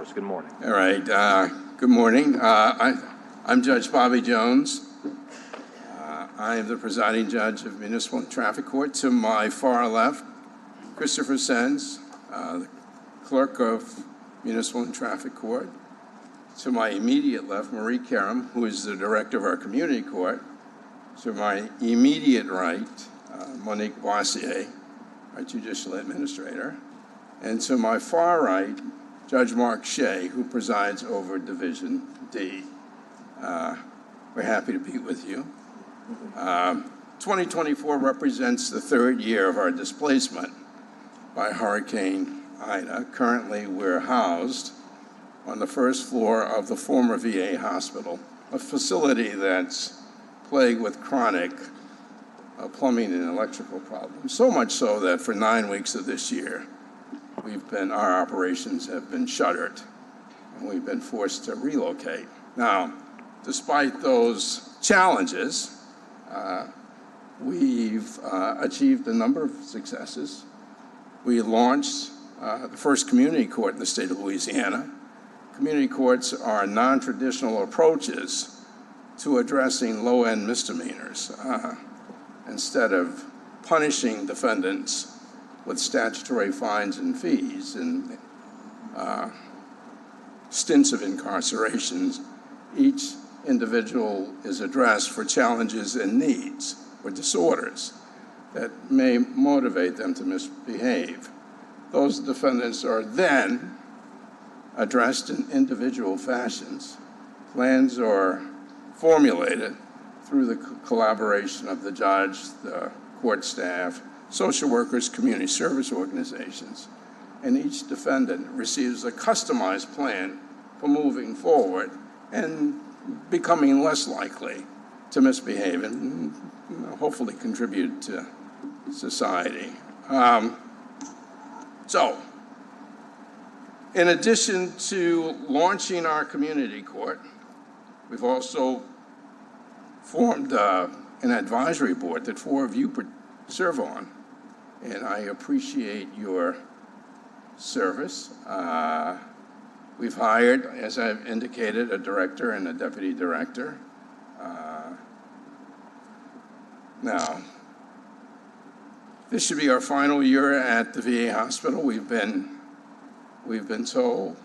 yours. Good morning. All right. Good morning. I'm Judge Bobby Jones. I am the presiding judge of Municipal and Traffic Court. To my far left, Christopher Sens, the clerk of Municipal and Traffic Court. To my immediate left, Marie Karam, who is the director of our community court. To my immediate right, Monique Boissier, our judicial administrator. And to my far right, Judge Mark Shea, who presides over Division D. We're happy to be with you. 2024 represents the third year of our displacement by Hurricane Ida. Currently, we're housed on the first floor of the former VA hospital, a facility that's plagued with chronic plumbing and electrical problems, so much so that for 9 weeks of this year, our operations have been shuttered, and we've been forced to relocate. Now, despite those challenges, we've achieved a number of successes. We launched the first community court in the state of Louisiana. Community courts are non-traditional approaches to addressing low-end misdemeanors. Instead of punishing defendants with statutory fines and fees and stints of incarcerations, each individual is addressed for challenges and needs or disorders that may motivate them to misbehave. Those defendants are then addressed in individual fashions. Plans are formulated through the collaboration of the judge, the court staff, social workers, community service organizations, and each defendant receives a customized plan for moving forward and becoming less likely to misbehave and hopefully contribute to society. So, in addition to launching our community court, we've also formed an advisory board that 4 of you serve on, and I appreciate your service. We've hired, as I've indicated, a director and a deputy director. Now, this should be our final year at the VA hospital. We've been told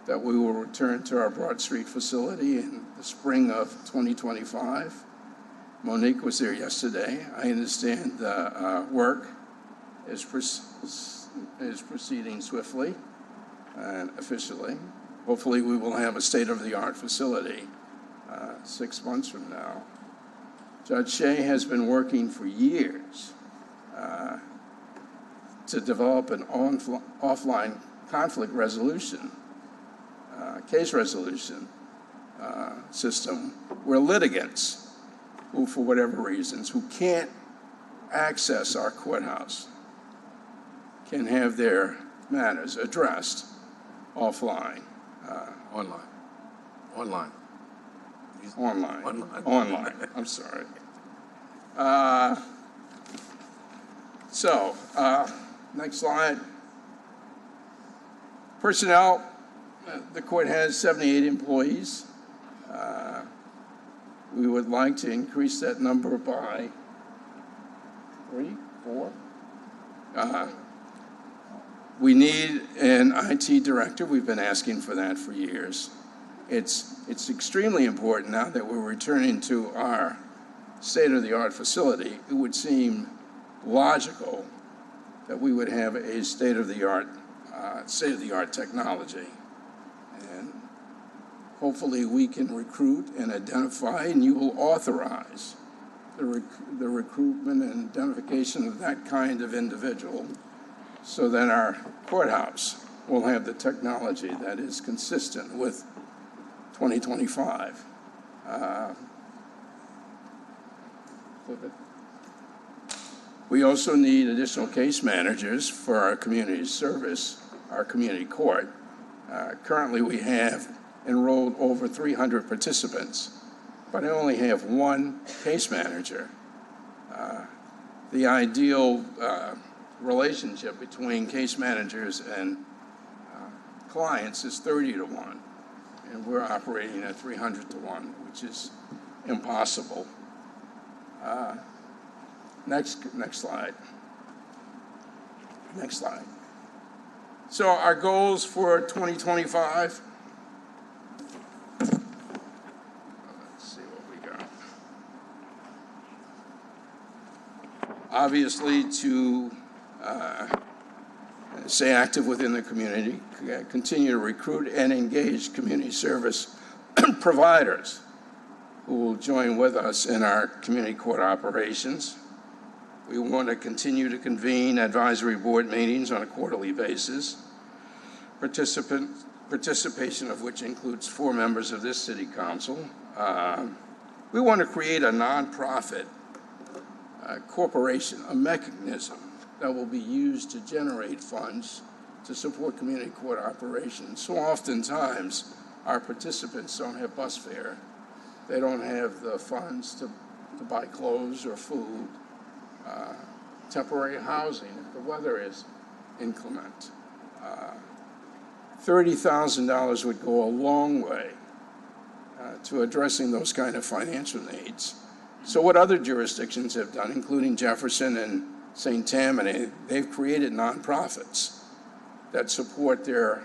that we will return to our Broad Street facility in the spring of 2025. Monique was there yesterday. I understand the work is proceeding swiftly and efficiently. Hopefully we will have a state-of-the-art facility 6 months from now. Judge Shea has been working for years to develop an offline conflict resolution, case resolution system where litigants who, for whatever reasons, who can't access our courthouse can have their matters addressed offline. Online. I'm sorry. Next slide. Personnel, the court has 78 employees. We would like to increase that number by 3, 4. We need an IT director. We've been asking for that for years. It's extremely important now that we're returning to our state-of-the-art facility. It would seem logical that we would have a state-of-the-art technology. And hopefully we can recruit and identify, and you will authorize the recruitment and identification of that kind of individual so that our courthouse will have the technology that is consistent with 2025. We also need additional case managers for our community service, our community court. Currently, we have enrolled over 300 participants, but I only have 1 case manager. The ideal relationship between case managers and clients is 30 to 1, and we're operating at 300 to 1, which is impossible. Next slide. Next slide. So our goals for 2025. Let's see what we got. Obviously, to stay active within the community, continue to recruit and engage community service providers who will join with us in our community court operations. We want to continue to convene advisory board meetings on a quarterly basis, participation of which includes 4 members of this city council. We want to create a nonprofit corporation, a mechanism that will be used to generate funds to support community court operations. So oftentimes, our participants don't have bus fare. They don't have the funds to buy clothes or food. Temporary housing if the weather is inclement. $30,000 would go a long way to addressing those kind of financial needs. So what other jurisdictions have done, including Jefferson and St. Tammany, they've created nonprofits that support their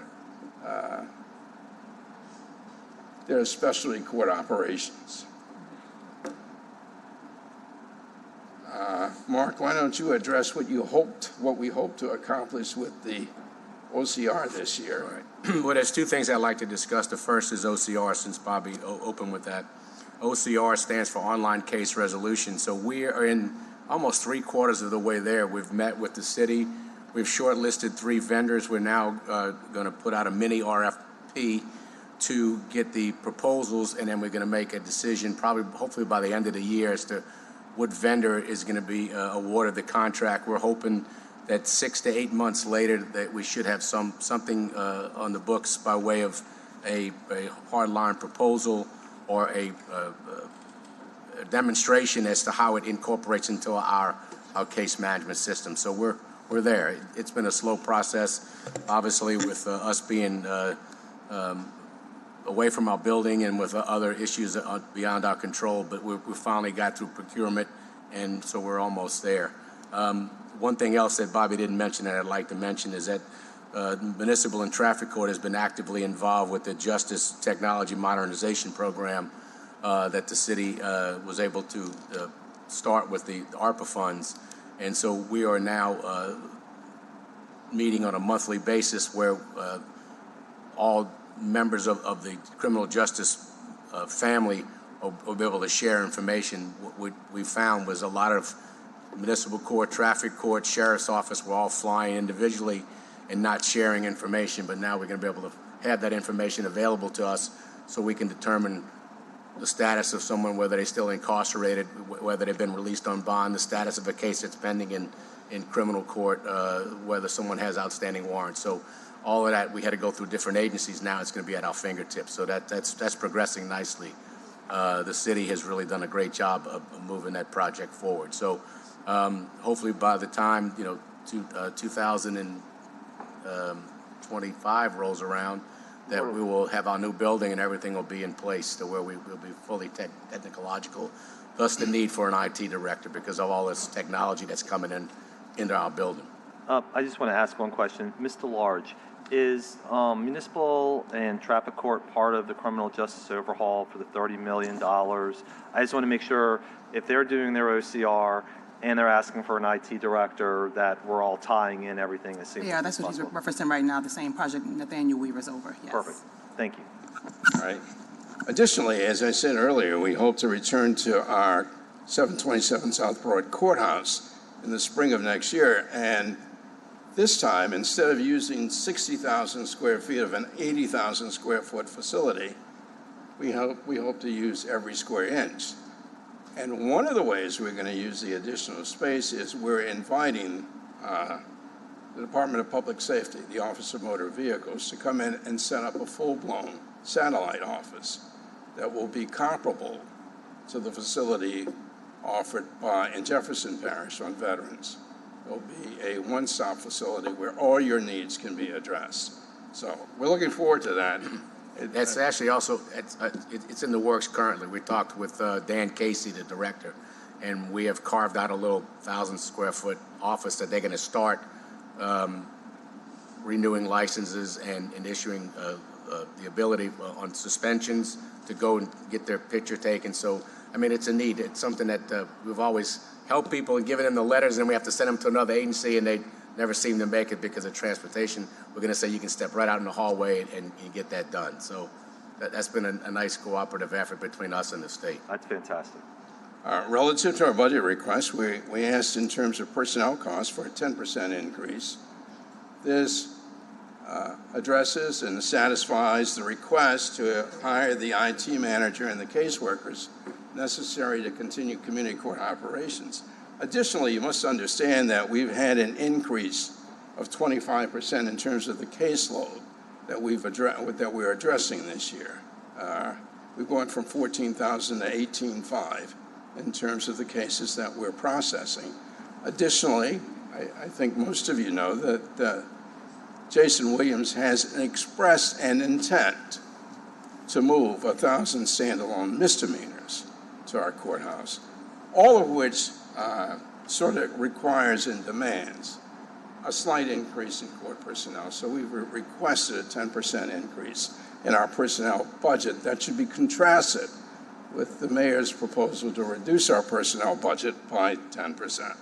specialty court operations. Mark, why don't you address what we hope to accomplish with the OCR this year? Right. Well, there's 2 things I'd like to discuss. The first is OCR, since Bobby opened with that. OCR stands for Online Case Resolution. So we are in almost 3/4 of the way there. We've met with the city. We've shortlisted 3 vendors. We're now going to put out a mini RFP to get the proposals, and then we're going to make a decision hopefully by the end of the year as to what vendor is going to be awarded the contract. We're hoping that 6 to 8 months later that we should have something on the books by way of a hardline proposal or a demonstration as to how it incorporates into our case management system. So we're there. It's been a slow process, obviously, with us being away from our building and with other issues beyond our control, but we finally got through procurement, and so we're almost there. One thing else that Bobby didn't mention that I'd like to mention is that Municipal and Traffic Court has been actively involved with the Justice Technology Modernization Program that the city was able to start with the ARPA funds. And so we are now meeting on a monthly basis where all members of the criminal justice family will be able to share information. What we found was a lot of municipal court, traffic court, sheriff's office were all flying individually and not sharing information, but now we're going to be able to have that information available to us so we can determine the status of someone, whether they're still incarcerated, whether they've been released on bond, the status of a case that's pending in criminal court, whether someone has outstanding warrants. So all of that, we had to go through different agencies. Now it's going to be at our fingertips. So that's progressing nicely. The city has really done a great job of moving that project forward. So hopefully by the time 2025 rolls around, that we will have our new building and everything will be in place to where we will be fully technological, thus the need for an IT director because of all this technology that's coming into our building. I just want to ask one question. Mr. Large, is Municipal and Traffic Court part of the criminal justice overhaul for the $30 million? I just want to make sure if they're doing their OCR and they're asking for an IT director that we're all tying in everything as seamless as possible. Yeah, that's what he's referencing right now, the same project Nathaniel Weaver's over. Yes. Perfect. Thank you. All right. Additionally, as I said earlier, we hope to return to our 727 South Broad Courthouse in the spring of next year. And this time, instead of using 60,000 square feet of an 80,000 square foot facility, we hope to use every square inch. And one of the ways we're going to use the additional space is we're inviting the Department of Public Safety, the Office of Motor Vehicles, to come in and set up a full-blown satellite office that will be comparable to the facility offered in Jefferson Parish on veterans. It'll be a one-stop facility where all your needs can be addressed. So we're looking forward to that. That's actually also, it's in the works currently. We talked with Dan Casey, the director, and we have carved out a little 1,000-square-foot office that they're going to start renewing licenses and issuing the ability on suspensions to go and get their picture taken. So, I mean, it's a need. It's something that we've always helped people and given them the letters, and then we have to send them to another agency, and they never seem to make it because of transportation. We're going to say you can step right out in the hallway and get that done. So that's been a nice cooperative effort between us and the state. That's fantastic. Relative to our budget request, we asked in terms of personnel costs for a 10% increase. This addresses and satisfies the request to hire the IT manager and the caseworkers necessary to continue community court operations. Additionally, you must understand that we've had an increase of 25% in terms of the caseload that we're addressing this year. We've gone from 14,000 to 18,500 in terms of the cases that we're processing. Additionally, I think most of you know that Jason Williams has expressed an intent to move 1,000 standalone misdemeanors to our courthouse, all of which sort of requires and demands a slight increase in court personnel. So we've requested a 10% increase in our personnel budget. That should be contrasted with the mayor's proposal to reduce our personnel budget by 10%.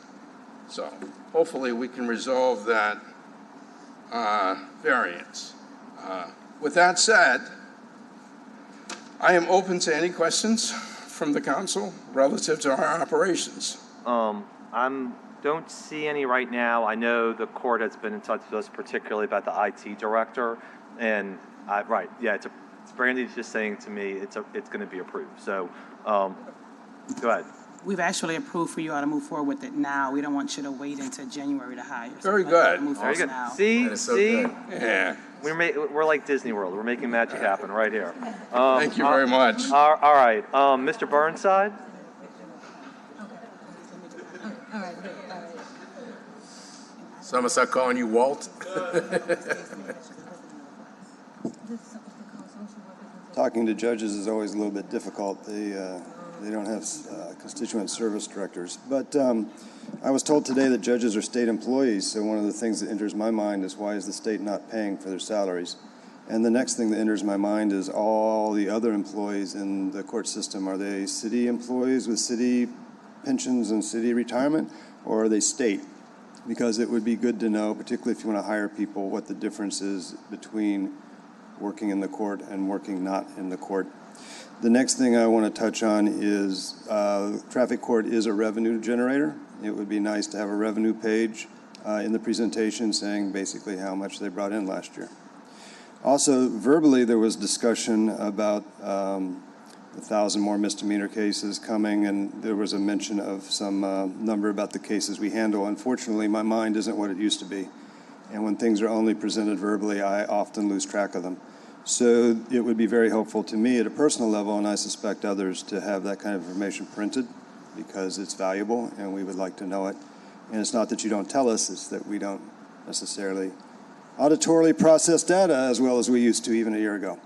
So hopefully we can resolve that variance. With that said, I am open to any questions from the council relative to our operations. Don't see any right now. I know the court has been in touch with us, particularly about the IT director, and it's Brandy's just saying to me it's going to be approved. So, go ahead. We've actually approved for you all to move forward with it now. We don't want you to wait until January to hire. So Very we'd like you to good. move Very forward good. now. See, That is so good. Yeah, we're like Disney World. We're making magic happen right here. thank you very much. All right, Mr. Burnside. So I'm going to start calling you Walt. Talking to judges is always a little bit difficult. They don't have constituent service directors. But I was told today that judges are state employees, so one of the things that enters my mind is why is the state not paying for their salaries? And the next thing that enters my mind is all the other employees in the court system. Are they city employees with city pensions and city retirement, or are they state? Because it would be good to know, particularly if you want to hire people, what the difference is between working in the court and working not in the court. The next thing I want to touch on is traffic court is a revenue generator. It would be nice to have a revenue page in the presentation saying basically how much they brought in last year. Also, verbally, there was discussion about 1,000 more misdemeanor cases coming, and there was a mention of some number about the cases we handle. Unfortunately, my mind isn't what it used to be. And when things are only presented verbally, I often lose track of them. So it would be very helpful to me at a personal level, and I suspect others, to have that kind of information printed because it's valuable and we would like to know it. And it's not that you don't tell us, it's that we don't necessarily auditorily process data as well as we used to even a year ago.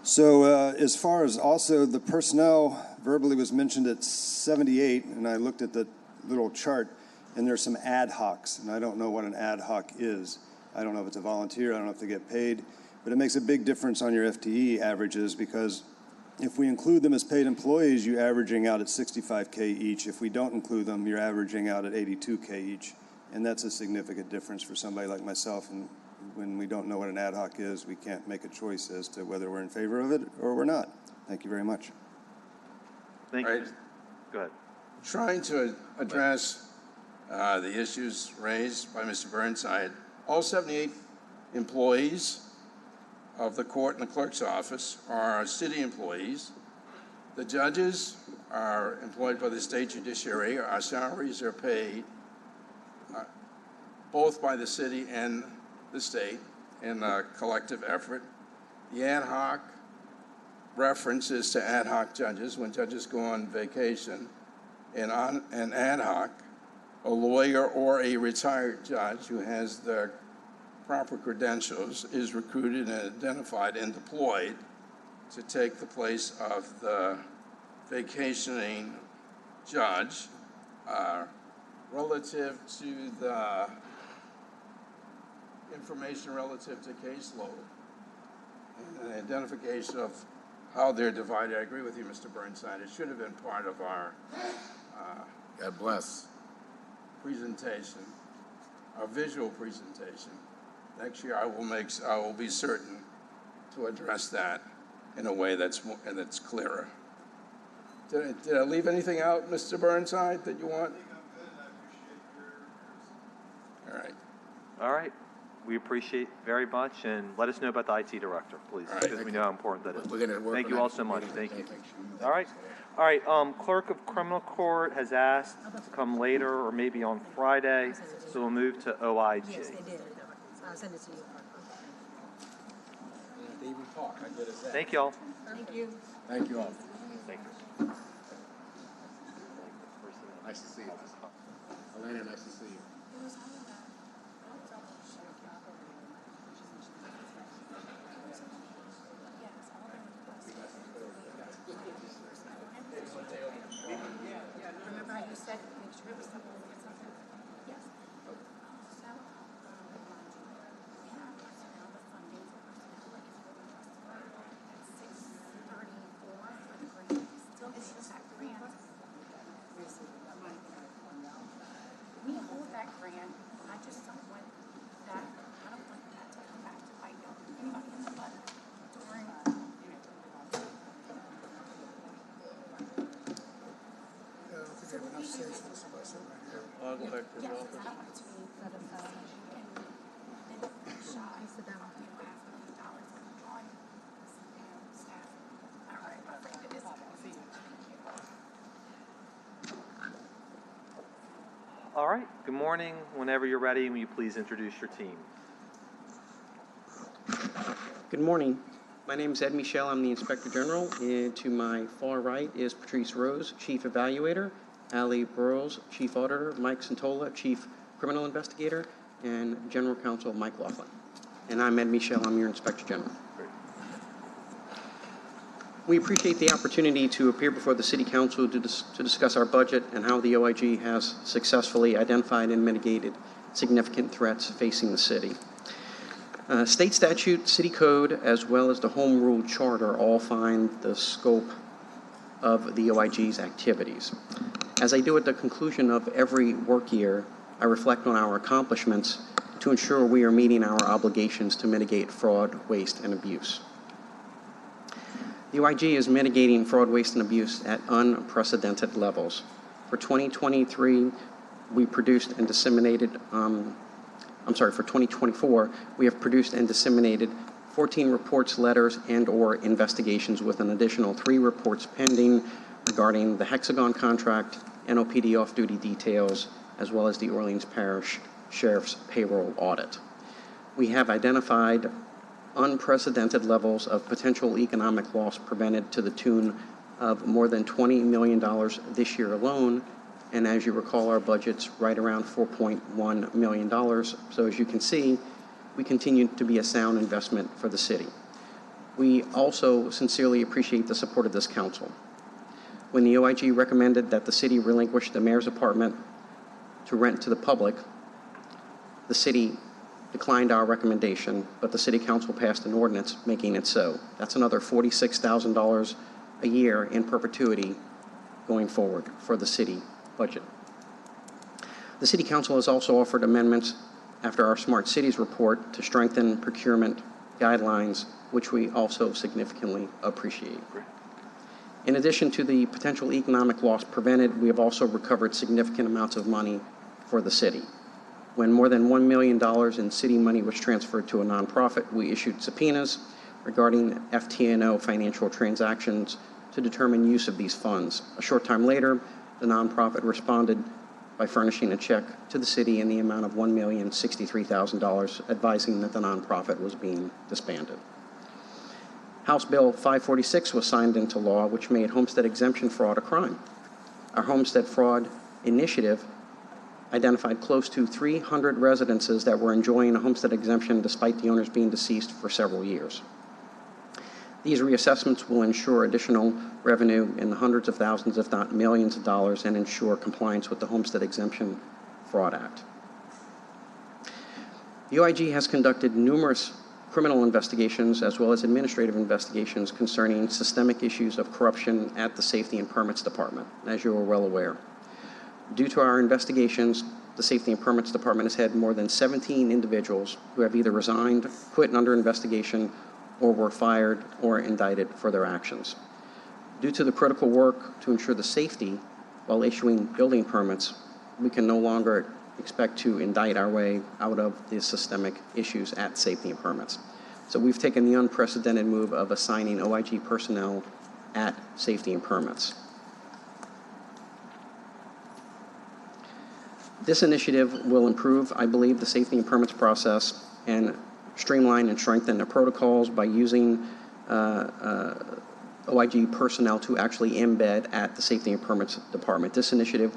So as far as also the personnel, verbally was mentioned at 78, and I looked at the little chart, and there's some ad hocs, and I don't know what an ad hoc is. I don't know if it's a volunteer, I don't know if they get paid, but it makes a big difference on your FTE averages because if we include them as paid employees, you're averaging out at 65K each. If we don't include them, you're averaging out at 82K each, and that's a significant difference for somebody like myself. And when we don't know what an ad hoc is, we can't make a choice as to whether we're in favor of it or we're not. Thank you very much. Thank you. Right. Go ahead. Trying to address the issues raised by Mr. Burnside, all 78 employees of the court and the clerk's office are city employees. The judges are employed by the state judiciary. Our salaries are paid both by the city and the state in a collective effort. The ad hoc references to ad hoc judges when judges go on vacation, and on an ad hoc, a lawyer or a retired judge who has the proper credentials is recruited and identified and deployed to take the place of the vacationing judge relative to the information relative to caseload and an identification of how they're divided. I agree with you, Mr. Burnside. It should have been part of our God bless. presentation, our visual presentation. Next year, I will be certain to address that in a way that's clearer. Did I leave anything out, Mr. Burnside, that you want? All right. All right. We appreciate very much, and let us know about the IT director, please, All right. because we know how important that is. We're gonna work Thank on you that. all so much. Thank you. All right. All right. Clerk of Criminal Court has asked to come later or maybe on Friday, so we'll move to OIG. Yes, they did. I'll send it to you. They even talk, I did it. Thank you all. Thank you. Thank you all. Thank you. Nice to see you. Elena, nice to see you. Remember how you said, make sure it was something, something? Yes. So, we have personnel, the funding for personnel, like at 634 for the grant. Still getting that grant. We hold that grant. I just don't want that, I don't want that to come back to bite anybody in the butt during, I'll go back to the yes, office. I don't want it to be sort of, and then shy, so that I'll have $50 for drawing staff. All right, I'm afraid it is. All right. Good morning. Whenever you're ready, will you please introduce your team? Good morning. My name is Ed Michel. I'm the Inspector General. And to my far right is Patrice Rose, Chief Evaluator, Ali Burrows, Chief Auditor, Mike Santola, Chief Criminal Investigator, and General Counsel Mike Laughlin. And I'm Ed Michel. I'm your Inspector General. Great. We appreciate the opportunity to appear before the City Council to discuss our budget and how the OIG has successfully identified and mitigated significant threats facing the city. State statute, city code, as well as the Home Rule Charter all find the scope of the OIG's activities. As I do at the conclusion of every work year, I reflect on our accomplishments to ensure we are meeting our obligations to mitigate fraud, waste, and abuse. The OIG is mitigating fraud, waste, and abuse at unprecedented levels. For 2023, we produced and disseminated, for 2024, we have produced and disseminated 14 reports, letters, and/or investigations with an additional 3 reports pending regarding the Hexagon contract, NOPD off-duty details, as well as the Orleans Parish Sheriff's payroll audit. We have identified unprecedented levels of potential economic loss prevented to the tune of more than $20 million this year alone. And as you recall, our budget's right around $4.1 million. So as you can see, we continue to be a sound investment for the city. We also sincerely appreciate the support of this council. When the OIG recommended that the city relinquish the mayor's apartment to rent to the public, the city declined our recommendation, but the city council passed an ordinance making it so. That's another $46,000 a year in perpetuity going forward for the city budget. The city council has also offered amendments after our Smart Cities report to strengthen procurement guidelines, which we also significantly appreciate. Great. In addition to the potential economic loss prevented, we have also recovered significant amounts of money for the city. When more than $1 million in city money was transferred to a nonprofit, we issued subpoenas regarding FTNO financial transactions to determine use of these funds. A short time later, the nonprofit responded by furnishing a check to the city in the amount of $1,063,000, advising that the nonprofit was being disbanded. House Bill 546 was signed into law, which made homestead exemption fraud a crime. Our homestead fraud initiative identified close to 300 residences that were enjoying a homestead exemption despite the owners being deceased for several years. These reassessments will ensure additional revenue in the hundreds of thousands, if not millions of dollars, and ensure compliance with the Homestead Exemption Fraud Act. The OIG has conducted numerous criminal investigations as well as administrative investigations concerning systemic issues of corruption at the Safety and Permits Department, as you are well aware. Due to our investigations, the Safety and Permits Department has had more than 17 individuals who have either resigned, quit under investigation, or were fired or indicted for their actions. Due to the critical work to ensure the safety while issuing building permits, we can no longer expect to indict our way out of the systemic issues at Safety and Permits. So we've taken the unprecedented move of assigning OIG personnel at Safety and Permits. This initiative will improve, I believe, the safety and permits process and streamline and strengthen the protocols by using OIG personnel to actually embed at the Safety and Permits Department. This initiative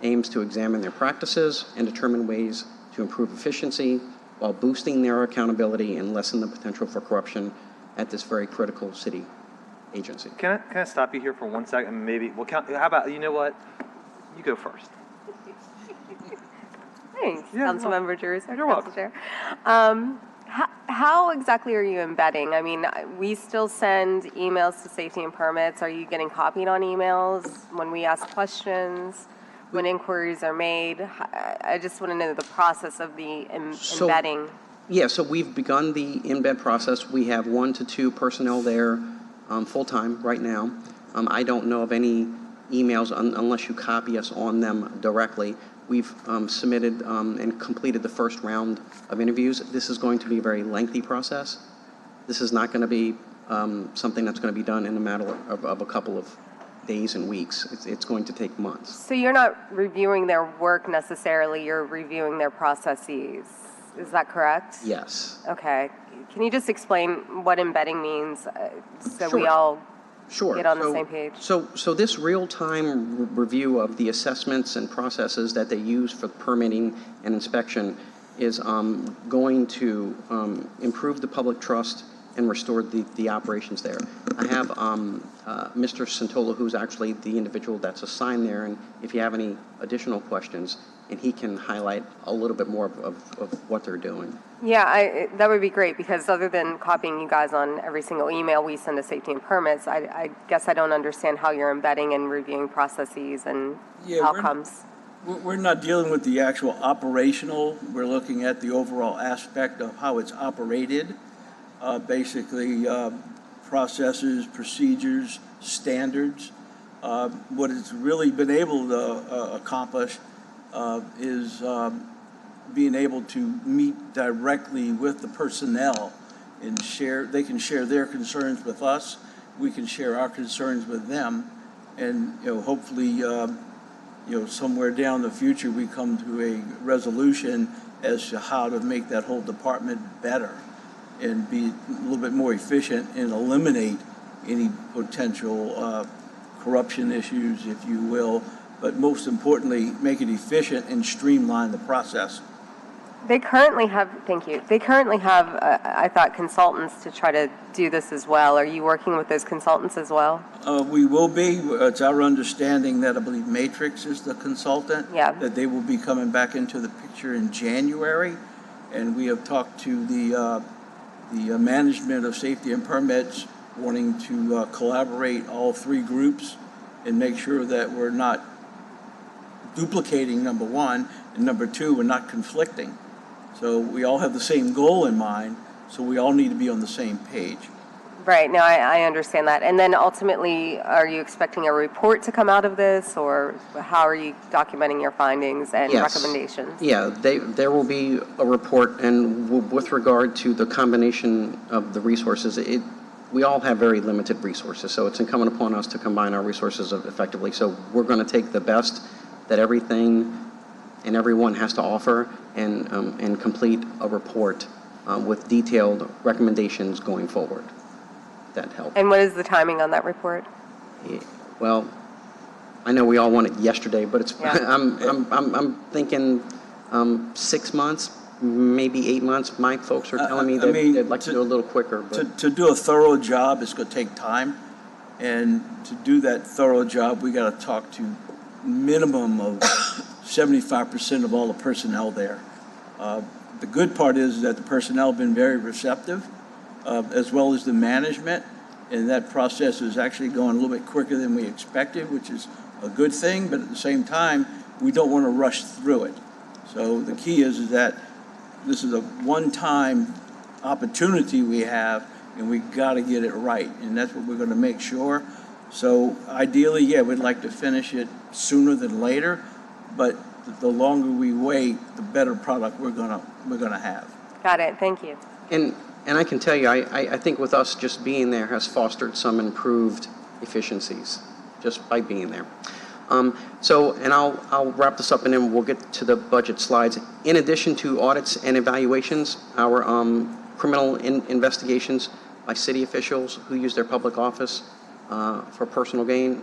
aims to examine their practices and determine ways to improve efficiency while boosting their accountability and lessen the potential for corruption at this very critical city agency. Can I stop you here for 1 second? Maybe we'll count. How about, you know what? You go first. Thanks, Yeah, Councilmember Drews. You're welcome. Chair. How exactly are you embedding? I mean, we still send emails to Safety and Permits. Are you getting copied on emails when we ask questions, when inquiries are made? I just want to know the process of the embedding. Yeah, so we've begun the embed process. We have 1 to 2 personnel there full-time right now. I don't know of any emails unless you copy us on them directly. We've submitted and completed the first round of interviews. This is going to be a very lengthy process. This is not going to be something that's going to be done in a matter of a couple of days and weeks. It's going to take months. So you're not reviewing their work necessarily, you're reviewing their processes. Is that correct? Yes. Okay. Can you just explain what embedding means so we Sure. all Sure. get on the same page? So this real-time review of the assessments and processes that they use for permitting and inspection is going to improve the public trust and restore the operations there. I have Mr. Santola, who's actually the individual that's assigned there, and if you have any additional questions, and he can highlight a little bit more of what they're doing. Yeah, that would be great, because other than copying you guys on every single email we send to Safety and Permits, I guess I don't understand how you're embedding and reviewing processes and outcomes. We're not dealing with the actual operational. We're looking at the overall aspect of how it's operated. Basically, processes, procedures, standards. What it's really been able to accomplish is being able to meet directly with the personnel and they can share their concerns with us, we can share our concerns with them, and hopefully somewhere down the future we come to a resolution as to how to make that whole department better and be a little bit more efficient and eliminate any potential corruption issues, if you will, but most importantly, make it efficient and streamline the process. They currently have, thank you, they currently have, I thought, consultants to try to do this as well. Are you working with those consultants as well? We will be. It's our understanding that I believe Matrix is the consultant. Yeah. That they will be coming back into the picture in January. And we have talked to the management of Safety and Permits, wanting to collaborate all 3 groups and make sure that we're not duplicating, number 1, and number 2, we're not conflicting. So we all have the same goal in mind, so we all need to be on the same page. Right, now I understand that. And then ultimately, are you expecting a report to come out of this, or how are you documenting your findings and recommendations? Yeah, there will be a report, and with regard to the combination of the resources, we all have very limited resources, so it's incumbent upon us to combine our resources effectively. So we're going to take the best that everything and everyone has to offer and complete a report with detailed recommendations going forward. That helps. And what is the timing on that report? Well, I know we all want it yesterday, but it's, Yeah. I'm thinking 6 months, maybe 8 months. My folks are telling me I that mean, they'd like to do a little quicker, but. To do a thorough job, it's gonna take time. And to do that thorough job, we gotta talk to minimum of 75% of all the personnel there. The good part is that the personnel have been very receptive, as well as the management, and that process is actually going a little bit quicker than we expected, which is a good thing, but at the same time, we don't want to rush through it. So the key is that this is a one-time opportunity we have, and we got to get it right, and that's what we're going to make sure. So ideally, yeah, we'd like to finish it sooner than later, but the longer we wait, the better product we're gonna have. Got it, thank you. And I can tell you, I think with us just being there has fostered some improved efficiencies, just by being there. So, and I'll wrap this up and then we'll get to the budget slides. In addition to audits and evaluations, our criminal investigations by city officials who use their public office for personal gain,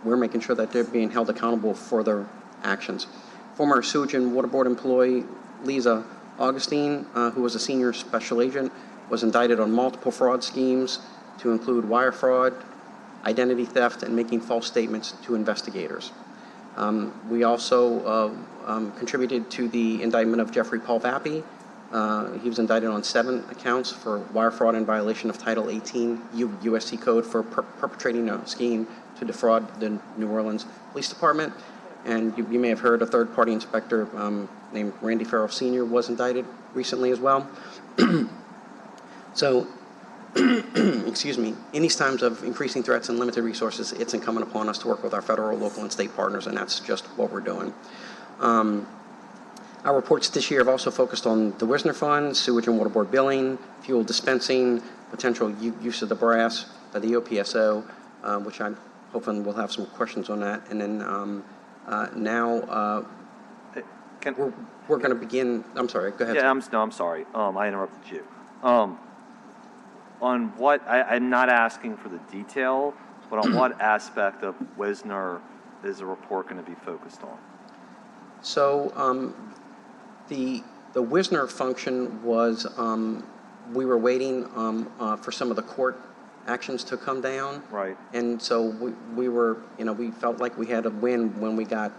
we're making sure that they're being held accountable for their actions. Former Sewage and Water Board employee Lisa Augustine, who was a senior special agent, was indicted on multiple fraud schemes to include wire fraud, identity theft, and making false statements to investigators. We also contributed to the indictment of Jeffrey Paul Vappy. He was indicted on 7 accounts for wire fraud in violation of Title 18 USC Code for perpetrating a scheme to defraud the New Orleans Police Department. And you may have heard a third-party inspector named Randy Farrell Sr. was indicted recently as well. So, excuse me, in these times of increasing threats and limited resources, it's incumbent upon us to work with our federal, local, and state partners, and that's just what we're doing. Our reports this year have also focused on the Wisner Fund, sewage and water board billing, fuel dispensing, potential use of the brass by the OPSO, which I'm hoping we'll have some questions on that. And then we're going to begin. I'm sorry. Go ahead. Yeah, I'm sorry. I interrupted you. On what I'm not asking for the detail, but on what aspect of Wisner is the report going to be focused on? So the Wisner function was we were waiting for some of the court actions to come down. Right. And so we were, we felt like we had a win when we got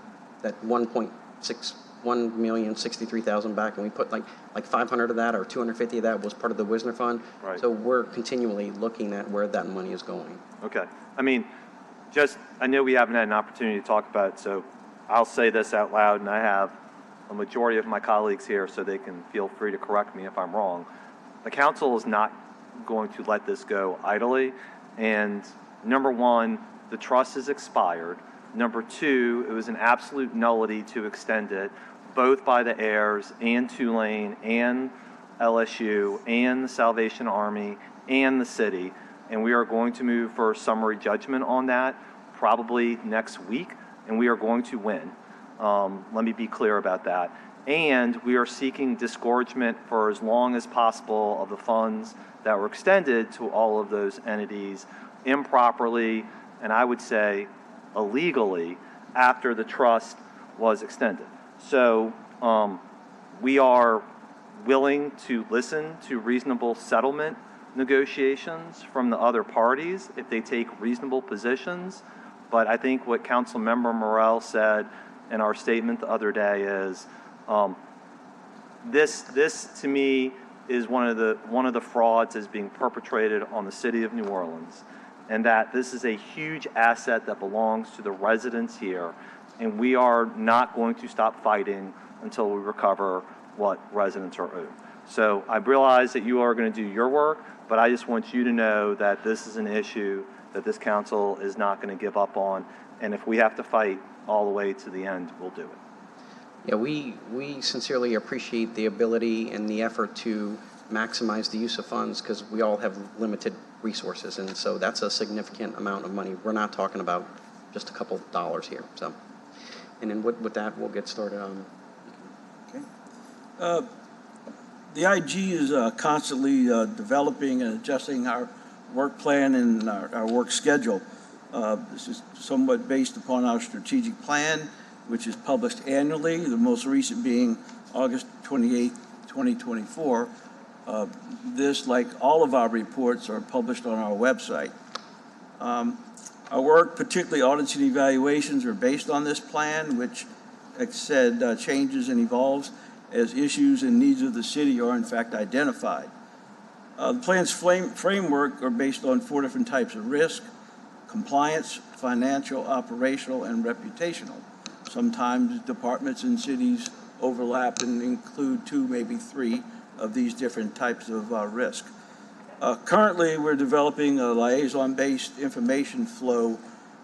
that 1,063,000 back, and we put like 500 of that or 250 of that was part of the Wisner Fund. Right. So we're continually looking at where that money is going. Okay. I mean, I know we haven't had an opportunity to talk about it, so I'll say this out loud, and I have a majority of my colleagues here, so they can feel free to correct me if I'm wrong. The council is not going to let this go idly. And number one, the trust is expired. Number two, it was an absolute nullity to extend it, both by the heirs and Tulane and LSU and the Salvation Army and the city. And we are going to move for a summary judgment on that probably next week, and we are going to win. Let me be clear about that. And we are seeking disgorgement for as long as possible of the funds that were extended to all of those entities improperly, and I would say illegally, after the trust was extended. So we are willing to listen to reasonable settlement negotiations from the other parties if they take reasonable positions. But I think what Councilmember Morell said in our statement the other day is this to me is one of the frauds that's being perpetrated on the city of New Orleans, and that this is a huge asset that belongs to the residents here, and we are not going to stop fighting until we recover what residents are owed. So I realize that you are going to do your work, but I just want you to know that this is an issue that this council is not going to give up on, and if we have to fight all the way to the end, we'll do it. Yeah, we sincerely appreciate the ability and the effort to maximize the use of funds, because we all have limited resources, and so that's a significant amount of money. We're not talking about just a couple dollars here. So, and then with that, we'll get started on. Okay. The IG is constantly developing and adjusting our work plan and our work schedule. This is somewhat based upon our strategic plan, which is published annually, the most recent being August 28, 2024. This, like all of our reports, are published on our website. Our work, particularly audits and evaluations, are based on this plan, which, like I said, changes and evolves as issues and needs of the city are in fact identified. The plan's framework are based on 4 different types of risk: compliance, financial, operational, and reputational. Sometimes departments and cities overlap and include 2, maybe 3 of these different types of risk. Currently, we're developing a liaison-based information flow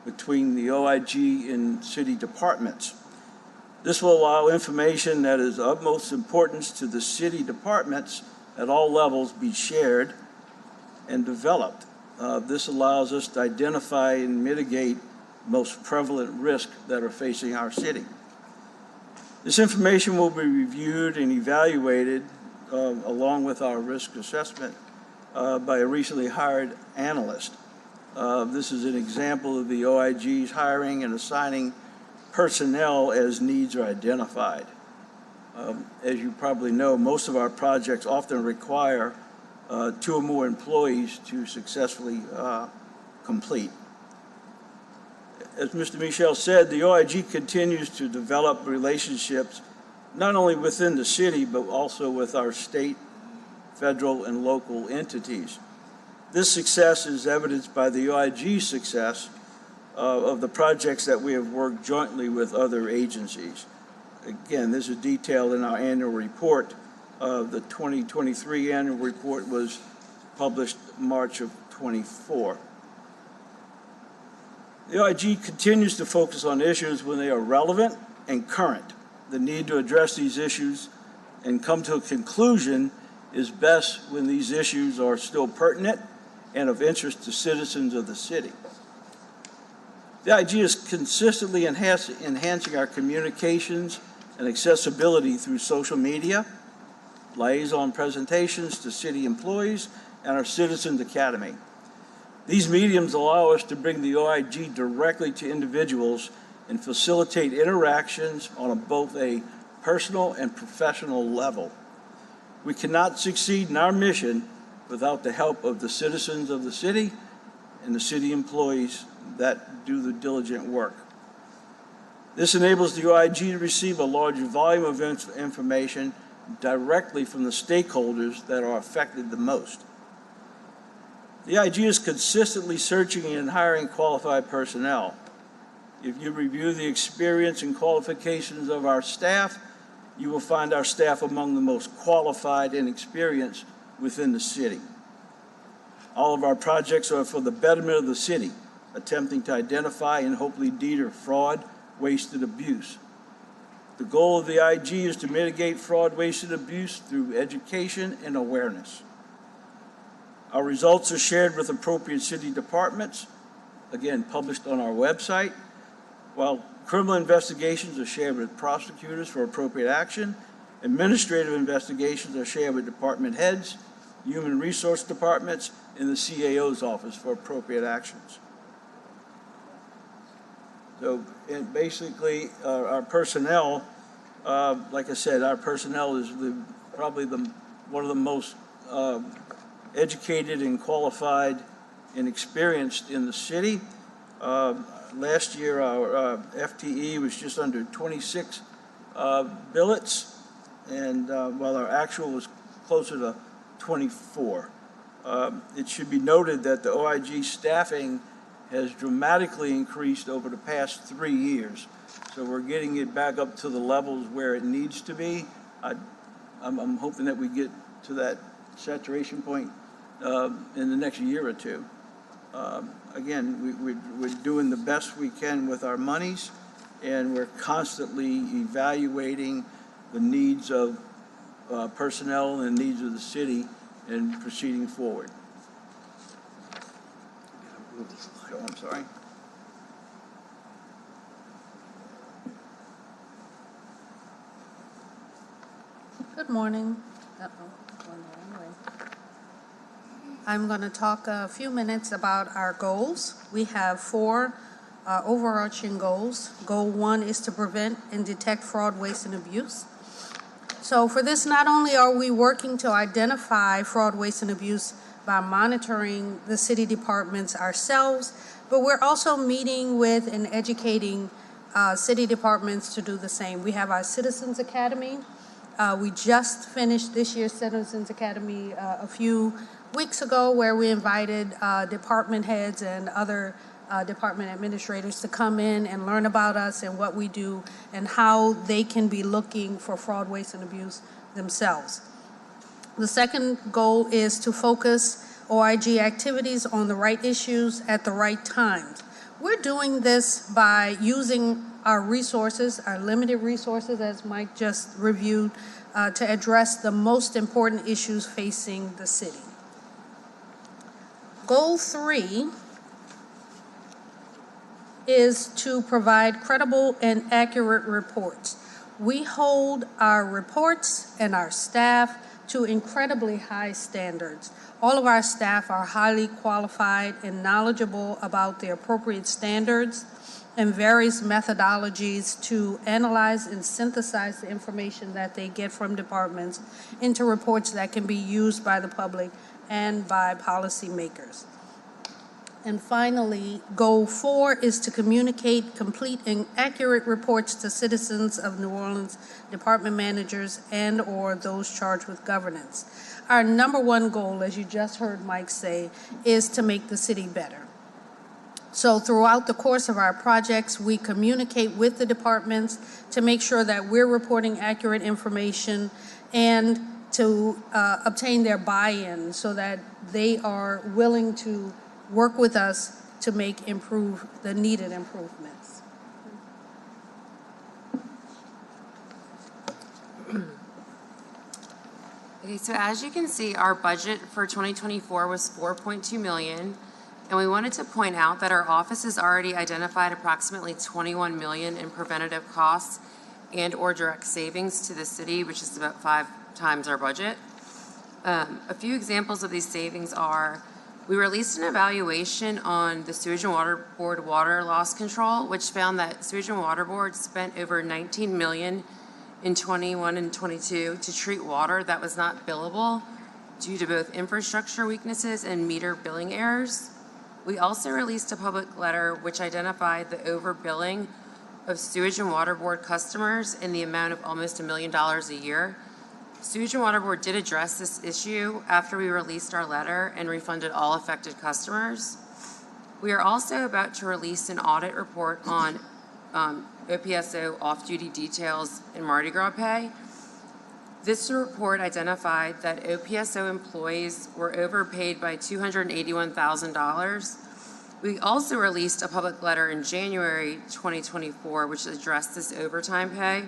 between the OIG and city departments. This will allow information that is of utmost importance to the city departments at all levels be shared and developed. This allows us to identify and mitigate most prevalent risks that are facing our city. This information will be reviewed and evaluated along with our risk assessment by a recently hired analyst. This is an example of the OIG's hiring and assigning personnel as needs are identified. As you probably know, most of our projects often require 2 or more employees to successfully complete. As Mr. Michel said, the OIG continues to develop relationships not only within the city, but also with our state, federal, and local entities. This success is evidenced by the OIG's success of the projects that we have worked jointly with other agencies. Again, this is detailed in our annual report. The 2023 annual report was published March of 24. The OIG continues to focus on issues when they are relevant and current. The need to address these issues and come to a conclusion is best when these issues are still pertinent and of interest to citizens of the city. The OIG is consistently enhancing our communications and accessibility through social media, liaison presentations to city employees, and our Citizens Academy. These mediums allow us to bring the OIG directly to individuals and facilitate interactions on both a personal and professional level. We cannot succeed in our mission without the help of the citizens of the city and the city employees that do the diligent work. This enables the OIG to receive a larger volume of information directly from the stakeholders that are affected the most. The OIG is consistently searching and hiring qualified personnel. If you review the experience and qualifications of our staff, you will find our staff among the most qualified and experienced within the city. All of our projects are for the betterment of the city, attempting to identify and hopefully deter fraud, waste, and abuse. The goal of the OIG is to mitigate fraud, waste, and abuse through education and awareness. Our results are shared with appropriate city departments, again, published on our website, while criminal investigations are shared with prosecutors for appropriate action. Administrative investigations are shared with department heads, human resource departments, and the CAO's office for appropriate actions. So, and basically, our personnel, like I said, our personnel is probably one of the most educated and qualified and experienced in the city. Last year, our FTE was just under 26 billets, and while our actual was closer to 24. It should be noted that the OIG staffing has dramatically increased over the past 3 years. So we're getting it back up to the levels where it needs to be. I'm hoping that we get to that saturation point in the next year or two. Again, we're doing the best we can with our monies, and we're constantly evaluating the needs of personnel and the needs of the city and proceeding forward. So, I'm sorry. Good morning. Uh-oh, going the wrong way. I'm going to talk a few minutes about our goals. We have four overarching goals. Goal 1 is to prevent and detect fraud, waste, and abuse. So for this, not only are we working to identify fraud, waste, and abuse by monitoring the city departments ourselves, but we're also meeting with and educating city departments to do the same. We have our Citizens Academy. We just finished this year's Citizens Academy a few weeks ago, where we invited department heads and other department administrators to come in and learn about us and what we do and how they can be looking for fraud, waste, and abuse themselves. The second goal is to focus OIG activities on the right issues at the right times. We're doing this by using our resources, our limited resources, as Mike just reviewed, to address the most important issues facing the city. Goal 3 is to provide credible and accurate reports. We hold our reports and our staff to incredibly high standards. All of our staff are highly qualified and knowledgeable about the appropriate standards and various methodologies to analyze and synthesize the information that they get from departments into reports that can be used by the public and by policymakers. And finally, goal 4 is to communicate complete and accurate reports to citizens of New Orleans, department managers, and/or those charged with governance. Our number one goal, as you just heard Mike say, is to make the city better. So throughout the course of our projects, we communicate with the departments to make sure that we're reporting accurate information and to obtain their buy-in so that they are willing to work with us to make the needed improvements. Okay, so as you can see, our budget for 2024 was $4.2 million, and we wanted to point out that our office has already identified approximately $21 million in preventative costs and/or direct savings to the city, which is about 5 times our budget. A few examples of these savings are: we released an evaluation on the Sewage and Water Board water loss control, which found that Sewage and Water Board spent over $19 million in 21 and 22 to treat water that was not billable due to both infrastructure weaknesses and meter billing errors. We also released a public letter which identified the overbilling of Sewage and Water Board customers in the amount of almost $1 million a year. Sewage and Water Board did address this issue after we released our letter and refunded all affected customers. We are also about to release an audit report on OPSO off-duty details and Mardi Gras pay. This report identified that OPSO employees were overpaid by $281,000. We also released a public letter in January 2024 which addressed this overtime pay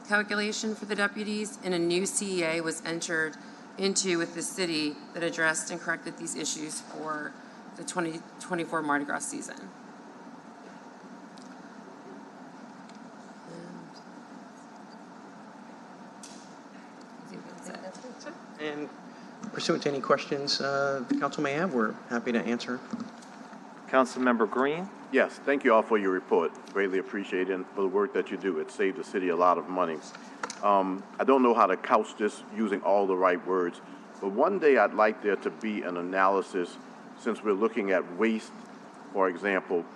calculation for the deputies, and a new CEA was entered into with the city that addressed and corrected these issues for the 2024 Mardi Gras season. And pursuant to any questions the council may have, we're happy to answer. Councilmember Green? Yes, thank you all for your report. Greatly appreciate it and for the work that you do. It saved the city a lot of money. I don't know how to couch this using all the right words, but one day I'd like there to be an analysis, since we're looking at waste, for example,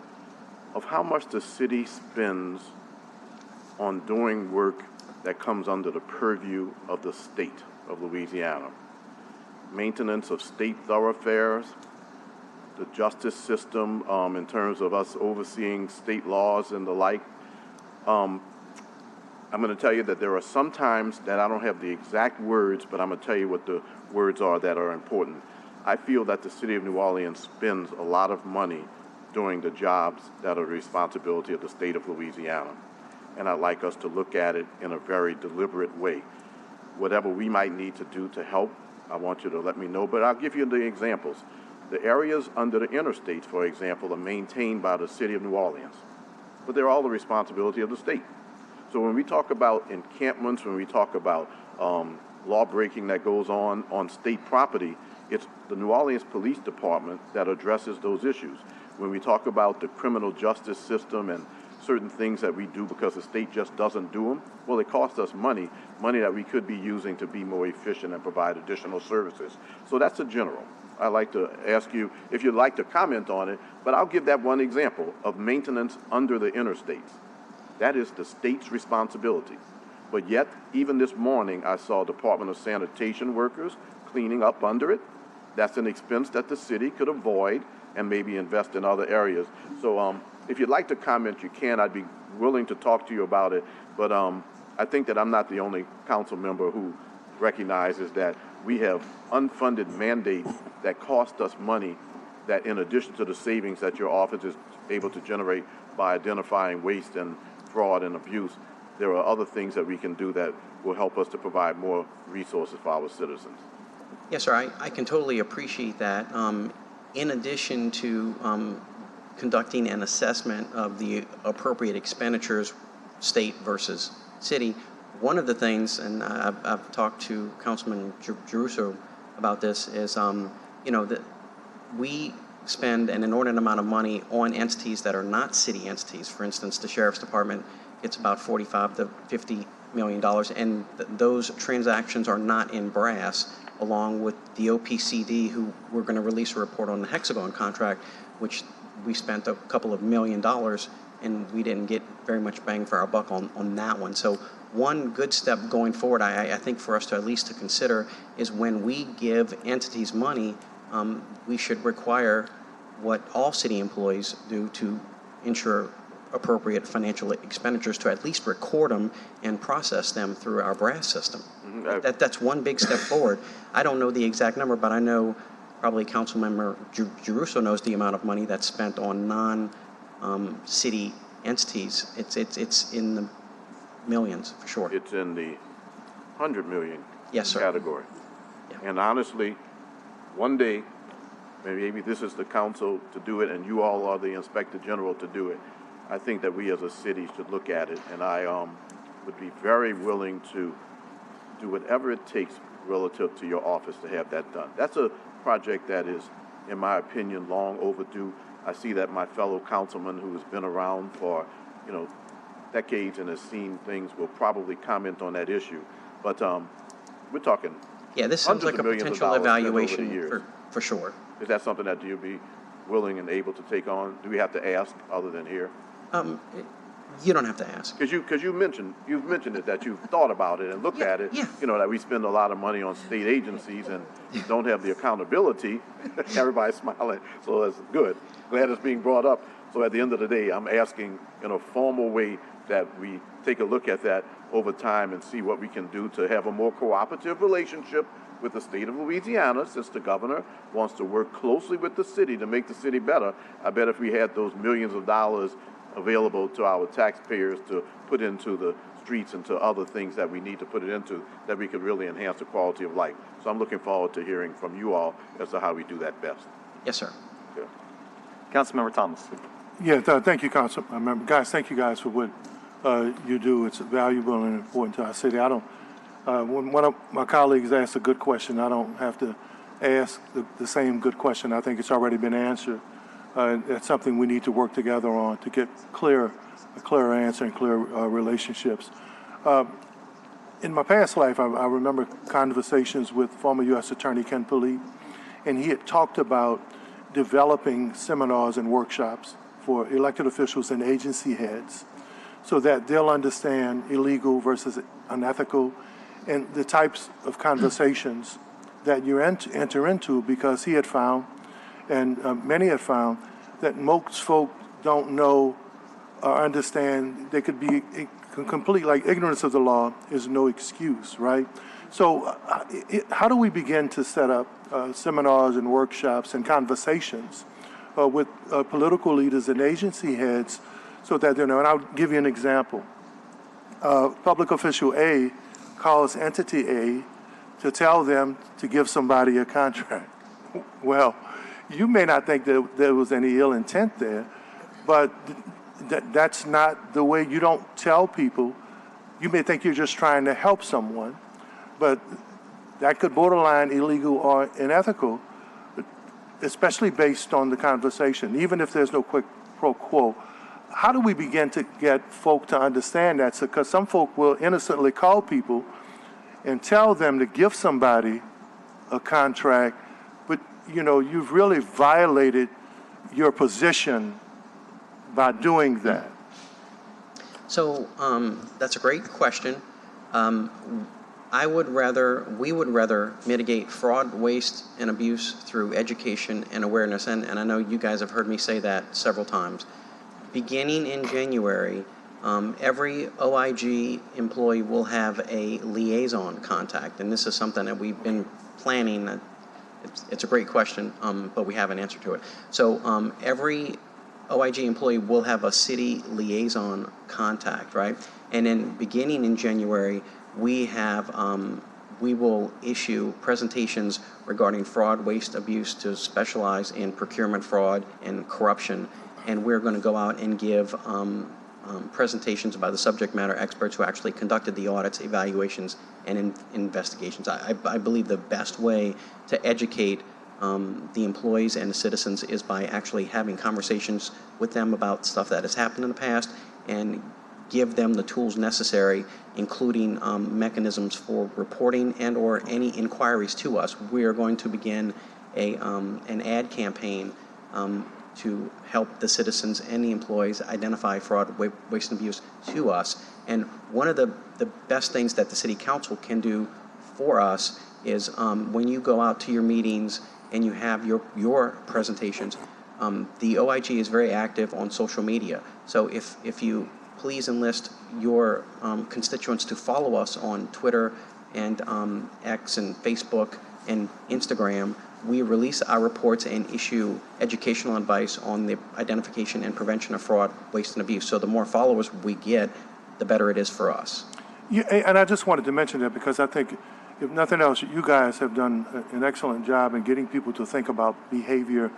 of how much the city spends on doing work that comes under the purview of the state of Louisiana. Maintenance of state thoroughfares, the justice system in terms of us overseeing state laws and the like. I'm going to tell you that there are some times that I don't have the exact words, but I'm going to tell you what the words are that are important. I feel that the city of New Orleans spends a lot of money doing the jobs that are the responsibility of the state of Louisiana. And I'd like us to look at it in a very deliberate way. Whatever we might need to do to help, I want you to let me know, but I'll give you the examples. The areas under the interstates, for example, are maintained by the city of New Orleans, but they're all the responsibility of the state. So when we talk about encampments, when we talk about law breaking that goes on state property, It's the New Orleans Police Department that addresses those issues. When we talk about the criminal justice system and certain things that we do because the state just doesn't do them, well, it costs us money that we could be using to be more efficient and provide additional services. So that's a general. I'd like to ask you if you'd like to comment on it, but I'll give that one example of maintenance under the interstates. That is the state's responsibility. But yet, even this morning, I saw Department of Sanitation workers cleaning up under it. That's an expense that the city could avoid and maybe invest in other areas. So if you'd like to comment, you can. I'd be willing to talk to you about it. But I think that I'm not the only council member who recognizes that we have unfunded mandates that cost us money that, in addition to the savings that your office is able to generate by identifying waste and fraud and abuse, there are other things that we can do that will help us to provide more resources for our citizens. Yes, sir, I can totally appreciate that. In addition to conducting an assessment of the appropriate expenditures, state versus city, one of the things, and I've talked to Councilman Giarrusso about this, is that we spend an inordinate amount of money on entities that are not city entities. For instance, the Sheriff's Department gets about $45 to $50 million, and those transactions are not in brass, along with the OPCD, who we're going to release a report on the Hexagon contract, which we spent a couple of $1 million, and we didn't get very much bang for our buck on that one. So one good step going forward, I think for us to at least to consider, is when we give entities money, we should require what all city employees do to ensure appropriate financial expenditures, to at least record them and process them through our brass system. That's one big step forward. I don't know the exact number, but I know probably Councilmember Giarrusso knows the amount of money that's spent on non-city entities. It's in the millions for sure. It's in the 100 million Yes, sir. category. Yeah. And honestly, one day, maybe this is the council to do it and you all are the Inspector General to do it. I think that we as a city should look at it, and I would be very willing to do whatever it takes relative to your office to have that done. That's a project that is, in my opinion, long overdue. I see that my fellow councilman who has been around for, decades and has seen things will probably comment on that issue. But we're talking Yeah, this sounds like a hundreds of millions of potential dollars spent over the evaluation years. for sure. Is that something that you'd be willing and able to take on? Do we have to ask other than here? You don't have to ask. Because you've mentioned it, that you've thought about it and looked at it. Yeah. That we spend a lot of money on state agencies and don't have the accountability. Everybody's smiling, so that's good. Glad it's being brought up. So at the end of the day, I'm asking in a formal way that we take a look at that over time and see what we can do to have a more cooperative relationship with the state of Louisiana, since the governor wants to work closely with the city to make the city better. I bet if we had those millions of dollars available to our taxpayers to put into the streets and to other things that we need to put it into, that we could really enhance the quality of life. So I'm looking forward to hearing from you all as to how we do that best. Yes, sir. Yeah. Councilmember Thomas. Yeah, thank you, Council Member. Guys, thank you guys for what you do. It's valuable and important to our city. When one of my colleagues asked a good question, I don't have to ask the same good question. I think it's already been answered. That's something we need to work together on to get a clear answer and clear relationships. In my past life, I remember conversations with former U.S. Attorney Ken Polite, and he had talked about developing seminars and workshops for elected officials and agency heads so that they'll understand illegal versus unethical and the types of conversations that you enter into, because he had found, and many have found, that most folk don't know or understand. They could be complete, like ignorance of the law is no excuse, right? So how do we begin to set up seminars and workshops and conversations with political leaders and agency heads so that they know? And I'll give you an example. Public official A calls entity A to tell them to give somebody a contract. Well, you may not think that there was any ill intent there, but that's not the way. You don't tell people. You may think you're just trying to help someone, but that could borderline illegal or unethical, especially based on the conversation, even if there's no quid pro quo. How do we begin to get folk to understand that? Because some folk will innocently call people and tell them to give somebody a contract, but you've really violated your position by doing that. So that's a great question. We would rather mitigate fraud, waste, and abuse through education and awareness. And I know you guys have heard me say that several times. Beginning in January, every OIG employee will have a liaison contact. And this is something that we've been planning. It's a great question, but we have an answer to it. So every OIG employee will have a city liaison contact, right? And then beginning in January, we will issue presentations regarding fraud, waste, abuse to specialize in procurement fraud and corruption. And we're going to go out and give presentations by the subject matter experts who actually conducted the audits, evaluations, and investigations. I believe the best way to educate the employees and the citizens is by actually having conversations with them about stuff that has happened in the past and give them the tools necessary, including mechanisms for reporting and or any inquiries to us. We are going to begin an ad campaign to help the citizens and the employees identify fraud, waste, and abuse to us. And one of the best things that the City Council can do for us is when you go out to your meetings and you have your presentations, the OIG is very active on social media. So if you please enlist your constituents to follow us on Twitter and X and Facebook and Instagram, we release our reports and issue educational advice on the identification and prevention of fraud, waste, and abuse. So the more followers we get, the better it is for us. Yeah, and I just wanted to mention that because I think, if nothing else, you guys have done an excellent job in getting people to think about behavior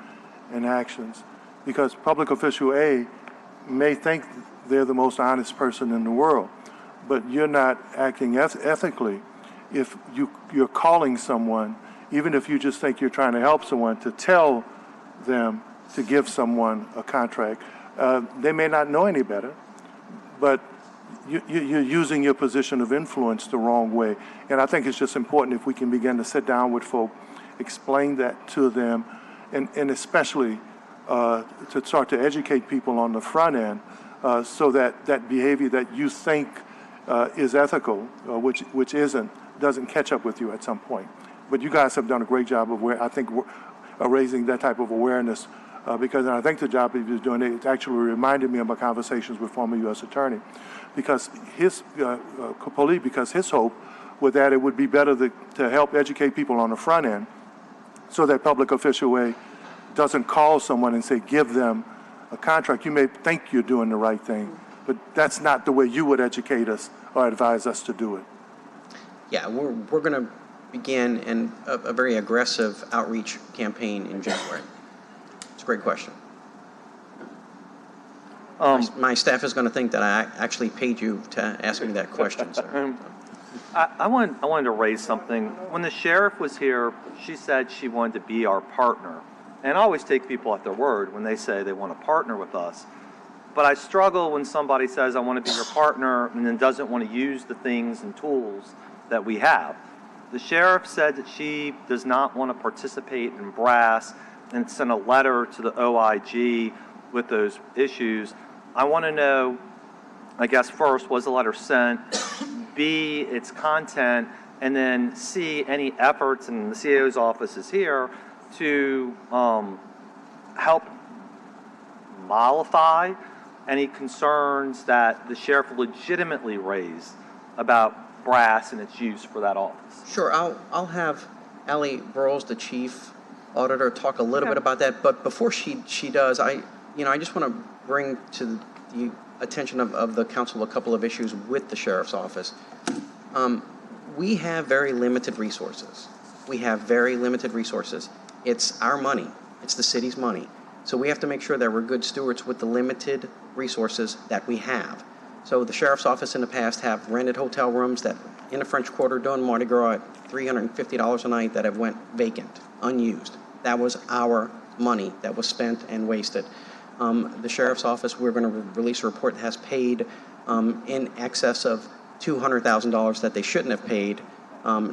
and actions. Because public official A may think they're the most honest person in the world, but you're not acting ethically if you're calling someone, even if you just think you're trying to help someone, to tell them to give someone a contract. They may not know any better, but you're using your position of influence the wrong way. And I think it's just important if we can begin to sit down with folk, explain that to them, and especially to start to educate people on the front end so that behavior that you think is ethical, which isn't, doesn't catch up with you at some point. But you guys have done a great job of raising that type of awareness because I think the job that he was doing, it actually reminded me of my conversations with former U.S. Attorney, because his hope was that it would be better to help educate people on the front end so that public official A doesn't call someone and say, give them a contract. You may think you're doing the right thing, but that's not the way you would educate us or advise us to do it. Yeah, we're going to begin a very aggressive outreach campaign in January. It's a great question. My staff is going to think that I actually paid you to ask me that question, sir. I wanted to raise something. When the sheriff was here, she said she wanted to be our partner. And I always take people at their word when they say they want to partner with us. But I struggle when somebody says, I want to be your partner, and then doesn't want to use the things and tools that we have. The sheriff said that she does not want to participate in brass and sent a letter to the OIG with those issues. I want to know, I guess, first, was the letter sent? B, its content, and then C, any efforts, and the CAO's office is here, to help mollify any concerns that the sheriff legitimately raised about brass and its use for that office. Sure, I'll have Allie Burrows, the chief auditor, talk a little bit about that. But before she does, I just want to bring to the attention of the council a couple of issues with the sheriff's office. We have very limited resources. It's our money. It's the city's money. So we have to make sure that we're good stewards with the limited resources that we have. So the sheriff's office in the past have rented hotel rooms that in the French Quarter doing Mardi Gras at $350 a night that have went vacant, unused. That was our money that was spent and wasted. The sheriff's office, we're going to release a report that has paid in excess of $200,000 that they shouldn't have paid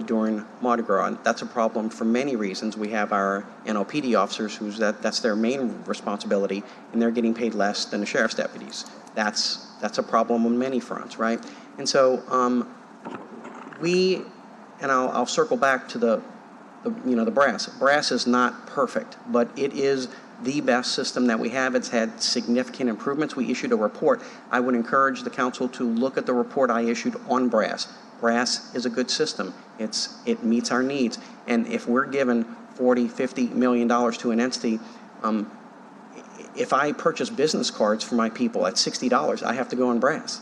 during Mardi Gras. And that's a problem for many reasons. We have our NLPD officers that's their main responsibility, and they're getting paid less than the sheriff's deputies. That's a problem on many fronts, right? And so I'll circle back to the brass. Brass is not perfect, but it is the best system that we have. It's had significant improvements. We issued a report. I would encourage the council to look at the report I issued on brass. Brass is a good system. It meets our needs. And if we're given $40-50 million to an entity, if I purchase business cards for my people at $60, I have to go on brass.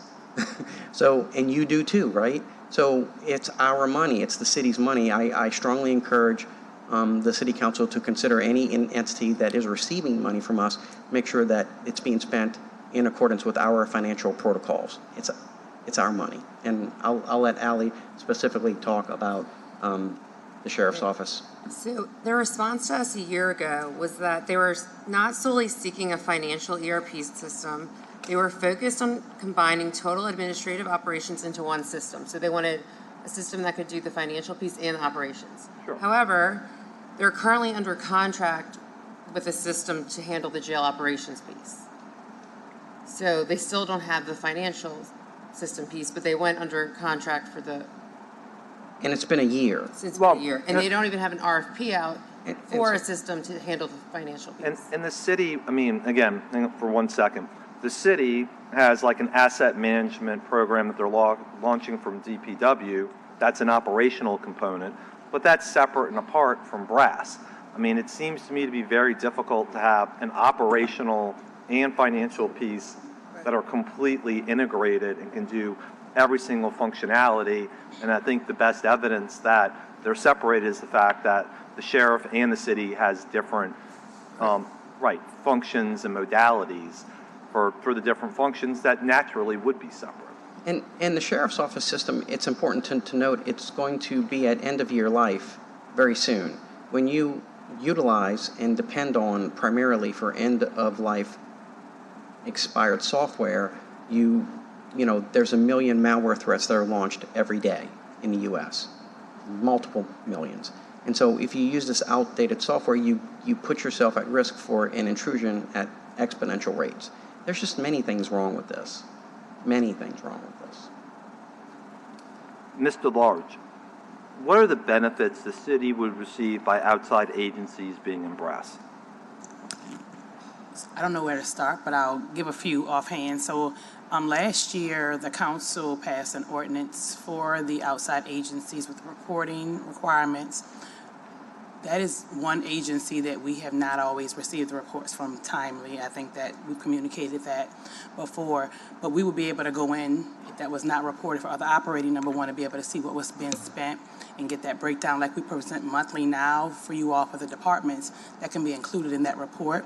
So, and you do too, right? So it's our money. It's the city's money. I strongly encourage the city council to consider any entity that is receiving money from us, make sure that it's being spent in accordance with our financial protocols. It's our money. And I'll let Ally specifically talk about the sheriff's office. So their response to us a year ago was that they were not solely seeking a financial ERP system. They were focused on combining total administrative operations into one system. So they wanted a system that could do the financial piece and the operations. Sure. However, they're currently under contract with a system to handle the jail operations piece. So they still don't have the financial system piece, but they went under contract for the... And it's been a year. Since a year. And they don't even have an RFP out for a system to handle the financial piece. And the city, I mean, again, hang on for 1 second. The city has like an asset management program that they're launching from DPW. That's an operational component, but that's separate and apart from brass. I mean, it seems to me to be very difficult to have an operational and financial piece that are completely integrated and can do every single functionality. And I think the best evidence that they're separated is the fact that the sheriff and the city has different functions and modalities for the different functions that naturally would be separate. And the sheriff's office system, it's important to note, it's going to be at end of year life very soon. When you utilize and depend on primarily for end of life expired software, there's 1 million malware threats that are launched every day in the U.S., multiple millions. And so if you use this outdated software, you put yourself at risk for an intrusion at exponential rates. There's just many things wrong with this. Many things wrong with this. Mr. Large, what are the benefits the city would receive by outside agencies being in brass? I don't know where to start, but I'll give a few offhand. So last year, the council passed an ordinance for the outside agencies with reporting requirements. That is one agency that we have not always received the reports from timely. I think that we've communicated that before, but we would be able to go in, if that was not reported for other operating, number one, to be able to see what was being spent and get that breakdown like we present monthly now for you all for the departments. That can be included in that report.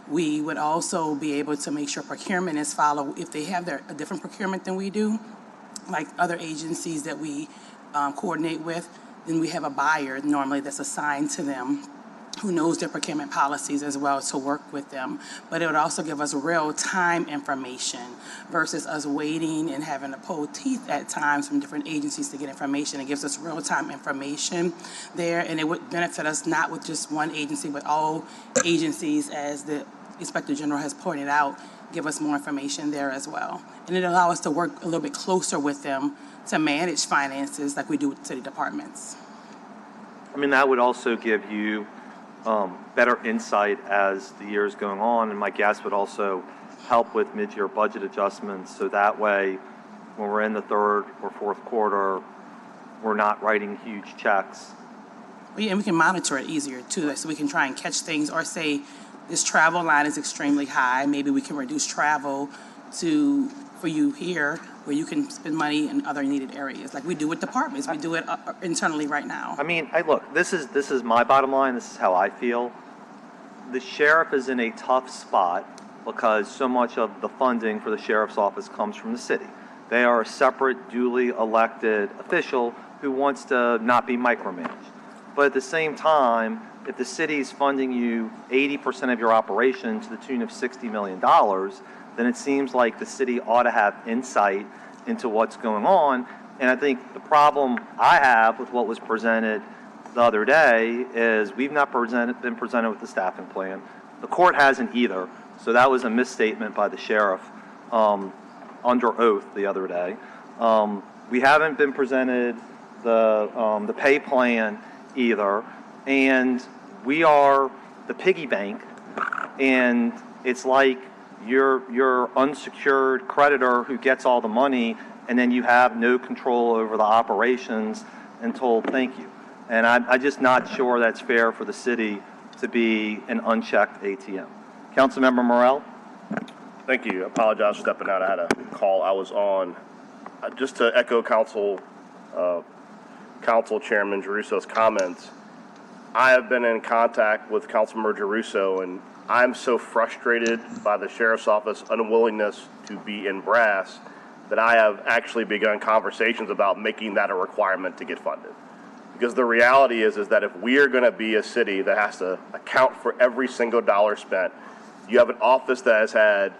We would also be able to make sure procurement is followed. If they have a different procurement than we do, like other agencies that we coordinate with, then we have a buyer normally that's assigned to them who knows their procurement policies as well to work with them. But it would also give us real-time information versus us waiting and having to pull teeth at times from different agencies to get information. It gives us real-time information there, and it would benefit us not with just one agency, but all agencies, as the Inspector General has pointed out, give us more information there as well. And it allows us to work a little bit closer with them to manage finances like we do with city departments. I mean, that would also give you better insight as the year's going on, and my guess would also help with mid-year budget adjustments, so that way, when we're in the third or fourth quarter, we're not writing huge checks. And we can monitor it easier too, so we can try and catch things or say, this travel line is extremely high, maybe we can reduce travel for you here, where you can spend money in other needed areas, like we do with departments. We do it internally right now. I mean, look, this is my bottom line. This is how I feel. The sheriff is in a tough spot because so much of the funding for the sheriff's office comes from the city. They are a separate, duly elected official who wants to not be micromanaged. But at the same time, if the city is funding you 80% of your operation to the tune of $60 million, then it seems like the city ought to have insight into what's going on. And I think the problem I have with what was presented the other day is we've not been presented with the staffing plan. The court hasn't either. So that was a misstatement by the sheriff under oath the other day. We haven't been presented the pay plan either, and we are the piggy bank, and it's like you're unsecured creditor who gets all the money, and then you have no control over the operations and told thank you. And I'm just not sure that's fair for the city to be an unchecked ATM. Councilmember Morrell? Thank you. I apologize for stepping out. I had a call I was on. Just to echo Council Chairman Giarrusso's comments, I have been in contact with Councilmember Giarrusso, and I'm so frustrated by the Sheriff's Office unwillingness to be in brass that I have actually begun conversations about making that a requirement to get funded. Because the reality is that if we are going to be a city that has to account for every single dollar spent, you have an office that has had,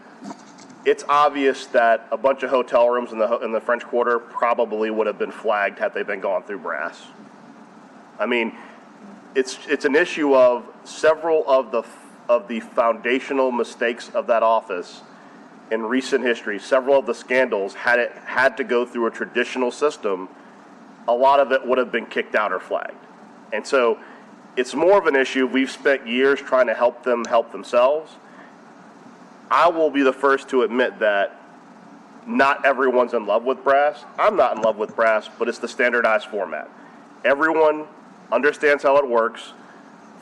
it's obvious that a bunch of hotel rooms in the French Quarter probably would have been flagged had they been gone through brass. I mean, it's an issue of several of the foundational mistakes of that office in recent history. Several of the scandals, had to go through a traditional system, a lot of it would have been kicked out or flagged. And so it's more of an issue. We've spent years trying to help them help themselves. I will be the first to admit that not everyone's in love with brass. I'm not in love with brass, but it's the standardized format. Everyone understands how it works.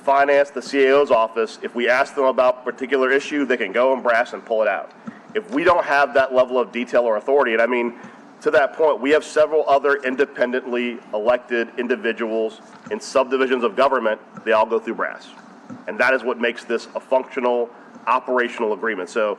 Finance, the CAO's office, if we ask them about a particular issue, they can go in brass and pull it out. If we don't have that level of detail or authority, and I mean, to that point, we have several other independently elected individuals in subdivisions of government. They all go through brass. And that is what makes this a functional, operational agreement. So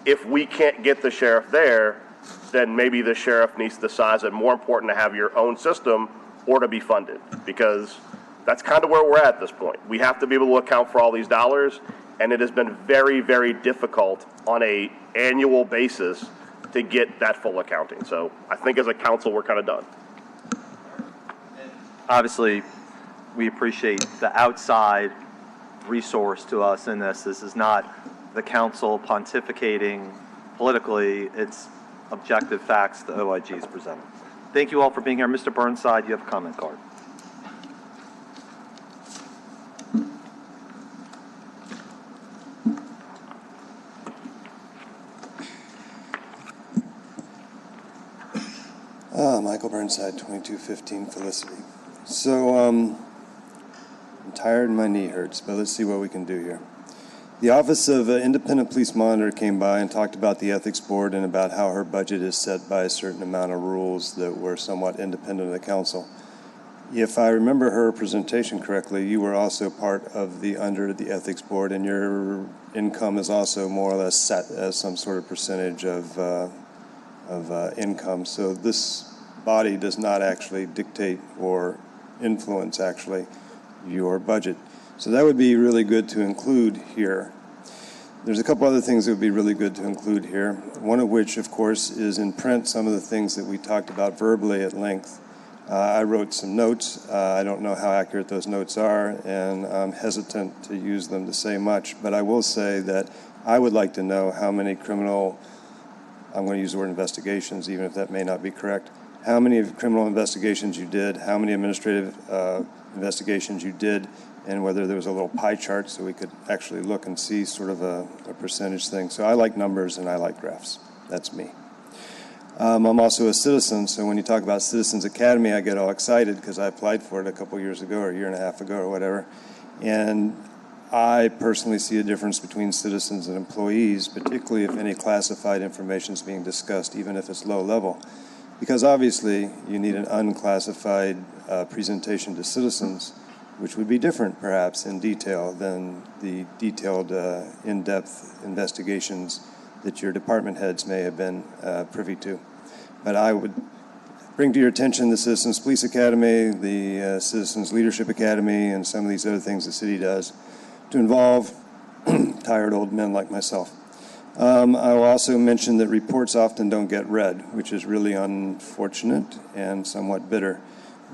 if we can't get the sheriff there, then maybe the sheriff needs to decide it's more important to have your own system or to be funded, because that's kind of where we're at this point. We have to be able to account for all these dollars, and it has been very, very difficult on an annual basis to get that full accounting. So I think as a council, we're kind of done. Obviously, we appreciate the outside resource to us in this. This is not the council pontificating politically. It's objective facts the OIG is presenting. Thank you all for being here. Mr. Burnside, you have a comment card. Michael Burnside, 2215 Felicity. So I'm tired and my knee hurts, but let's see what we can do here. The Office of Independent Police Monitor came by and talked about the Ethics Board and about how her budget is set by a certain amount of rules that were somewhat independent of the council. If I remember her presentation correctly, you were also part of under the Ethics Board, and your income is also more or less set as some sort of percentage of income. So this body does not actually dictate or influence actually your budget. So that would be really good to include here. There's a couple other things that would be really good to include here, one of which, of course, is in print some of the things that we talked about verbally at length. I wrote some notes. I don't know how accurate those notes are, and I'm hesitant to use them to say much, but I will say that I would like to know how many criminal, I'm going to use the word investigations, even if that may not be correct, how many criminal investigations you did, how many administrative investigations you did, and whether there was a little pie chart so we could actually look and see sort of a percentage thing. So I like numbers and I like graphs. That's me. I'm also a citizen, so when you talk about Citizens Academy, I get all excited because I applied for it a couple years ago or a year and a half ago or whatever. And I personally see a difference between citizens and employees, particularly if any classified information is being discussed, even if it's low level. Because obviously you need an unclassified presentation to citizens, which would be different perhaps in detail than the detailed in-depth investigations that your department heads may have been privy to. But I would bring to your attention the Citizens Police Academy, the Citizens Leadership Academy, and some of these other things the city does to involve tired old men like myself. I will also mention that reports often don't get read, which is really unfortunate and somewhat bitter.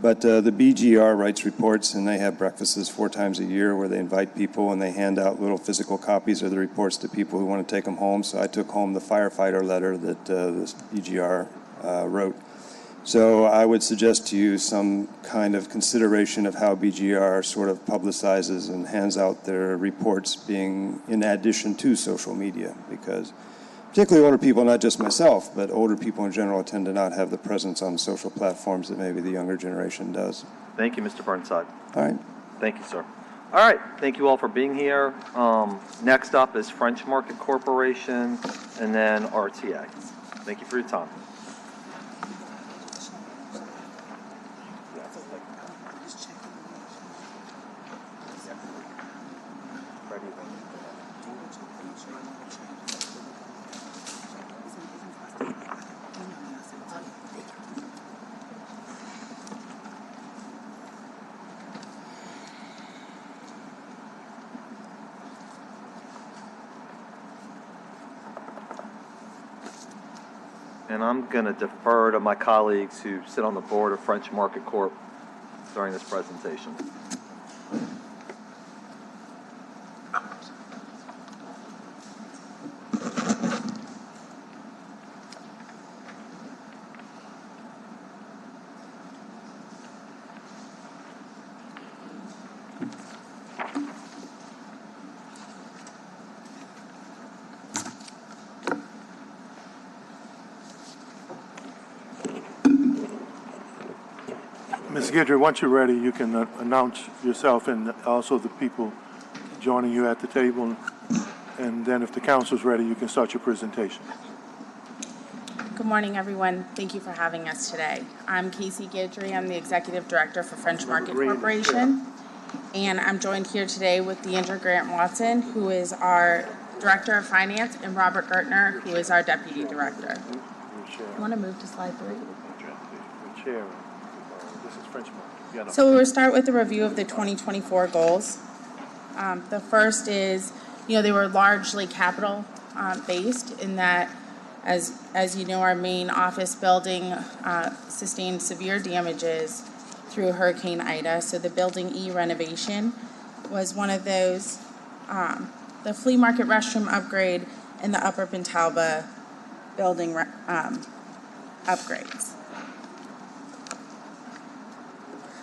But the BGR writes reports, and they have breakfasts 4 times a year where they invite people and they hand out little physical copies of the reports to people who want to take them home. So I took home the firefighter letter that this BGR wrote. So I would suggest to you some kind of consideration of how BGR sort of publicizes and hands out their reports being in addition to social media, because particularly older people, not just myself, but older people in general tend to not have the presence on social platforms that maybe the younger generation does. Thank you, Mr. Burnside. All right. Thank you, sir. All right, thank you all for being here. Next up is French Market Corporation and then RTA. Thank you for your time. And I'm going to defer to my colleagues who sit on the board of French Market Corp during this presentation. Ms. Guidry, once you're ready, you can announce yourself and also the people joining you at the table. And then if the council's ready, you can start your presentation. Good morning, everyone. Thank you for having us today. I'm Casey Guidry. I'm the Executive Director for French Market Corporation. And I'm joined here today with Deandra Grant Watson, who is our Director of Finance, and Robert Gertner, who is our Deputy Director. I want to move to slide 3. So we'll start with a review of the 2024 goals. The first is, they were largely capital based in that, as you know, our main office building sustained severe damages through Hurricane Ida. So the Building E renovation was one of those. The flea market restroom upgrade and the Upper Pentalba building upgrades.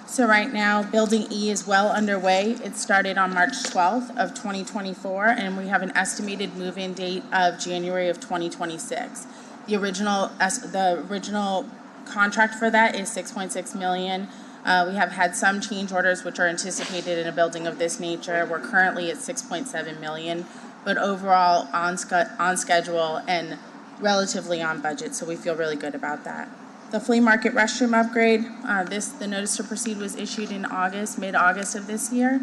So right now, Building E is well underway. It started on March 12th of 2024, and we have an estimated move-in date of January of 2026. The original contract for that is $6.6 million. We have had some change orders which are anticipated in a building of this nature. We're currently at $6.7 million, but overall on schedule and relatively on budget, so we feel really good about that. The flea market restroom upgrade, the notice to proceed was issued in mid-August of this year,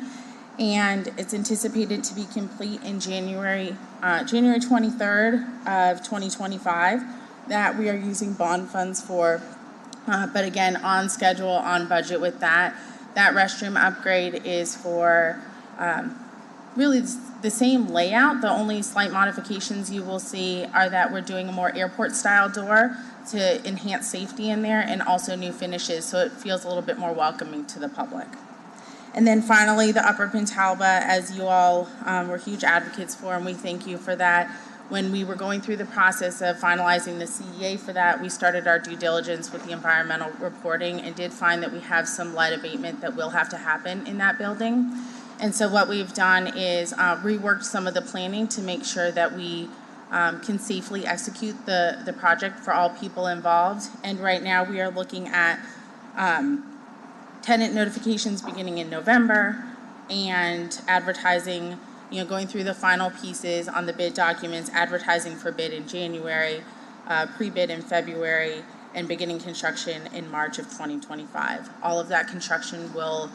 and it's anticipated to be complete in January 23rd of 2025, that we are using bond funds for, but again, on schedule, on budget with that. That restroom upgrade is for really the same layout. The only slight modifications you will see are that we're doing a more airport-style door to enhance safety in there, and also new finishes, so it feels a little bit more welcoming to the public. And then finally, the Upper Pentalba, as you all were huge advocates for, and we thank you for that. When we were going through the process of finalizing the CEA for that, we started our due diligence with the environmental reporting and did find that we have some lead abatement that will have to happen in that building. And so what we've done is reworked some of the planning to make sure that we can safely execute the project for all people involved. And right now we are looking at tenant notifications beginning in November and advertising, going through the final pieces on the bid documents, advertising for bid in January, pre-bid in February, and beginning construction in March of 2025. All of that construction will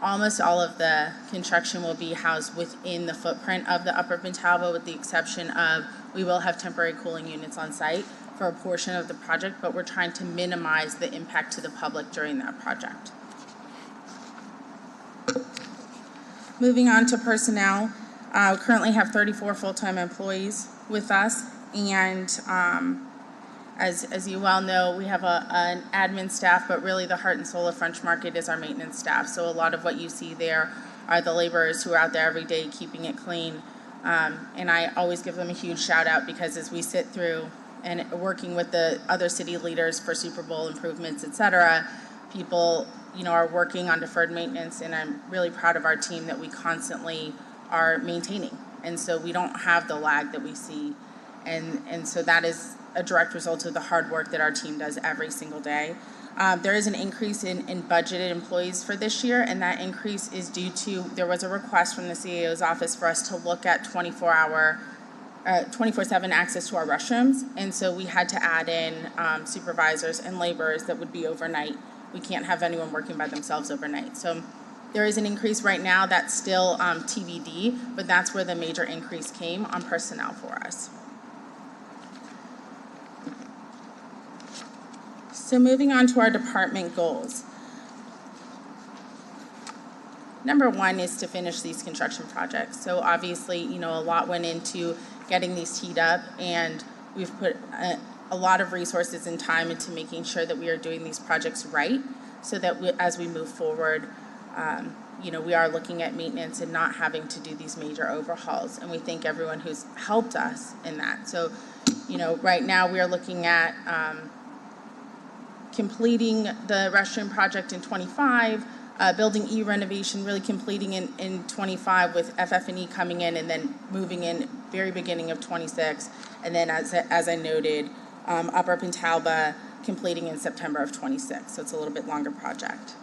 almost all of the construction will be housed within the footprint of the Upper Pentalba, with the exception of we will have temporary cooling units on site for a portion of the project, but we're trying to minimize the impact to the public during that project. Moving on to personnel, we currently have 34 full-time employees with us, and as you well know, we have an admin staff, but really the heart and soul of French Market is our maintenance staff. So a lot of what you see there are the laborers who are out there every day keeping it clean. And I always give them a huge shout out, because as we sit through and working with the other city leaders for Super Bowl improvements, et cetera, people, are working on deferred maintenance, and I'm really proud of our team that we constantly are maintaining. And so we don't have the lag that we see. And so that is a direct result of the hard work that our team does every single day. There is an increase in budgeted employees for this year, and that increase is due to, there was a request from the CAO's office for us to look at 24/7 access to our restrooms, and so we had to add in supervisors and laborers that would be overnight. We can't have anyone working by themselves overnight. So there is an increase right now that's still TBD, but that's where the major increase came on personnel for us. So moving on to our department goals. Number one is to finish these construction projects. So obviously, a lot went into getting these teed up, and we've put a lot of resources and time into making sure that we are doing these projects right, so that as we move forward, we are looking at maintenance and not having to do these major overhauls. And we thank everyone who's helped us in that. So, right now we are looking at completing the restroom project in 25, building E renovation really completing in 25, with FF&E coming in and then moving in very beginning of 26, and then as I noted, Upper Pentalba completing in September of 26. So it's a little bit longer project.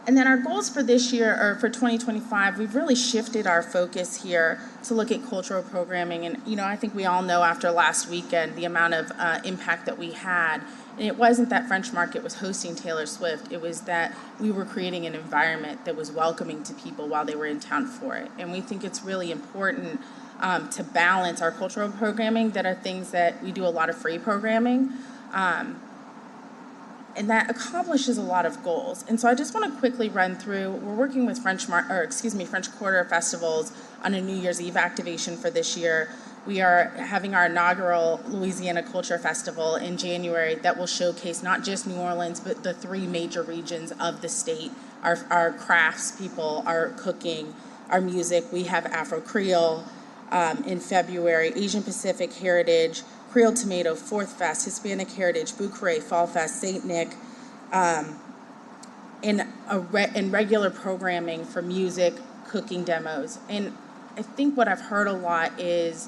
And then our goals for this year, or for 2025, we've really shifted our focus here to look at cultural programming. And, I think we all know after last weekend the amount of impact that we had. And it wasn't that French Market was hosting Taylor Swift. It was that we were creating an environment that was welcoming to people while they were in town for it. And we think it's really important to balance our cultural programming that are things that we do a lot of free programming. And that accomplishes a lot of goals. And so I just want to quickly run through, we're working with French Quarter Festivals on a New Year's Eve activation for this year. We are having our inaugural Louisiana Culture Festival in January that will showcase not just New Orleans, but the three major regions of the state, our crafts people, our cooking, our music. We have Afro Creole in February, Asian Pacific Heritage, Creole Tomato, Fourth Fest, Hispanic Heritage, Bouquet, Fall Fest, St. Nick, and regular programming for music, cooking demos. And I think what I've heard a lot is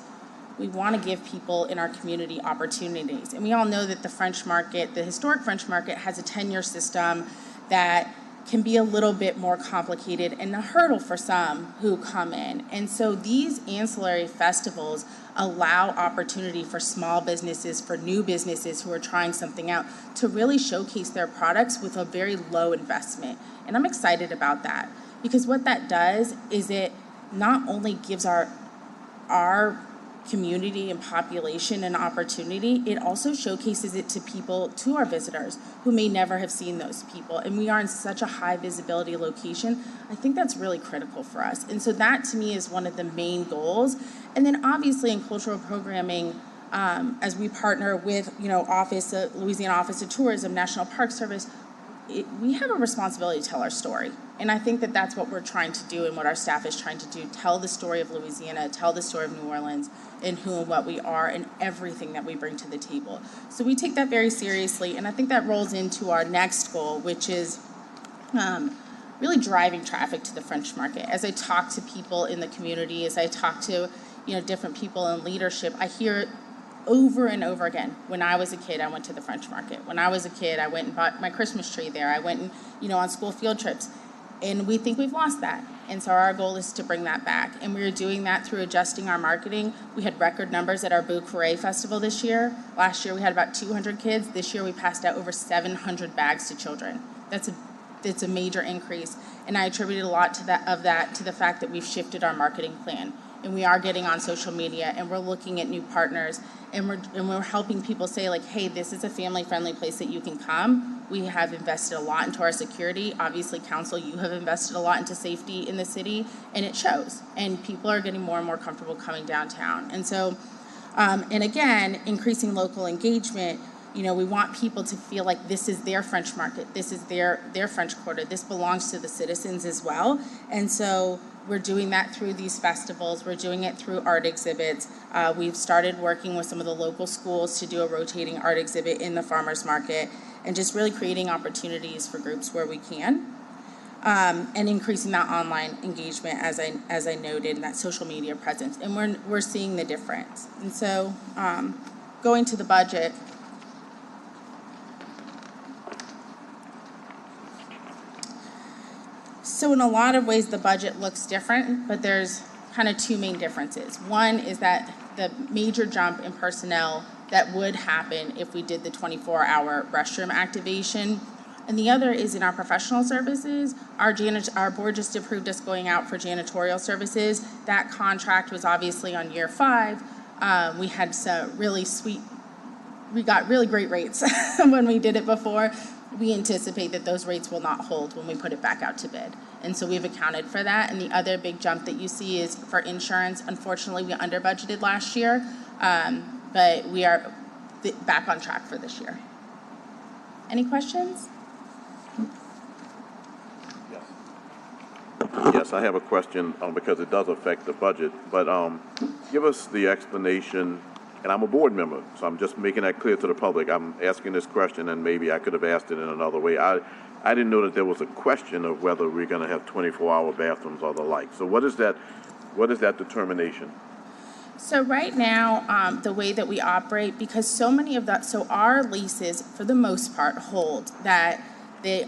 we want to give people in our community opportunities. And we all know that the French Market, the historic French Market, has a tenure system that can be a little bit more complicated and a hurdle for some who come in. And so these ancillary festivals allow opportunity for small businesses, for new businesses who are trying something out, to really showcase their products with a very low investment. And I'm excited about that, because what that does is it not only gives our community and population an opportunity, it also showcases it to people, to our visitors who may never have seen those people. And we are in such a high visibility location. I think that's really critical for us. And so that to me is one of the main goals. And then obviously in cultural programming, as we partner with, Louisiana Office of Tourism, National Park Service, we have a responsibility to tell our story. And I think that that's what we're trying to do and what our staff is trying to do, tell the story of Louisiana, tell the story of New Orleans, and who and what we are and everything that we bring to the table. So we take that very seriously, and I think that rolls into our next goal, which is really driving traffic to the French Market. As I talk to people in the community, as I talk to different people in leadership, I hear over and over again, when I was a kid, I went to the French Market. When I was a kid, I went and bought my Christmas tree there. I went and, on school field trips. And we think we've lost that. And so our goal is to bring that back. And we're doing that through adjusting our marketing. We had record numbers at our Bouquet Festival this year. Last year we had about 200 kids. This year we passed out over 700 bags to children. That's a major increase. And I attributed a lot to that to the fact that we've shifted our marketing plan. and we are getting on social media, and we're looking at new partners, and we're helping people say, like, hey, this is a family-friendly place that you can come. We have invested a lot into our security. Obviously, council, you have invested a lot into safety in the city, and it shows. And people are getting more and more comfortable coming downtown. And so, and again, increasing local engagement. You know, we want people to feel like this is their French market, this is their French Quarter, this belongs to the citizens as well. And so we're doing that through these festivals, we're doing it through art exhibits. We've started working with some of the local schools to do a rotating art exhibit in the farmers market, and just really creating opportunities for groups where we can. And increasing that online engagement, as I noted, and that social media presence. And we're seeing the difference. And so going to the budget, so in a lot of ways, the budget looks different, but there's kind of two main differences. One is that the major jump in personnel that would happen if we did the 24-hour restroom activation. And the other is in our professional services. Our board just approved us going out for janitorial services. That contract was obviously on year 5. We had some we got really great rates when we did it before. We anticipate that those rates will not hold when we put it back out to bid. And so we've accounted for that. And the other big jump that you see is for insurance. Unfortunately, we under budgeted last year, but we are back on track for this year. Any questions? Yes, I have a question because it does affect the budget, but give us the explanation, and I'm a board member, so I'm just making that clear to the public. I'm asking this question, and maybe I could have asked it in another way. I didn't know that there was a question of whether we're going to have 24-hour bathrooms or the like. So what is that determination? So right now, the way that we operate, because so many of that, so our leases, for the most part, hold that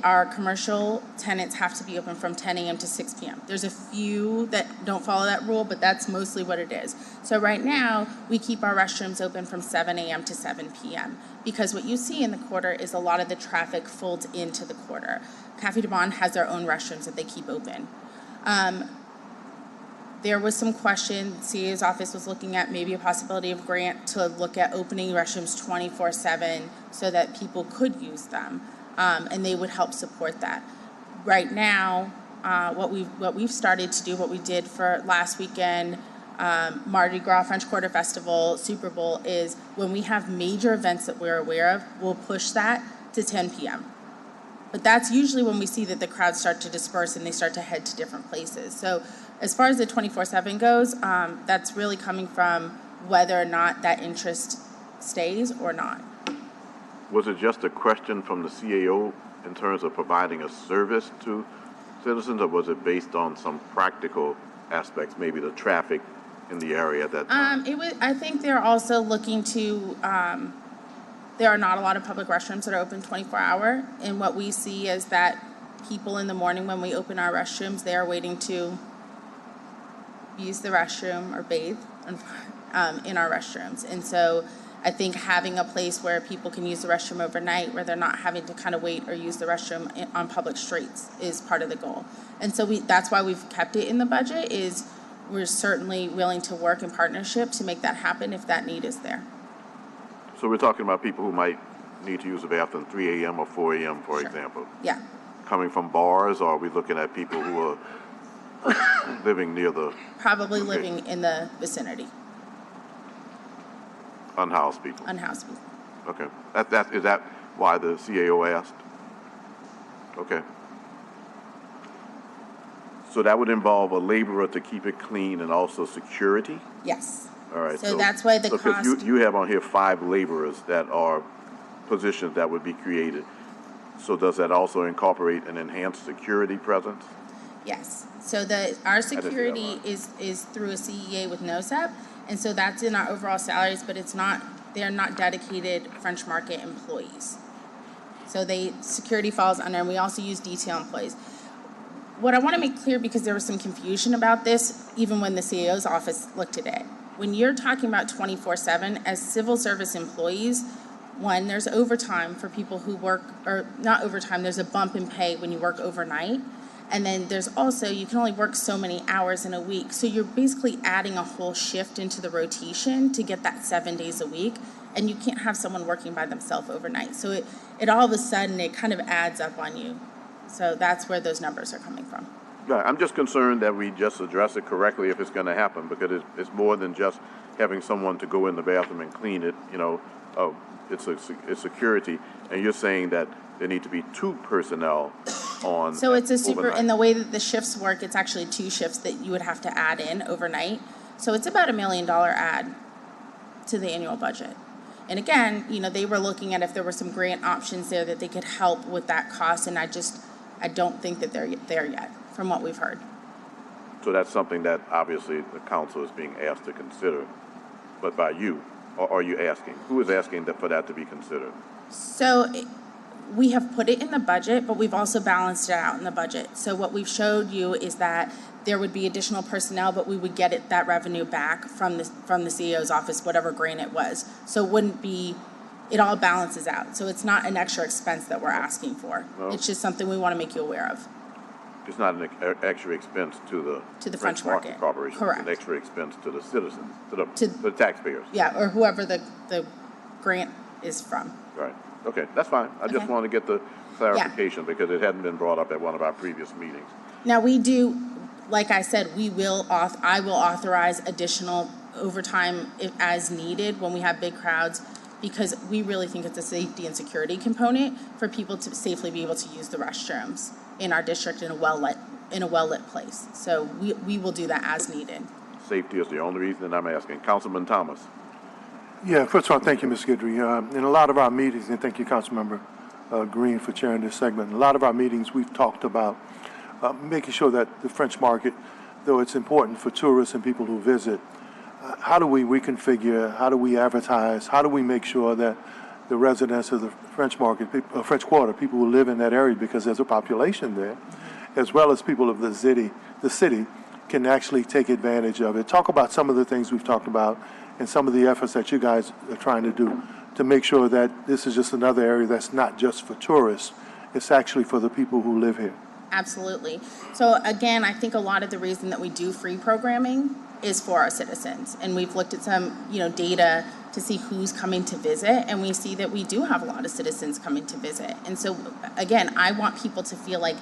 our commercial tenants have to be open from 10 a.m. to 6 p.m. There's a few that don't follow that rule, but that's mostly what it is. So right now, we keep our restrooms open from 7 a.m. to 7 p.m. because what you see in the quarter is a lot of the traffic folds into the quarter. Cafe de Bon has their own restrooms that they keep open. There was some question, the CA's office was looking at maybe a possibility of grant to look at opening restrooms 24/7 so that people could use them. And they would help support that. Right now, what we've started to do, what we did for last weekend, Mardi Gras, French Quarter Festival, Super Bowl, is when we have major events that we're aware of, we'll push that to 10 p.m. But that's usually when we see that the crowds start to disperse and they start to head to different places. So as far as the 24/7 goes, that's really coming from whether or not that interest stays or not. Was it just a question from the CAO in terms of providing a service to citizens, or was it based on some practical aspects, maybe the traffic in the area that? I think they're also looking to. There are not a lot of public restrooms that are open 24-hour, and what we see is that people in the morning when we open our restrooms, they are waiting to use the restroom or bathe in our restrooms, and so. I think having a place where people can use the restroom overnight, where they're not having to kind of wait or use the restroom on public streets, is part of the goal. And so that's why we've kept it in the budget, is we're certainly willing to work in partnership to make that happen if that need is there. So we're talking about people who might need to use the bathroom 3 a.m. or 4 a.m., for example. Yeah. Coming from bars, or are we looking at people who are living near the... Probably living in the vicinity. Unhoused people? Unhoused people. Okay. Is that why the CAO asked? Okay. So that would involve a laborer to keep it clean and also security? Yes. All right. So that's why the cost... You have on here 5 laborers that are positions that would be created. So does that also incorporate an enhanced security presence? Yes. So our security is through a CEA with NOSEP. And so that's in our overall salaries, but they're not dedicated French Market employees. So security falls under, and we also use detail employees. What I want to make clear, because there was some confusion about this, even when the CAO's office looked at it. When you're talking about 24/7, as civil service employees, one, there's overtime for people who work, or not overtime, there's a bump in pay when you work overnight. And then there's also, you can only work so many hours in a week. So you're basically adding a whole shift into the rotation to get that 7 days a week. And you can't have someone working by themselves overnight. So it all of a sudden, it kind of adds up on you. So that's where those numbers are coming from. Right. I'm just concerned that we just address it correctly if it's going to happen, because it's more than just having someone to go in the bathroom and clean it. It's security, and you're saying that there need to be 2 personnel on. So it's overnight. in the way that the shifts work, it's actually 2 shifts that you would have to add in overnight. So it's about $1 million add to the annual budget. And again, they were looking at if there were some grant options there that they could help with that cost, and I don't think that they're there yet, from what we've heard. So that's something that obviously the council is being asked to consider, but by you, or are you asking? Who is asking for that to be considered? So we have put it in the budget, but we've also balanced it out in the budget. So what we've showed you is that there would be additional personnel, but we would get that revenue back from the CEO's office, whatever grant it was. So it wouldn't be, it all balances out. So it's not an extra expense that we're asking for. No. It's just something we want to make you aware of. It's not an extra expense to the French Market Corporation. Correct. It's an extra expense to the citizens, to the taxpayers. Yeah, or whoever the grant is from. Right. Okay, that's fine. I just Okay. want to get the clarification because it hadn't been brought up at one of our previous meetings. Now, we do, like I said, I will authorize additional overtime as needed when we have big crowds, because we really think it's a safety and security component for people to safely be able to use the restrooms in our district in a well-lit place. So we will do that as needed. Safety is the only reason that I'm asking. Councilman Thomas. Yeah, first of all, thank you, Ms. Guidry. In a lot of our meetings, and thank you, Councilmember Green, for chairing this segment. In a lot of our meetings, we've talked about making sure that the French Market, though it's important for tourists and people who visit, how do we reconfigure, how do we advertise, how do we make sure that the residents of the French Market, French Quarter, people who live in that area, because there's a population there, as well as people of the city, can actually take advantage of it. Talk about some of the things we've talked about and some of the efforts that you guys are trying to do to make sure that this is just another area that's not just for tourists, it's actually for the people who live here. Absolutely. So again, I think a lot of the reason that we do free programming is for our citizens. And we've looked at some, data to see who's coming to visit, and we see that we do have a lot of citizens coming to visit. And so again, I want people to feel like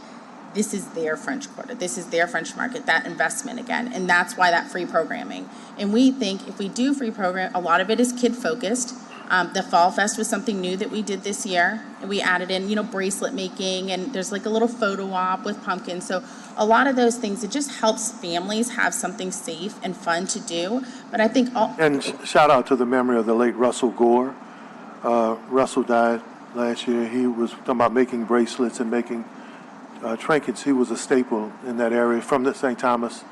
this is their French Quarter, this is their French Market, that investment again. And that's why that free programming. And we think if we do free program, a lot of it is kid-focused. The Fall Fest was something new that we did this year. And we added in, bracelet making, and there's like a little photo op with pumpkins. So a lot of those things, it just helps families have something safe and fun to do. But I think And shout out to the memory of the late Russell Gore. Russell died last year. He was talking about making bracelets and making trinkets. He was a staple in that area from the St. Thomas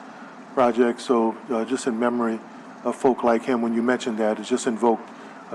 Project. So just in memory of folk like him, when you mentioned that, it just invoked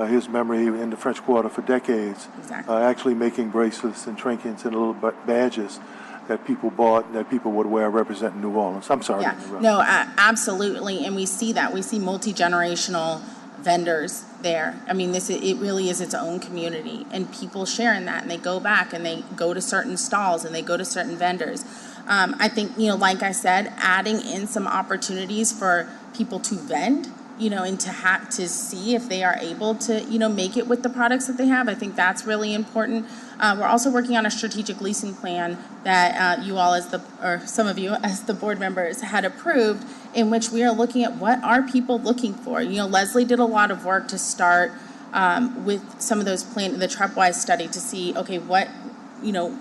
his memory in the French Quarter for decades. Exactly. Actually making bracelets and trinkets and little badges that people bought and that people would wear representing New Orleans. I'm sorry. Yeah, no, absolutely. And we see that. We see multi-generational vendors there. I mean, it really is its own community, and people sharing that, and they go back and they go to certain stalls and they go to certain vendors. I think, like I said, adding in some opportunities for people to vend, and to see if they are able to, make it with the products that they have. I think that's really important. We're also working on a strategic leasing plan that you all or some of you as the board members had approved, in which we are looking at what are people looking for. Leslie did a lot of work to start with some of those the Trepwise study to see, okay,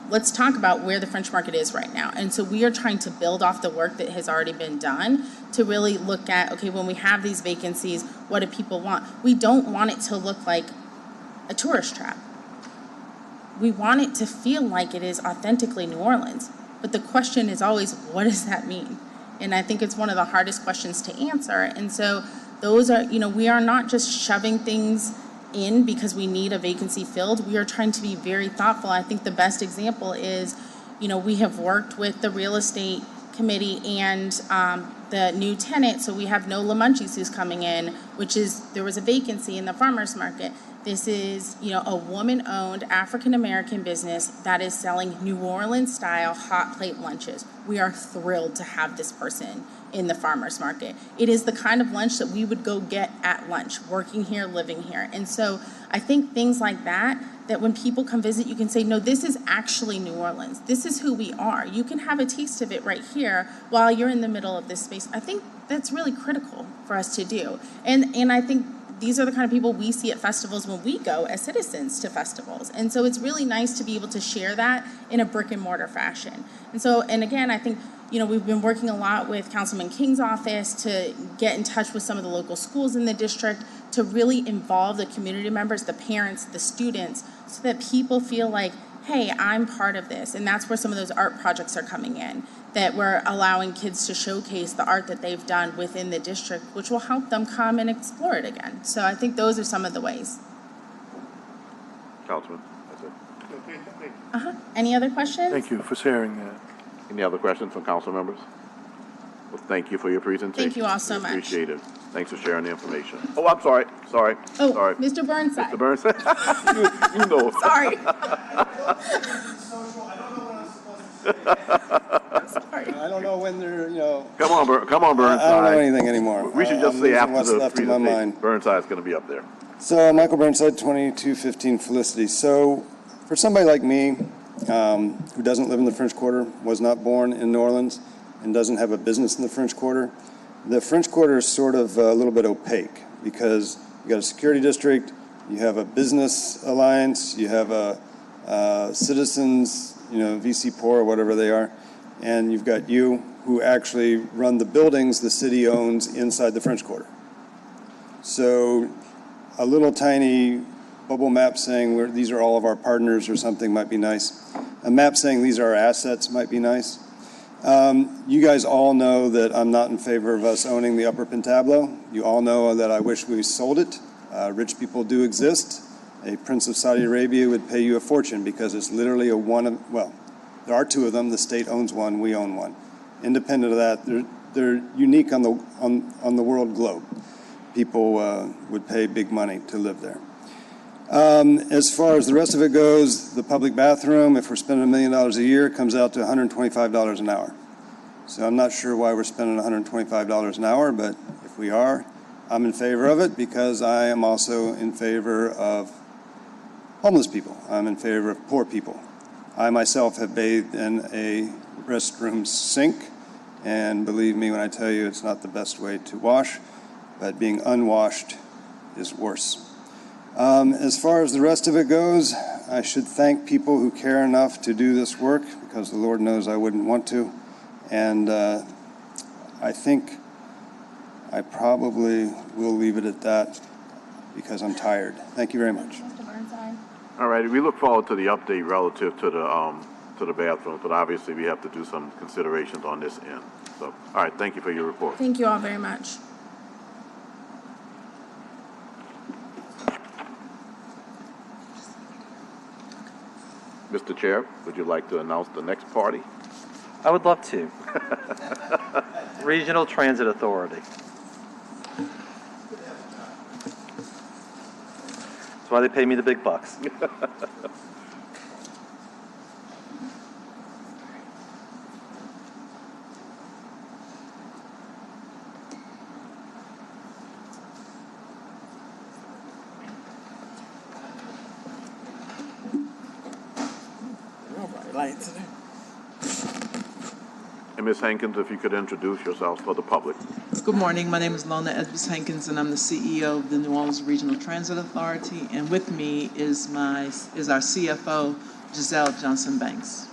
let's talk about where the French Market is right now. And so we are trying to build off the work that has already been done to really look at, okay, when we have these vacancies, what do people want? We don't want it to look like a tourist trap. We want it to feel like it is authentically New Orleans. But the question is always, what does that mean? And I think it's one of the hardest questions to answer. And so those are, we are not just shoving things in because we need a vacancy filled. We are trying to be very thoughtful. I think the best example is, we have worked with the real estate committee and the new tenant, so we have no La Munchies who's coming in, which is, there was a vacancy in the farmer's market. This is, a woman-owned African-American business that is selling New Orleans-style hot plate lunches. We are thrilled to have this person in the farmer's market. It is the kind of lunch that we would go get at lunch, working here, living here. And so I think things like that when people come visit, you can say, no, this is actually New Orleans. This is who we are. You can have a taste of it right here while you're in the middle of this space. I think that's really critical for us to do. And I think these are the kind of people we see at festivals when we go as citizens to festivals. And so it's really nice to be able to share that in a brick and mortar fashion. And again, I think, we've been working a lot with Councilman King's office to get in touch with some of the local schools in the district to really involve the community members, the parents, the students, so that people feel like, hey, I'm part of this. And that's where some of those art projects are coming in, that we're allowing kids to showcase the art that they've done within the district, which will help them come and explore it again. So I think those are some of the ways. Councilman, that's it. Any other questions? Thank you for sharing that. Any other questions from council members? Well, thank you for your presentation. Thank you all so much. Appreciate it. Thanks for sharing the information. Oh, I'm sorry. Sorry. Mr. Burnside. Mr. Burnside. you know. Sorry. I don't know when they're, Come on, Burnside. I don't know anything anymore. We should just I'm say losing after what's the left in my presentation, mind. Burnside's going to be up there. So, Michael Burnside, 2215 Felicity. So, for somebody like me, who doesn't live in the French Quarter, was not born in New Orleans, and doesn't have a business in the French Quarter, the French Quarter is sort of a little bit opaque because you got a security district, you have a business alliance, you have a citizens, VC Poor or whatever they are, and you've got you who actually run the buildings the city owns inside the French Quarter. So a little tiny bubble map saying these are all of our partners or something might be nice. A map saying these are our assets might be nice. You guys all know that I'm not in favor of us owning the Upper Pentablo. You all know that I wish we sold it. Rich people do exist. A prince of Saudi Arabia would pay you a fortune because it's literally there are two of them. The state owns one, we own one. Independent of that, they're unique on the world globe. People would pay big money to live there. As far as the rest of it goes, the public bathroom, if we're spending $1 million a year, it comes out to $125 an hour. So I'm not sure why we're spending $125 an hour, but if we are, I'm in favor of it because I am also in favor of homeless people. I'm in favor of poor people. I myself have bathed in a restroom sink, and believe me when I tell you it's not the best way to wash, but being unwashed is worse. As far as the rest of it goes, I should thank people who care enough to do this work because the Lord knows I wouldn't want to. And I think I probably will leave it at that because I'm tired. Thank you very much. All right, we look forward to the update relative to the bathrooms, but obviously we have to do some considerations on this end. So, all right, thank you for your report. Thank you all very much. Mr. Chair, would you like to announce the next party? I would love to. Regional Transit Authority. That's why they pay me the big bucks. And Ms. Hankins, if you could introduce yourself for the public. Good morning. My name is Lona Edwards Hankins, and I'm the CEO of the New Orleans Regional Transit Authority. And with me is our CFO, Giselle Johnson Banks.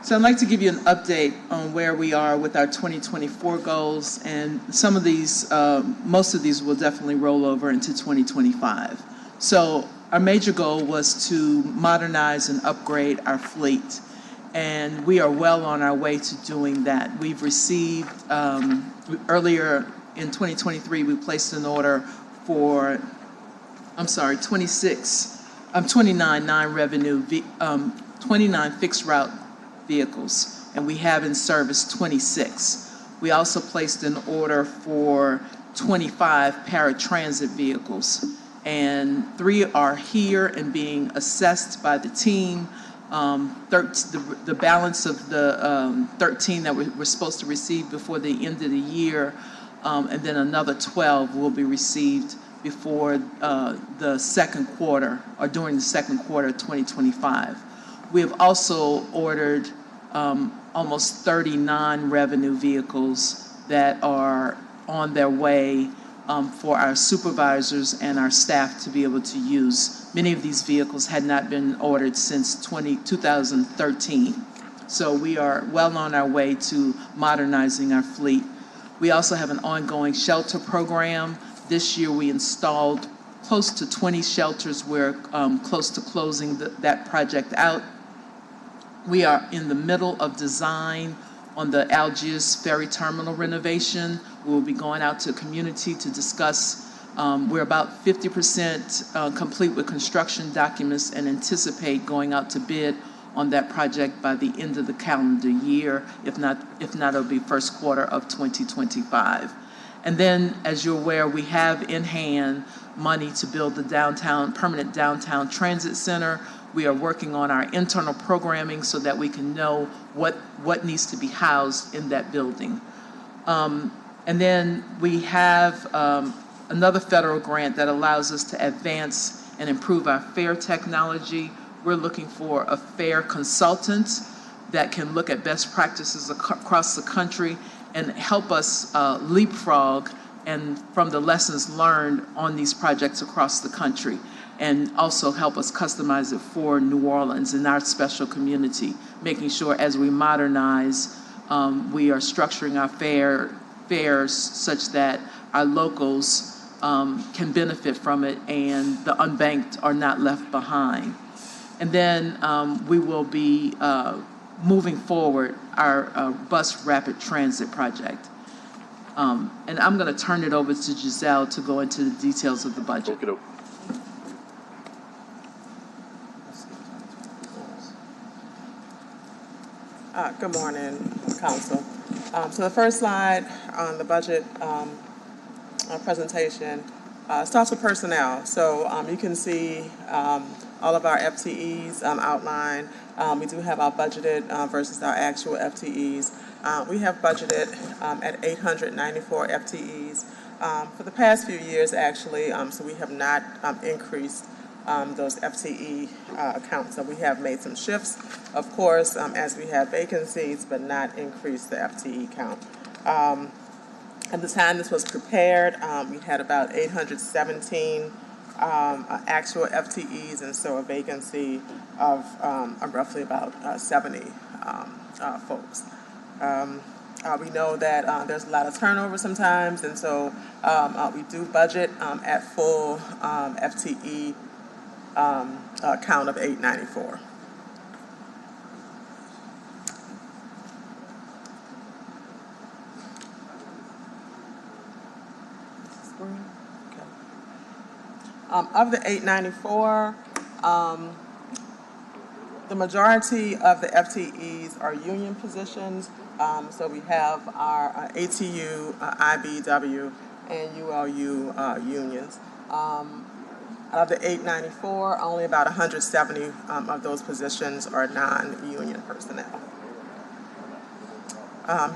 So I'd like to give you an update on where we are with our 2024 goals, and some of these, most of these will definitely roll over into 2025. So our major goal was to modernize and upgrade our fleet, and we are well on our way to doing that. We've received, earlier in 2023, we placed an order for, 29 non-revenue, 29 fixed route vehicles, and we have in service 26. We also placed an order for 25 paratransit vehicles, and 3 are here and being assessed by the team. The balance of the 13 that we're supposed to receive before the end of the year, and then another 12 will be received before the second quarter, or during the second quarter of 2025. We have also ordered almost 30 non-revenue vehicles that are on their way for our supervisors and our staff to be able to use. Many of these vehicles had not been ordered since 2013. So we are well on our way to modernizing our fleet. We also have an ongoing shelter program. This year we installed close to 20 shelters. We're close to closing that project out. We are in the middle of design on the Algiers Ferry Terminal renovation. We'll be going out to the community to discuss. We're about 50% complete with construction documents and anticipate going out to bid on that project by the end of the calendar year. If not, it'll be first quarter of 2025. And then, as you're aware, we have in hand money to build the permanent downtown transit center. We are working on our internal programming so that we can know what needs to be housed in that building. And then we have another federal grant that allows us to advance and improve our fare technology. We're looking for a fare consultant that can look at best practices across the country and help us leapfrog and from the lessons learned on these projects across the country, and also help us customize it for New Orleans and our special community, making sure as we modernize, we are structuring our fares such that our locals can benefit from it and the unbanked are not left behind. And then we will be moving forward our bus rapid transit project. And I'm going to turn it over to Giselle to go into the details of the budget. Okay. Good morning, Council. So the first slide on the budget presentation starts with personnel. So you can see all of our FTEs outlined. We do have our budgeted versus our actual FTEs. We have budgeted at 894 FTEs for the past few years, actually. So we have not increased those FTE accounts. So we have made some shifts, of course, as we have vacancies, but not increased the FTE count. At the time this was prepared, we had about 817 actual FTEs, and so a vacancy of roughly about 70 folks. We know that there's a lot of turnover sometimes, and so we do budget at full FTE count of 894. Of the 894, the majority of the FTEs are union positions. So we have our ATU, IBEW, and ULU unions. Of the 894, only about 170 of those positions are non-union personnel.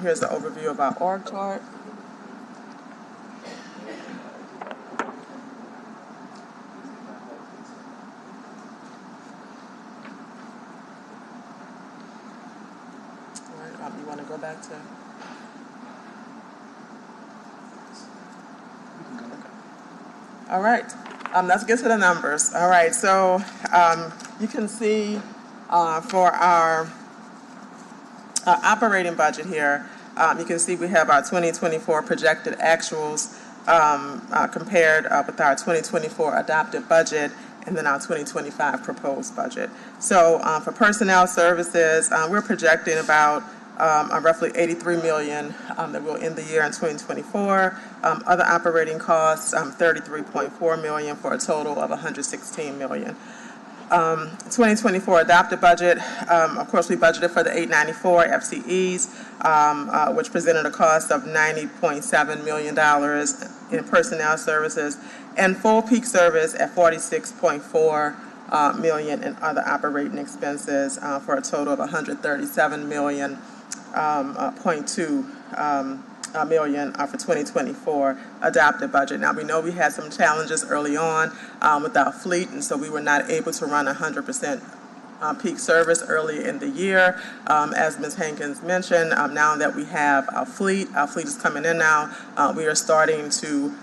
Here's the overview of our org chart. You want to go back to? All right, let's get to the numbers. All right, so you can see for our operating budget here, you can see we have our 2024 projected actuals compared with our 2024 adopted budget, and then our 2025 proposed budget. So for personnel services, we're projecting about roughly $83 million that will end the year in 2024. Other operating costs, $33.4 million for a total of $116 million. 2024 adopted budget, of course, we budgeted for the 894 FTEs, which presented a cost of $90.7 million in personnel services, and full peak service at $46.4 million in other operating expenses, for a total of $137 million, million for 2024 adopted budget. Now, we know we had some challenges early on with our fleet, and so we were not able to run 100% peak service early in the year. As Ms. Hankins mentioned, now that we have our fleet is coming in now, we are starting to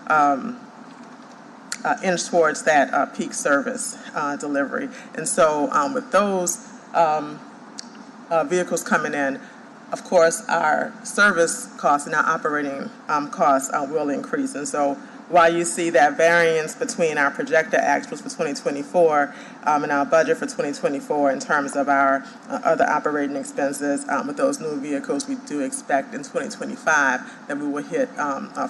inch towards that peak service delivery. And so with those vehicles coming in, of course, our service costs and our operating costs will increase. And so while you see that variance between our projected actuals for 2024 and our budget for 2024 in terms of our other operating expenses with those new vehicles, we do expect in 2025 that we will hit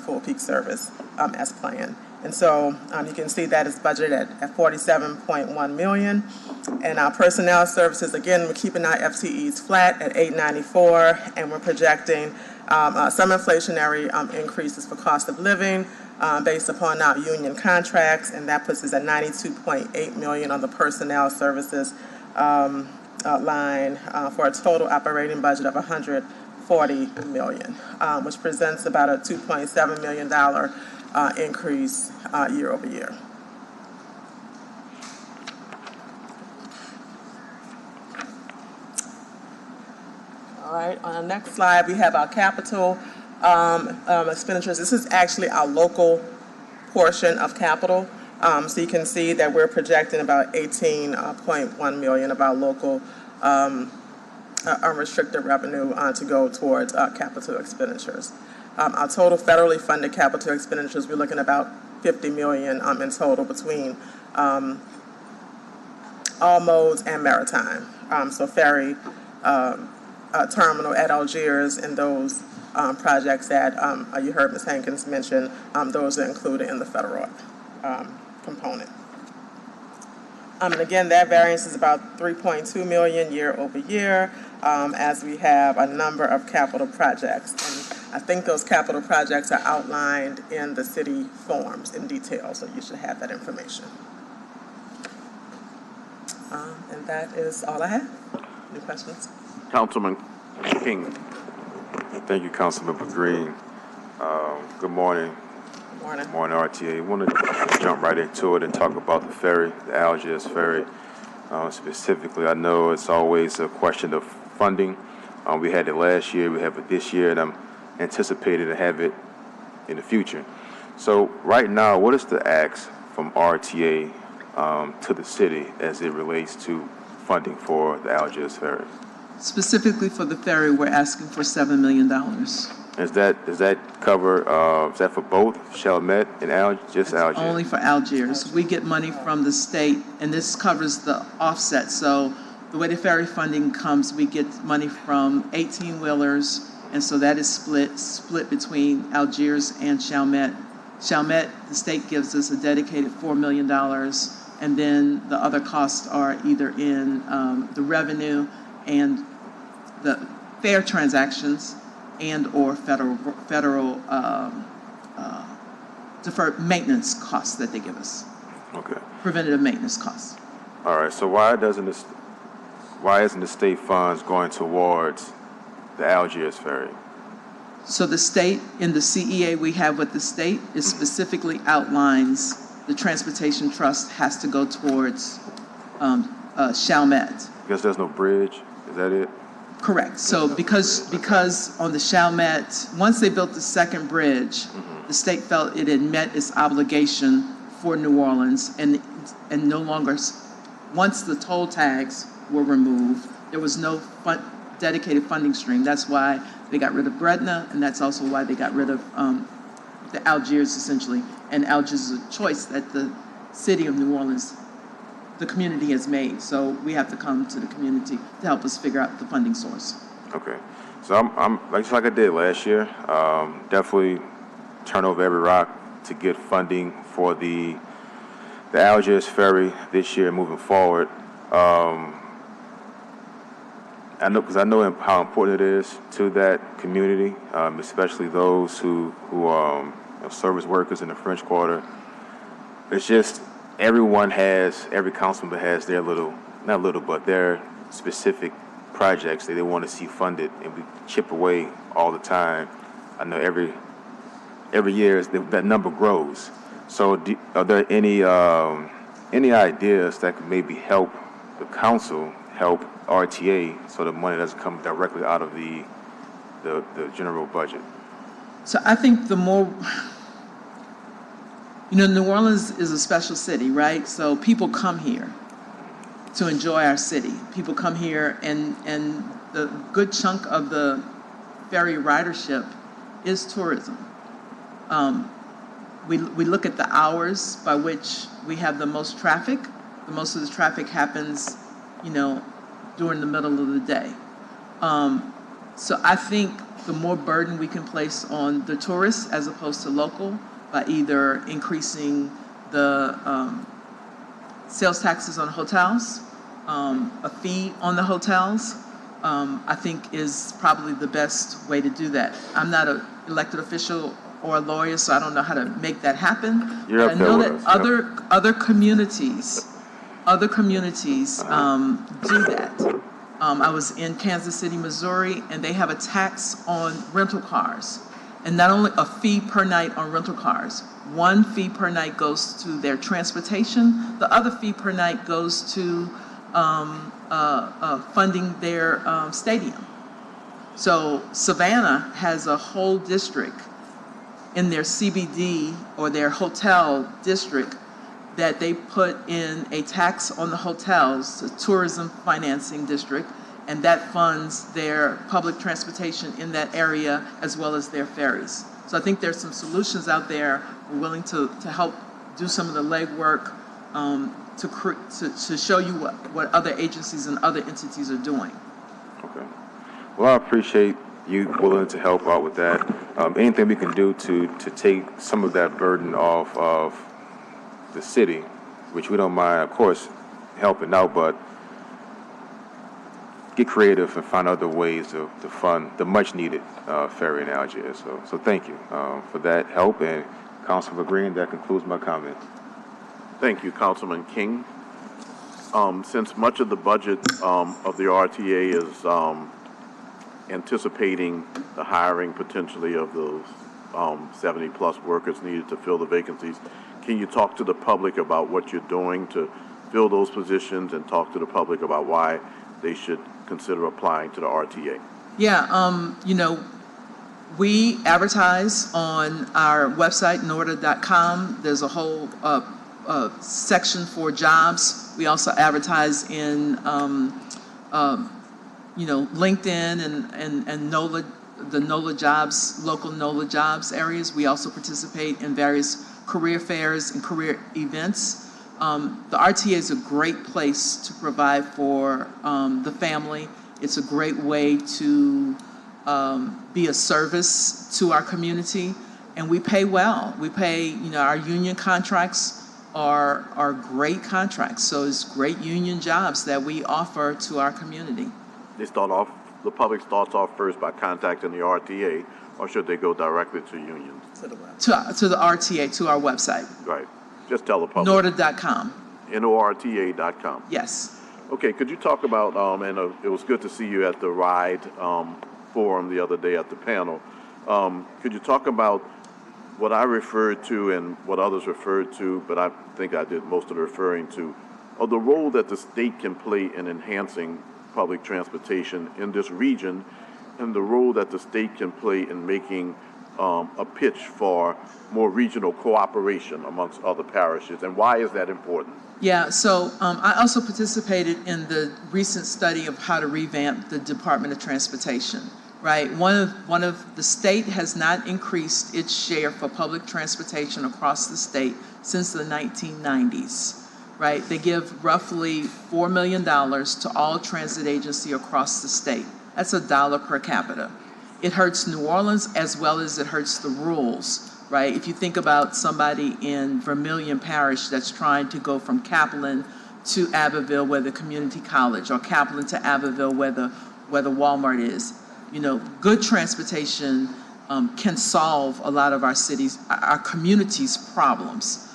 full peak service as planned. And so you can see that is budgeted at $47.1 million. And our personnel services, again, we're keeping our FTEs flat at 894, and we're projecting some inflationary increases for cost of living based upon our union contracts, and that puts us at $92.8 million on the personnel services line for a total operating budget of $140 million, which presents about a $2.7 million increase year over year. All right, on the next slide, we have our capital expenditures. This is actually our local portion of capital. So you can see that we're projecting about $18.1 million of our local unrestricted revenue to go towards capital expenditures. Our total federally funded capital expenditures, we're looking at about $50 million in total between all modes and maritime. So ferry, terminal at Algiers, and those projects that you heard Ms. Hankins mention, those are included in the federal component. And again, that variance is about $3.2 million year over year, as we have a number of capital projects. And I think those capital projects are outlined in the city forms in detail, so you should have that information. And that is all I have. Any questions? Councilman King. Thank you, Councilmember Green. Good morning. Good morning. Good morning, RTA. I want to jump right into it and talk about the ferry, the Algiers ferry. Specifically, I know it's always a question of funding. We had it last year, we have it this year, and I'm anticipating to have it in the future. So right now, what is the ask from RTA to the city as it relates to funding for the Algiers ferry? Specifically for the ferry, we're asking for $7 million. Does that cover, is that for both Chalmette and just Algiers? Only for Algiers. We get money from the state, and this covers the offset. So the way the ferry funding comes, we get money from 18-wheelers, and so that is split between Algiers and Chalmette. Chalmette, the state gives us a dedicated $4 million, and then the other costs are either in the revenue and the fare transactions and or federal deferred maintenance costs that they give us. Okay. Preventative maintenance costs. All right. So why isn't the state funds going towards the Algiers ferry? So the state, in the CEA we have with the state, it specifically outlines the transportation trust has to go towards Chalmette. Because there's no bridge, is that it? Correct. So because on the Chalmette, once they built the second bridge, the state felt it had met its obligation for New Orleans, and no longer, once the toll tags were removed, there was no dedicated funding stream. That's why they got rid of Gretna, and that's also why they got rid of the Algiers, essentially. And Algiers is a choice that the city of New Orleans, the community has made. So we have to come to the community to help us figure out the funding source. Okay. So I'm like I did last year, definitely turn over every rock to get funding for the Algiers ferry this year moving forward. I know, because I know how important it is to that community, especially those who service workers in the French Quarter. It's just every councilman has their their specific projects that they want to see funded, and we chip away all the time. I know every year that number grows. So are there any ideas that could maybe help the council, help RTA, so the money doesn't come directly out of the general budget? So I think the more, New Orleans is a special city, right? So people come here to enjoy our city. People come here, and the good chunk of the ferry ridership is tourism. We look at the hours by which we have the most traffic. Most of the traffic happens, during the middle of the day. So I think the more burden we can place on the tourists as opposed to local, by either increasing the sales taxes on hotels, a fee on the hotels, I think is probably the best way to do that. I'm not an elected official or a lawyer, so I don't know how to make that happen. You're I know that other communities do that. I was in Kansas City, Missouri, and they have a tax on rental cars. And not only a fee per night on rental cars, one fee per night goes to their transportation, the other fee per night goes to funding their stadium. So Savannah has a whole district in their CBD or their hotel district that they put in a tax on the hotels, a tourism financing district, and that funds their public transportation in that area as well as their ferries. So I think there's some solutions out there. We're willing to help do some of the legwork to show you what other agencies and other entities are doing. Okay. Well, I appreciate you willing to help out with that. Anything we can do to take some of that burden off of the city, which we don't mind, of course, helping out, but get creative and find other ways to fund the much-needed ferry in Algiers. So thank you for that help, and Councilman Green, that concludes my comment. Thank you, Councilman King. Since much of the budget of the RTA is anticipating the hiring potentially of those 70-plus workers needed to fill the vacancies, can you talk to the public about what you're doing to fill those positions and talk to the public about why they should consider applying to the RTA? Yeah, we advertise on our website, norda.com. There's a whole section for jobs. We also advertise in, LinkedIn and NOLA, the NOLA jobs, local NOLA jobs areas. We also participate in various career fairs and career events. The RTA is a great place to provide for the family. It's a great way to be a service to our community, and we pay well. We pay, our union contracts are great contracts, so it's great union jobs that we offer to our community. The public starts off first by contacting the RTA, or should they go directly to unions? To the RTA, to our website. Right. Just tell the public. Norda.com. NORTA.com. Yes. Okay, could you talk about, and it was good to see you at the RIDE forum the other day at the panel. Could you talk about what I referred to and what others referred to, but I think I did most of the referring to, of the role that the state can play in enhancing public transportation in this region, and the role that the state can play in making a pitch for more regional cooperation amongst other parishes, and why is that important? Yeah, so I also participated in the recent study of how to revamp the Department of Transportation, right? One of the state has not increased its share for public transportation across the state since the 1990s. Right, they give roughly $4 million to all transit agencies across the state. That's $1 per capita. It hurts New Orleans as well as it hurts the rurals, right? If you think about somebody in Vermilion Parish that's trying to go from Kaplan to Abbeville where the community college, or Kaplan to Abbeville where the Walmart is. You know, good transportation can solve a lot of our communities' problems.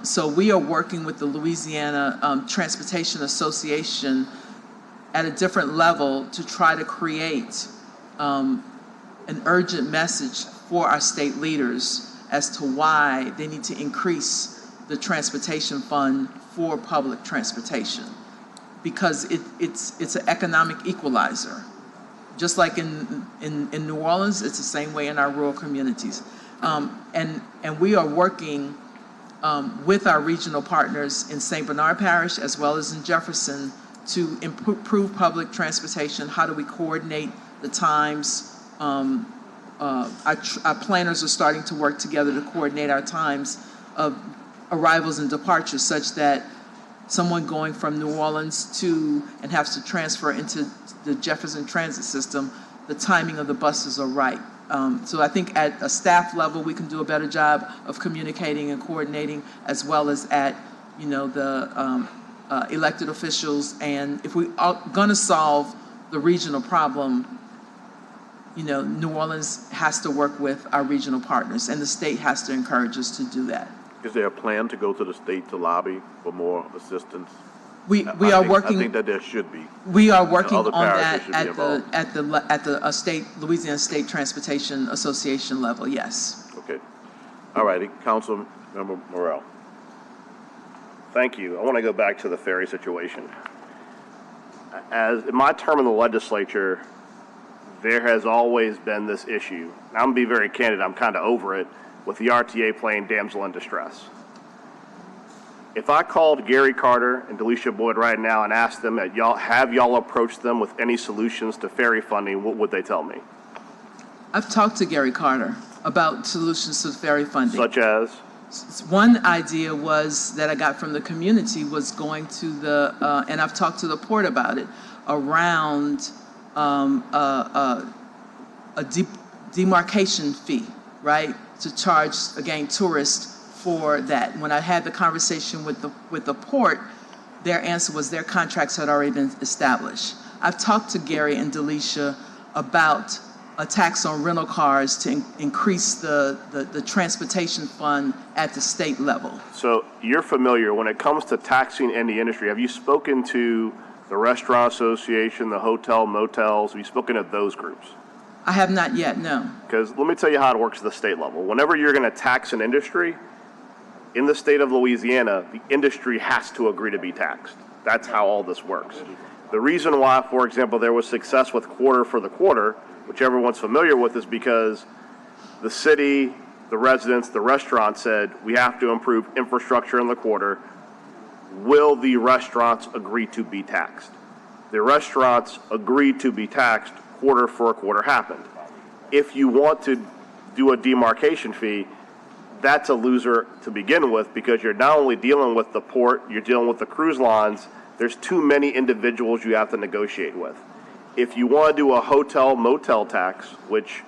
So we are working with the Louisiana Transportation Association at a different level to try to create an urgent message for our state leaders as to why they need to increase the transportation fund for public transportation, because it's an economic equalizer. Just like in New Orleans, it's the same way in our rural communities. And we are working with our regional partners in St. Bernard Parish as well as in Jefferson to improve public transportation. How do we coordinate the times? Our planners are starting to work together to coordinate our times of arrivals and departures, such that someone going from New Orleans and has to transfer into the Jefferson transit system, the timing of the buses are right. So I think at a staff level, we can do a better job of communicating and coordinating, as well as at, you know, the elected officials. And if we are going to solve the regional problem, you know, New Orleans has to work with our regional partners, and the state has to encourage us to do that. Is there a plan to go to the state to lobby for more assistance? We are working. I think that there should be. We are working Other on parishes that should be at the Louisiana State Transportation Association level. Yes. Okay. All righty. Councilmember Morrell. Thank you. I want to go back to the ferry situation. As in my term in the legislature, there has always been this issue. I'm going to be very candid. I'm kind of over it with the RTA playing damsel in distress. If I called Gary Carter and Delisha Boyd right now and asked them that y'all approached them with any solutions to ferry funding, what would they tell me? I've talked to Gary Carter about solutions to ferry funding. Such as? One idea was that I got from the community was going to the, and I've talked to the port about it, around a demarcation fee, right? To charge, again, tourists for that. When I had the conversation with the port, their answer was their contracts had already been established. I've talked to Gary and Delisha about a tax on rental cars to increase the transportation fund at the state level. So you're familiar, when it comes to taxing in the industry, have you spoken to the Restaurant Association, the hotel, motels? Have you spoken to those groups? I have not yet, no. Because let me tell you how it works at the state level. Whenever you're going to tax an industry, in the state of Louisiana, the industry has to agree to be taxed. That's how all this works. The reason why, for example, there was success with quarter for the quarter, which everyone's familiar with, is because the city, the residents, the restaurants said, we have to improve infrastructure in the quarter. Will the restaurants agree to be taxed? The restaurants agreed to be taxed. Quarter for a quarter happened. If you want to do a demarcation fee, that's a loser to begin with, because you're not only dealing with the port, you're dealing with the cruise lines. There's too many individuals you have to negotiate with. If you want to do a hotel motel tax, which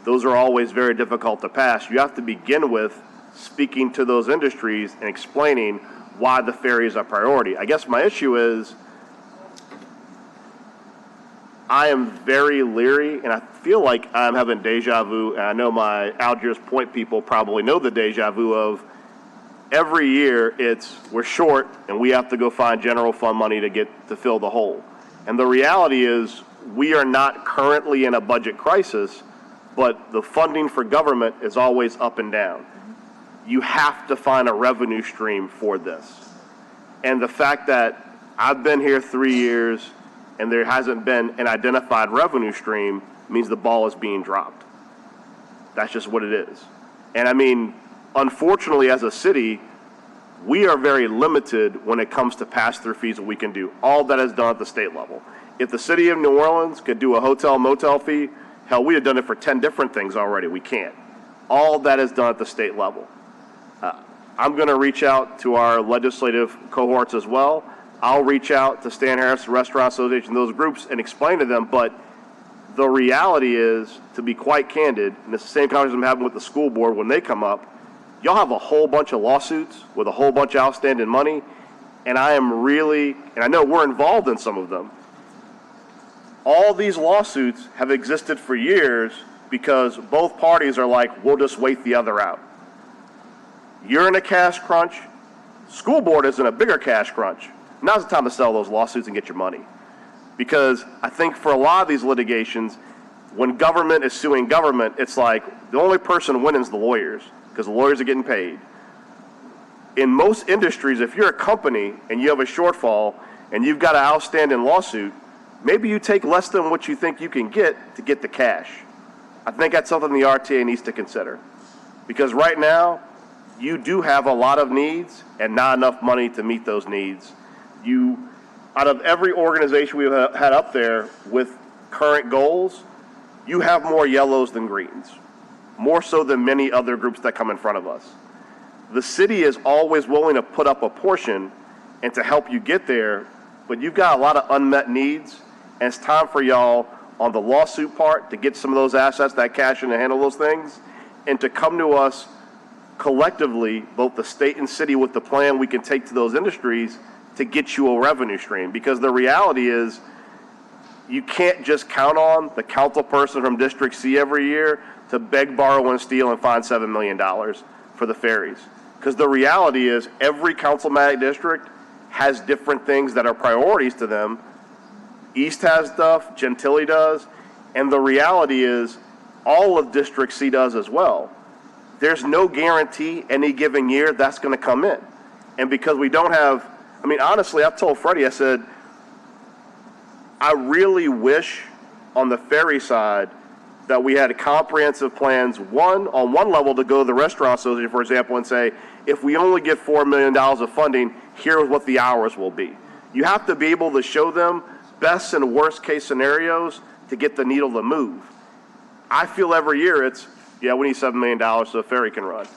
those are always very difficult to pass, you have to begin with speaking to those industries and explaining why the ferry is a priority. I guess my issue is I am very leery, and I feel like I'm having deja vu, and I know my Algiers Point people probably know the deja vu of every year we're short and we have to go find general fund money to fill the hole. And the reality is we are not currently in a budget crisis, but the funding for government is always up and down. You have to find a revenue stream for this. And the fact that I've been here 3 years and there hasn't been an identified revenue stream means the ball is being dropped. That's just what it is. And I mean, unfortunately, as a city, we are very limited when it comes to pass-through fees that we can do. All that is done at the state level. If the city of New Orleans could do a hotel motel fee, hell, we have done it for 10 different things already. We can't. All that is done at the state level. I'm going to reach out to our legislative cohorts as well. I'll reach out to Stan Harris, the Restaurant Association, those groups, and explain to them. But the reality is, to be quite candid, and it's the same conversation I'm having with the school board when they come up, y'all have a whole bunch of lawsuits with a whole bunch of outstanding money. and I know we're involved in some of them. All these lawsuits have existed for years because both parties are like, we'll just wait the other out. You're in a cash crunch. School board is in a bigger cash crunch. Now's the time to sell those lawsuits and get your money. Because I think for a lot of these litigations, when government is suing government, it's like the only person winning is the lawyers because the lawyers are getting paid. In most industries, if you're a company and you have a shortfall and you've got an outstanding lawsuit, maybe you take less than what you think you can get to get the cash. I think that's something the RTA needs to consider. Because right now, you do have a lot of needs and not enough money to meet those needs. Out of every organization we've had up there with current goals, you have more yellows than greens, more so than many other groups that come in front of us. The city is always willing to put up a portion and to help you get there, but you've got a lot of unmet needs, and it's time for y'all on the lawsuit part to get some of those assets, that cash in to handle those things, and to come to us collectively, both the state and city, with the plan we can take to those industries to get you a revenue stream. Because the reality is, you can't just count on the council person from District C every year to beg, borrow, and steal and find $7 million for the ferries. Because the reality is, every councilmatic district has different things that are priorities to them. East has stuff, Gentilly does, and the reality is, all of District C does as well. There's no guarantee any given year that's going to come in. And because we don't have, honestly, I've told Freddie, I said, I really wish on the ferry side that we had comprehensive plans, on one level to go to the restaurant association, for example, and say, if we only get $4 million of funding, here's what the hours will be. You have to be able to show them best and worst case scenarios to get the needle to move. I feel every year it's, we need $7 million so the ferry can run.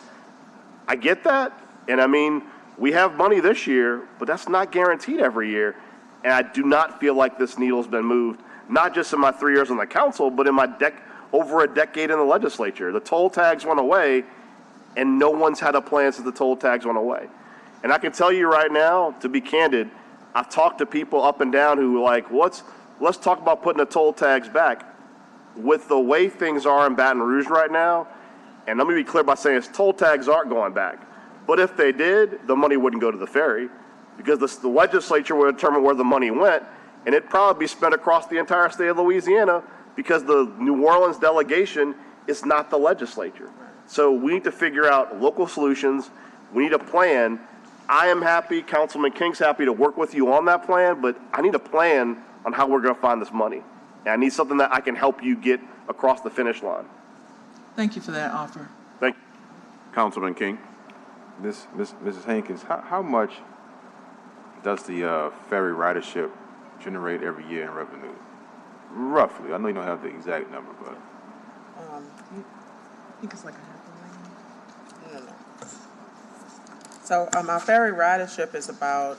I get that, and we have money this year, but that's not guaranteed every year, and I do not feel like this needle's been moved, not just in my 3 years on the council, but in my over a decade in the legislature. The toll tags went away, and no one's had a plan since the toll tags went away. And I can tell you right now, to be candid, I've talked to people up and down who are like, let's talk about putting the toll tags back. With the way things are in Baton Rouge right now, and let me be clear by saying this, toll tags aren't going back. But if they did, the money wouldn't go to the ferry because the legislature would determine where the money went, and it'd probably be spent across the entire state of Louisiana because the New Orleans delegation is not the legislature. So we need to figure out local solutions. We need a plan. I am happy, Councilman King's happy to work with you on that plan, but I need a plan on how we're going to find this money. And I need something that I can help you get across the finish line. Thank you for that offer. Thank you. Councilman King. Mrs. Hankins, how much does the ferry ridership generate every year in revenue? Roughly. I know you don't have the exact number, but. I think it's like a $500,000. No. So our ferry ridership is about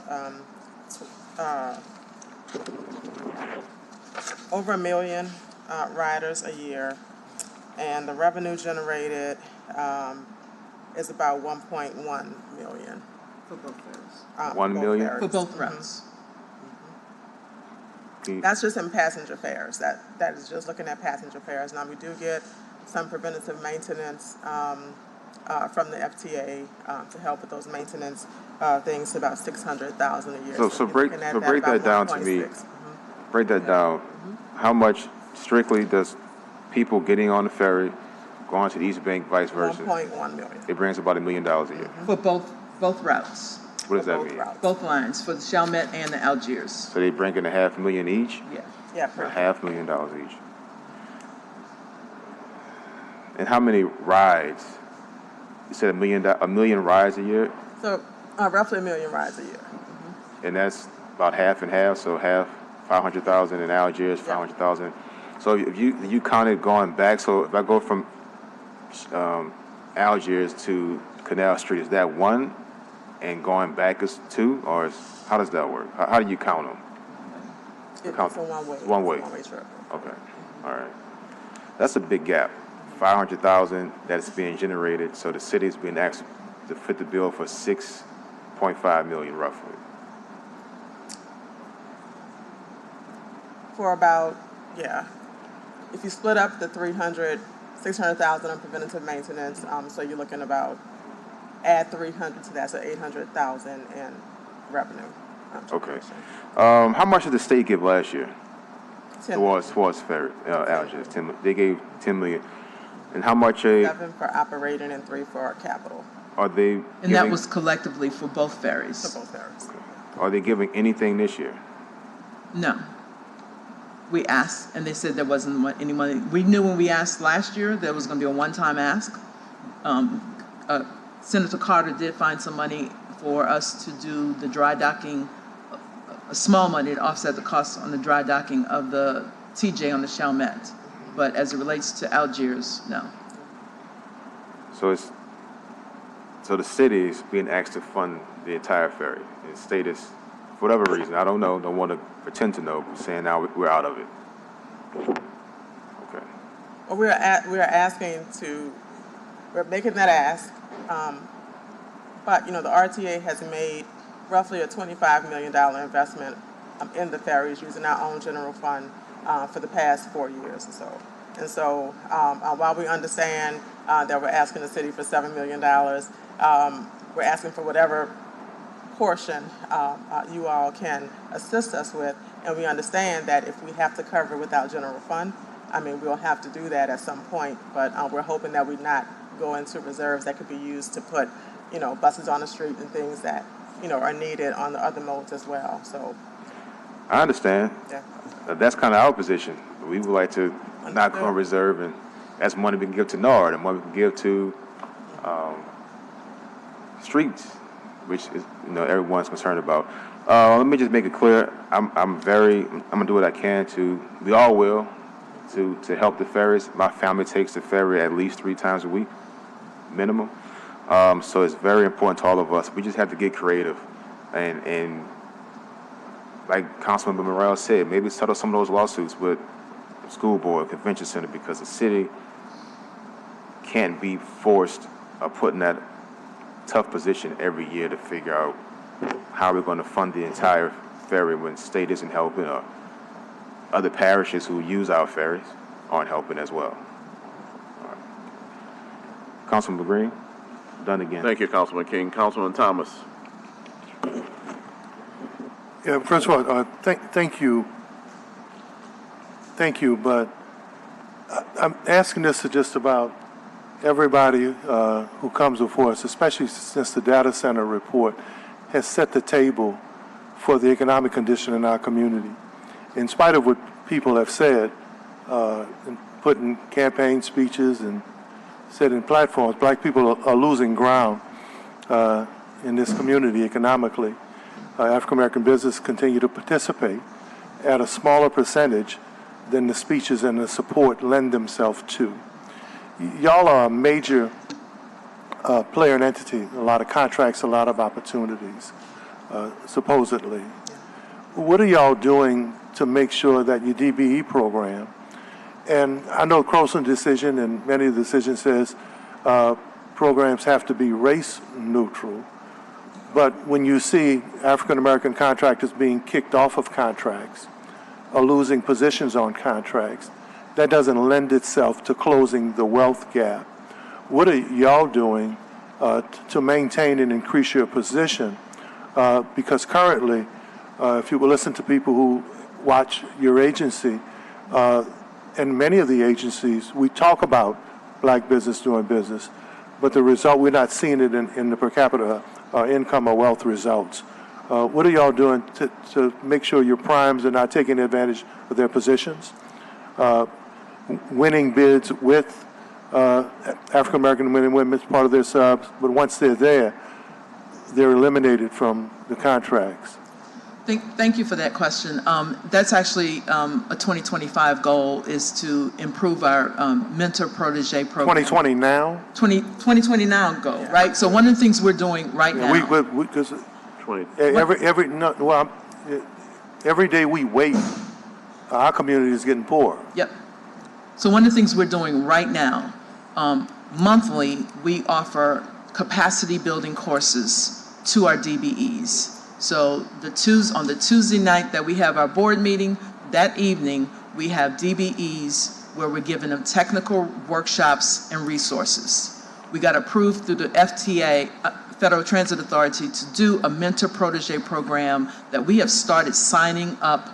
over 1 million riders a year, and the revenue generated is about 1.1 million. For both ferries. 1 million? For both routes. That's just in passenger fares. That is just looking at passenger fares. Now, we do get some preventative maintenance from the FTA to help with those maintenance things, about $600,000 a year. So break that down to me. Break that down. How much strictly does people getting on the ferry going to the East Bank, vice versa? 1.1 million. It brings about $1 million a year. For both routes. What does that mean? Both lines, for the Chalmette and the Algiers. So they bring in $500,000 each? Yeah. $500,000 each. And how many rides? You said a million rides a year? So roughly 1 million rides a year. And that's about half and half, so half 500,000 in Algiers, 500,000. So if you counted going back, so if I go from Algiers to Canal Street, is that one? And going back is two? Or how does that work? How do you count them? It's a one-way. It's one way. It's a one-way trip. Okay. All right. That's a big gap. 500,000 that's being generated, so the city's being asked to fit the bill for 6.5 million roughly. for about, if you split up the 600,000 on preventative maintenance, so you're looking about, add 300 to that, so 800,000 in revenue. Okay. How much did the state give last year? 10 Towards ferry, Algiers? They gave 10 million. And how much 7 for operating and 3 for capital. are they And giving? that was collectively for both ferries. For both ferries. Are they giving anything this year? No. We asked, and they said there wasn't any money. We knew when we asked last year there was going to be a one-time ask. Senator Carter did find some money for us to do the dry docking, a small money to offset the costs on the dry docking of the TJ on the Chalmette. But as it relates to Algiers, no. So the city is being asked to fund the entire ferry. And the state is, for whatever reason, I don't know, don't want to pretend to know, but saying now we're out of it. Okay. Well, we're making that ask, but, the RTA has made roughly a $25 million investment in the ferries using our own general fund for the past 4 years or so. And so while we understand that we're asking the city for $7 million, we're asking for whatever portion you all can assist us with. And we understand that if we have to cover it without general fund, we'll have to do that at some point. But we're hoping that we not go into reserves that could be used to put, buses on the street and things that, are needed on the other modes as well. So I understand. Yeah. That's kind of our position. We would like to not go on reserve, and that's money we can give to NARD and money we can give to streets, which is everyone's concerned about. Let me just make it clear. I'm gonna do what I can we all will to help the ferries. My family takes the ferry at least 3 times a week, minimum. So it's very important to all of us. We just have to get creative, and like Councilman Morales said, maybe settle some of those lawsuits with the school board, convention center, because the city can't be forced or put in that tough position every year to figure out how we're going to fund the entire ferry when the state isn't helping, or other parishes who use our ferries aren't helping as well. All right. Councilman Green, done again. Thank you, Councilman King. Councilman Thomas. Yeah, first of all, thank you. Thank you, but I'm asking this to just about everybody who comes before us, especially since the data center report has set the table for the economic condition in our community. In spite of what people have said, put in campaign speeches and said in platforms, black people are losing ground in this community economically. African-American business continue to participate at a smaller percentage than the speeches and the support lend themselves to. Y'all are a major player and entity, a lot of contracts, a lot of opportunities, supposedly. What are y'all doing to make sure that your DBE program, and I know Croson decision and many of the decisions says programs have to be race neutral, but when you see African-American contractors being kicked off of contracts or losing positions on contracts, that doesn't lend itself to closing the wealth gap. What are y'all doing to maintain and increase your position? Because currently, if you will listen to people who watch your agency, and many of the agencies, we talk about black business doing business, but the result, we're not seeing it in the per capita income or wealth results. What are y'all doing to make sure your primes are not taking advantage of their positions? Winning bids with African-American men and women as part of their subs, but once they're there, they're eliminated from the contracts. Thank you for that question. That's actually a 2025 goal, is to improve our mentor protege program. 2020 now? 2020 now goal, right? So one of the things we're doing right now. Because every day we wait, our community is getting poorer. Yep. So one of the things we're doing right now, monthly, we offer capacity building courses to our DBEs. So on the Tuesday night that we have our board meeting, that evening, we have DBEs where we're giving them technical workshops and resources. We got approved through the FTA, Federal Transit Authority, to do a mentor-protege program that we have started signing up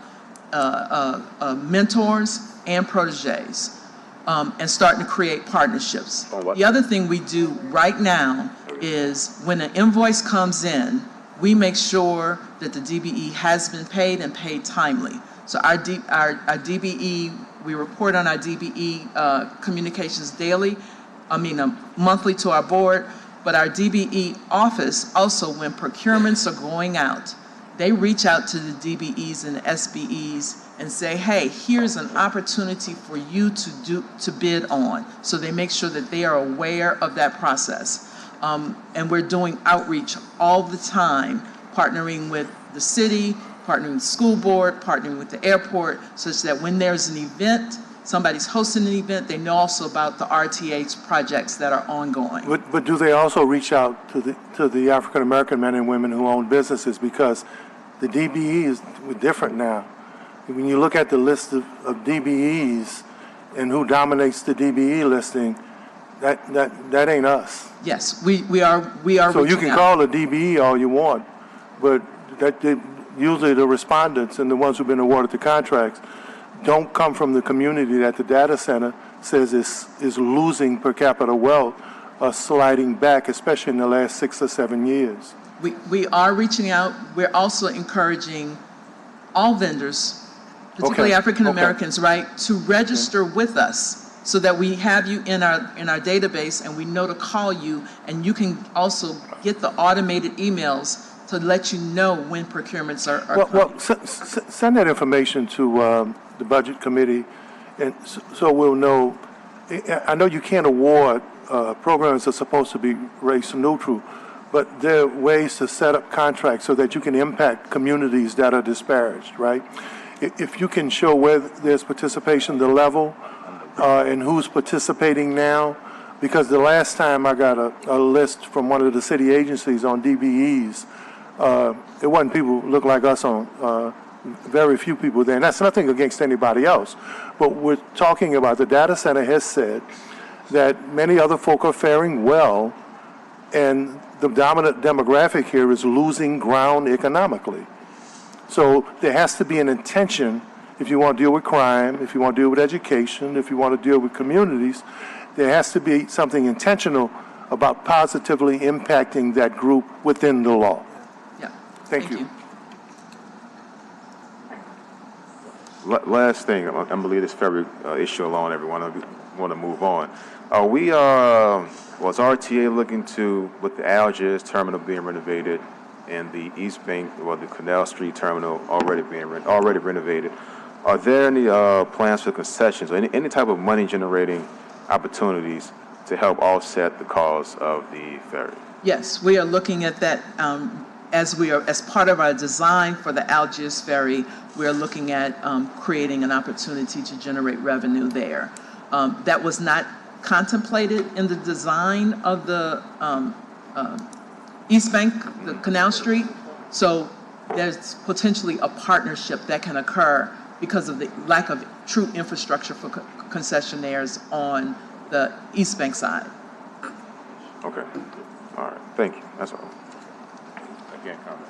mentors and proteges and starting to create partnerships. The other thing we do right now is when an invoice comes in, we make sure that the DBE has been paid and paid timely. So our DBE, we report on our DBE communications daily, monthly to our board, but our DBE office also, when procurements are going out, they reach out to the DBEs and the SBEs and say, hey, here's an opportunity for you to bid on. So they make sure that they are aware of that process. And we're doing outreach all the time, partnering with the city, partnering with the school board, partnering with the airport, such that when there's an event, somebody's hosting an event, they know also about the RTH projects that are ongoing. But do they also reach out to the African American men and women who own businesses? Because the DBE is different now. When you look at the list of DBEs and who dominates the DBE listing, that ain't us. Yes, we are. So you can call a DBE all you want, but usually the respondents and the ones who've been awarded the contracts don't come from the community that the data center says is losing per capita wealth, sliding back, especially in the last 6 or 7 years. We are reaching out. We're also encouraging all vendors, particularly African Americans, right, to register with us so that we have you in our database and we know to call you, and you can also get the automated emails to let you know when procurements are coming. Well, send that information to the Budget Committee, and so we'll know. I know you can't award programs that are supposed to be race neutral, but there are ways to set up contracts so that you can impact communities that are disparaged, right? If you can show where there's participation, the level, and who's participating now, because the last time I got a list from one of the city agencies on DBEs, it wasn't people who look like us on, very few people there. And that's nothing against anybody else. But we're talking about, the data center has said that many other folk are faring well, and the dominant demographic here is losing ground economically. So there has to be an intention if you want to deal with crime, if you want to deal with education, if you want to deal with communities, there has to be something intentional about positively impacting that group within the law. Yeah. Thank you. Last thing, I'm going to leave this ferry issue alone, everyone. I want to move on. Was RTA looking to, with the Algiers terminal being renovated and the East Bank, the Canal Street terminal already renovated, are there any plans for concessions or any type of money-generating opportunities to help offset the cost of the ferry? Yes, we are looking at that as part of our design for the Algiers ferry. We are looking at creating an opportunity to generate revenue there. That was not contemplated in the design of the East Bank, the Canal Street. So there's potentially a partnership that can occur because of the lack of true infrastructure for concessionaires on the East Bank side. Okay. All right. Thank you. That's all. I can't comment.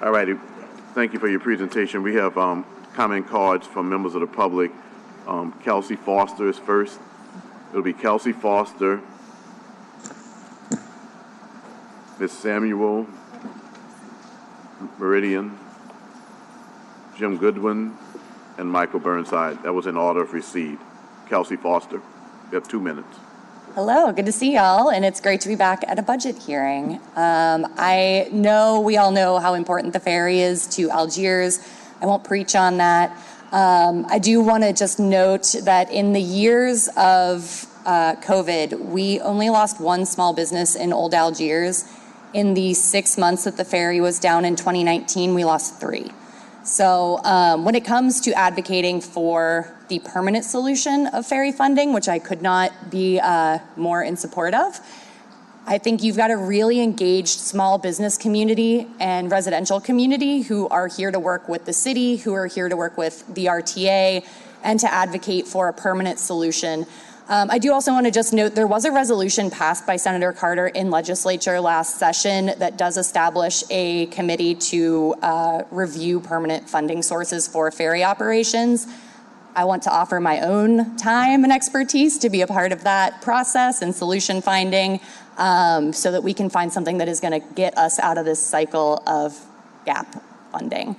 All righty. Thank you for your presentation. We have comment cards from members of the public. Kelsey Foster is first. It'll be Kelsey Foster, Ms. Samuel, Meridian, Jim Goodwin, and Michael Burnside. That was in order of receipt. Kelsey Foster, you have 2 minutes. Hello, good to see y'all, and it's great to be back at a budget hearing. I know we all know how important the ferry is to Algiers. I won't preach on that. I do want to just note that in the years of COVID, we only lost one small business in Old Algiers. In the 6 months that the ferry was down in 2019, we lost 3. So when it comes to advocating for the permanent solution of ferry funding, which I could not be more in support of, I think you've got a really engaged small business community and residential community who are here to work with the city, who are here to work with the RTA, and to advocate for a permanent solution. I do also want to just note there was a resolution passed by Senator Carter in legislature last session that does establish a committee to review permanent funding sources for ferry operations. I want to offer my own time and expertise to be a part of that process and solution finding so that we can find something that is going to get us out of this cycle of gap funding.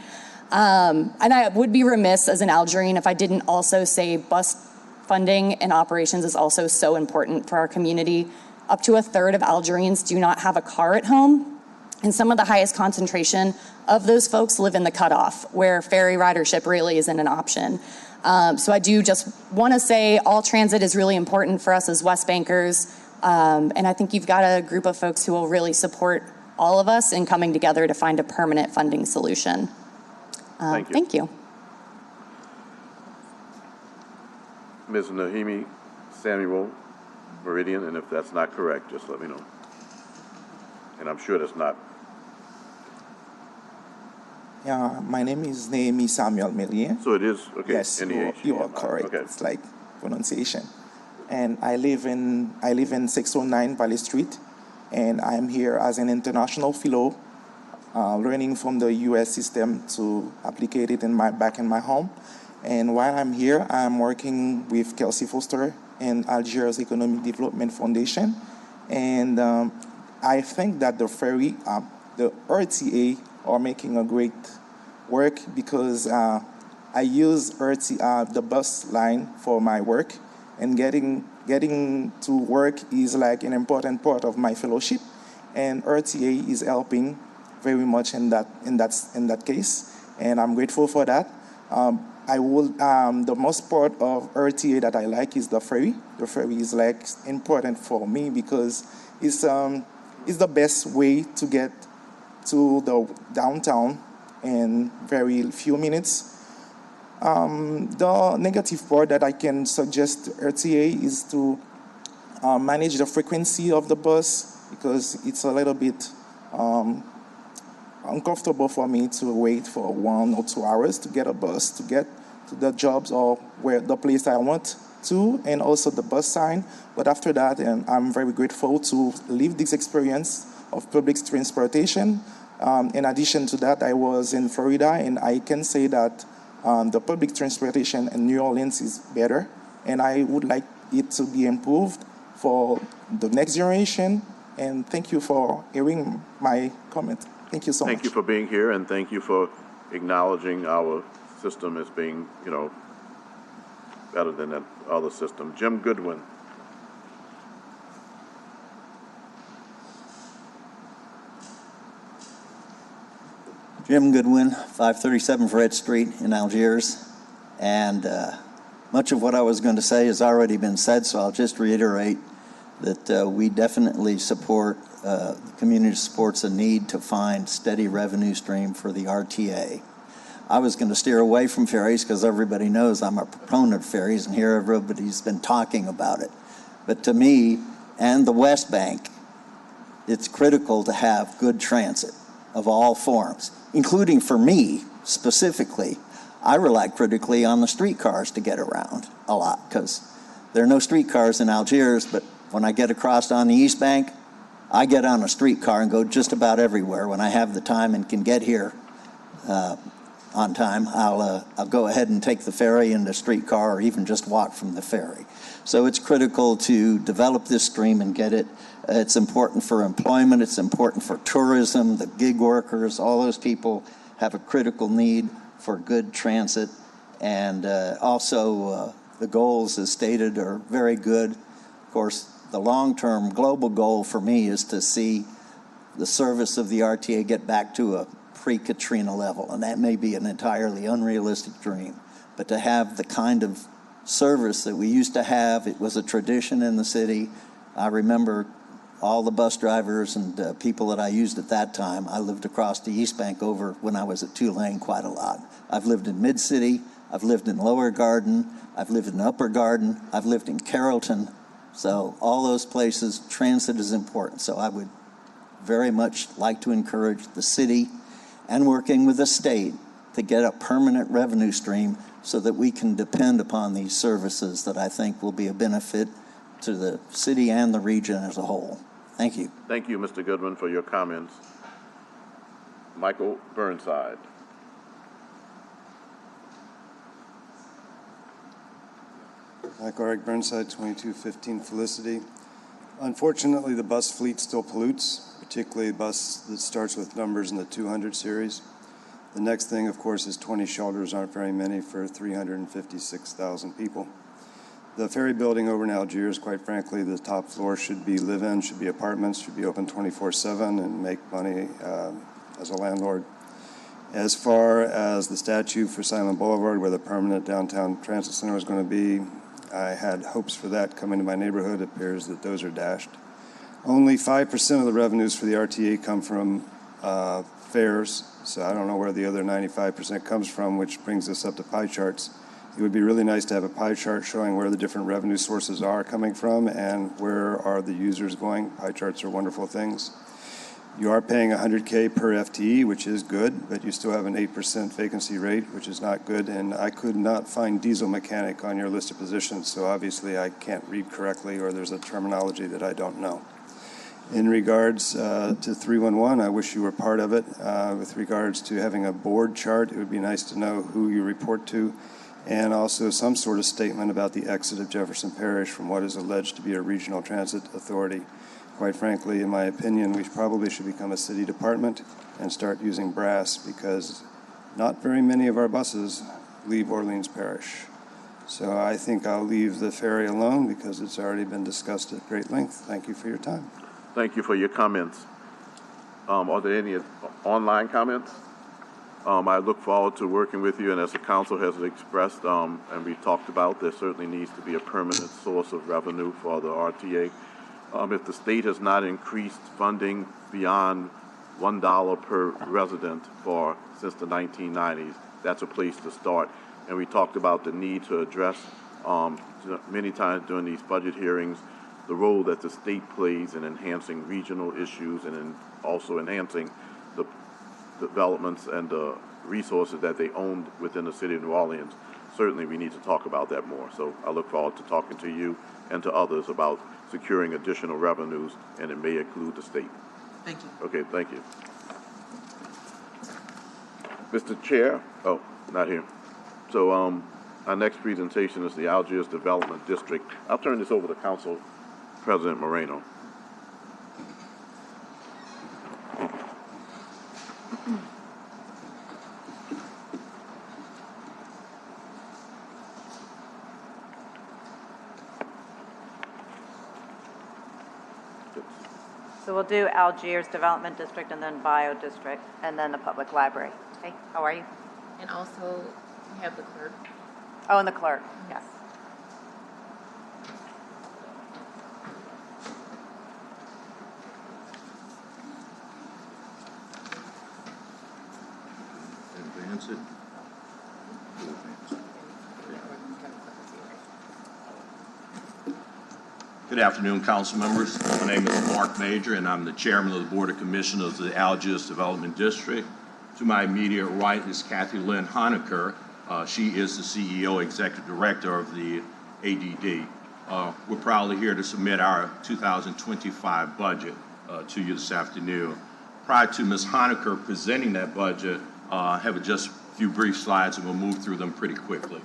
And I would be remiss as an Algerine if I didn't also say bus funding and operations is also so important for our community. Up to a third of Algerines do not have a car at home, and some of the highest concentration of those folks live in the cutoff, where ferry ridership really isn't an option. So I do just want to say all transit is really important for us as West Bankers, and I think you've got a group of folks who will really support all of us in coming together to find a permanent funding solution. Thank you. Ms. Nahimi Samuel Meridian, and if that's not correct, just let me know. And I'm sure that's not. Yeah, my name is Nahimi Samuel Meridian. So it is, okay. Yes, you are correct. Okay. It's like pronunciation. And I live in 609 Valley Street, and I'm here as an international fellow, learning from the U.S. system to applicate it back in my home. And while I'm here, I'm working with Kelsey Foster and Algiers Economic Development Foundation. And I think that the ferry, the RTA are making a great work because I use the bus line for my work, and getting to work is like an important part of my fellowship. And RTA is helping very much in that case, and I'm grateful for that. The most part of RTA that I like is the ferry. The ferry is like important for me because it's the best way to get to the downtown in very few minutes. The negative part that I can suggest to RTA is to manage the frequency of the bus, because it's a little bit uncomfortable for me to wait for 1 or 2 hours to get a bus to get to the jobs or where the place I want to, and also the bus sign. But after that, I'm very grateful to live this experience of public transportation. In addition to that, I was in Florida, and I can say that the public transportation in New Orleans is better, and I would like it to be improved for the next generation. And thank you for hearing my comment. Thank you so much. Thank you for being here, and thank you for acknowledging our system as being, better than that other system. Jim Goodwin. Jim Goodwin, 537 Fred Street in Algiers. And much of what I was going to say has already been said, so I'll just reiterate that we definitely support, the community supports a need to find steady revenue stream for the RTA. I was going to steer away from ferries because everybody knows I'm a proponent of ferries, and here everybody's been talking about it. But to me and the West Bank, it's critical to have good transit of all forms, including for me specifically. I rely critically on the streetcars to get around a lot because there are no streetcars in Algiers, but when I get across on the East Bank, I get on a streetcar and go just about everywhere. When I have the time and can get here on time, I'll go ahead and take the ferry and the streetcar, or even just walk from the ferry. So it's critical to develop this stream and get it. It's important for employment. It's important for tourism, the gig workers. All those people have a critical need for good transit. And also the goals, as stated, are very good. Of course, the long-term global goal for me is to see the service of the RTA get back to a pre-Katrina level, and that may be an entirely unrealistic dream. But to have the kind of service that we used to have, it was a tradition in the city. I remember all the bus drivers and people that I used at that time. I lived across the East Bank over when I was at Tulane quite a lot. I've lived in Mid-City, I've lived in Lower Garden, I've lived in Upper Garden, I've lived in Carrollton, So all those places, transit is important. So I would very much like to encourage the city and working with the state to get a permanent revenue stream so that we can depend upon these services that I think will be a benefit to the city and the region as a whole. Thank you. Thank you, Mr. Goodwin, for your comments. Michael Burnside. Michael Eric Burnside, 2215 Felicity. Unfortunately, the bus fleet still pollutes, particularly a bus that starts with numbers in the 200 series. The next thing, of course, is 20 shelters aren't very many for 356,000 people. The ferry building over in Algiers, quite frankly, the top floor should be live-in, should be apartments, should be open 24/7 and make money as a landlord. As far as the statue for Simon Boulevard, where the permanent downtown transit center is going to be, I had hopes for that coming to my neighborhood. It appears that those are dashed. Only 5% of the revenues for the RTA come from fares, so I don't know where the other 95% comes from, which brings us up to pie charts. It would be really nice to have a pie chart showing where the different revenue sources are coming from and where are the users going. Pie charts are wonderful things. You are paying $100K per FTE, which is good, but you still have an 8% vacancy rate, which is not good. And I could not find diesel mechanic on your list of positions, so obviously I can't read correctly or there's a terminology that I don't know. In regards to 311, I wish you were part of it. With regards to having a board chart, it would be nice to know who you report to, and also some sort of statement about the exit of Jefferson Parish from what is alleged to be a regional transit authority. Quite frankly, in my opinion, we probably should become a city department and start using brass, because not very many of our buses leave Orleans Parish. So I think I'll leave the ferry alone because it's already been discussed at great length. Thank you for your time. Thank you for your comments. Are there any online comments? I look forward to working with you, and as the council has expressed, and we've talked about, there certainly needs to be a permanent source of revenue for the RTA. If the state has not increased funding beyond $1 per resident since the 1990s, that's a place to start. And we talked about the need to address many times during these budget hearings the role that the state plays in enhancing regional issues and also enhancing the developments and the resources that they own within the city of New Orleans. Certainly we need to talk about that more. So I look forward to talking to you and to others about securing additional revenues, and it may include the state. Thank you. Okay, thank you. Mr. Chair, oh, not here. So our next presentation is the Algiers Development District. I'll turn this over to Council President Moreno. So we'll do Algiers Development District and then Bio District and then the Public Library. Okay, how are you? And also, we have the clerk. Oh, and the clerk, yes. Advance it. Good afternoon, council members. My name is Mark Major, and I'm the chairman of the Board of Commissioners of the Algiers Development District. To my immediate right is Kathy Lynn Honecker. She is the CEO, Executive Director of the ADD. We're proudly here to submit our 2025 budget to you this afternoon. Prior to Ms. Honecker presenting that budget, I have just a few brief slides, and we'll move through them pretty quickly.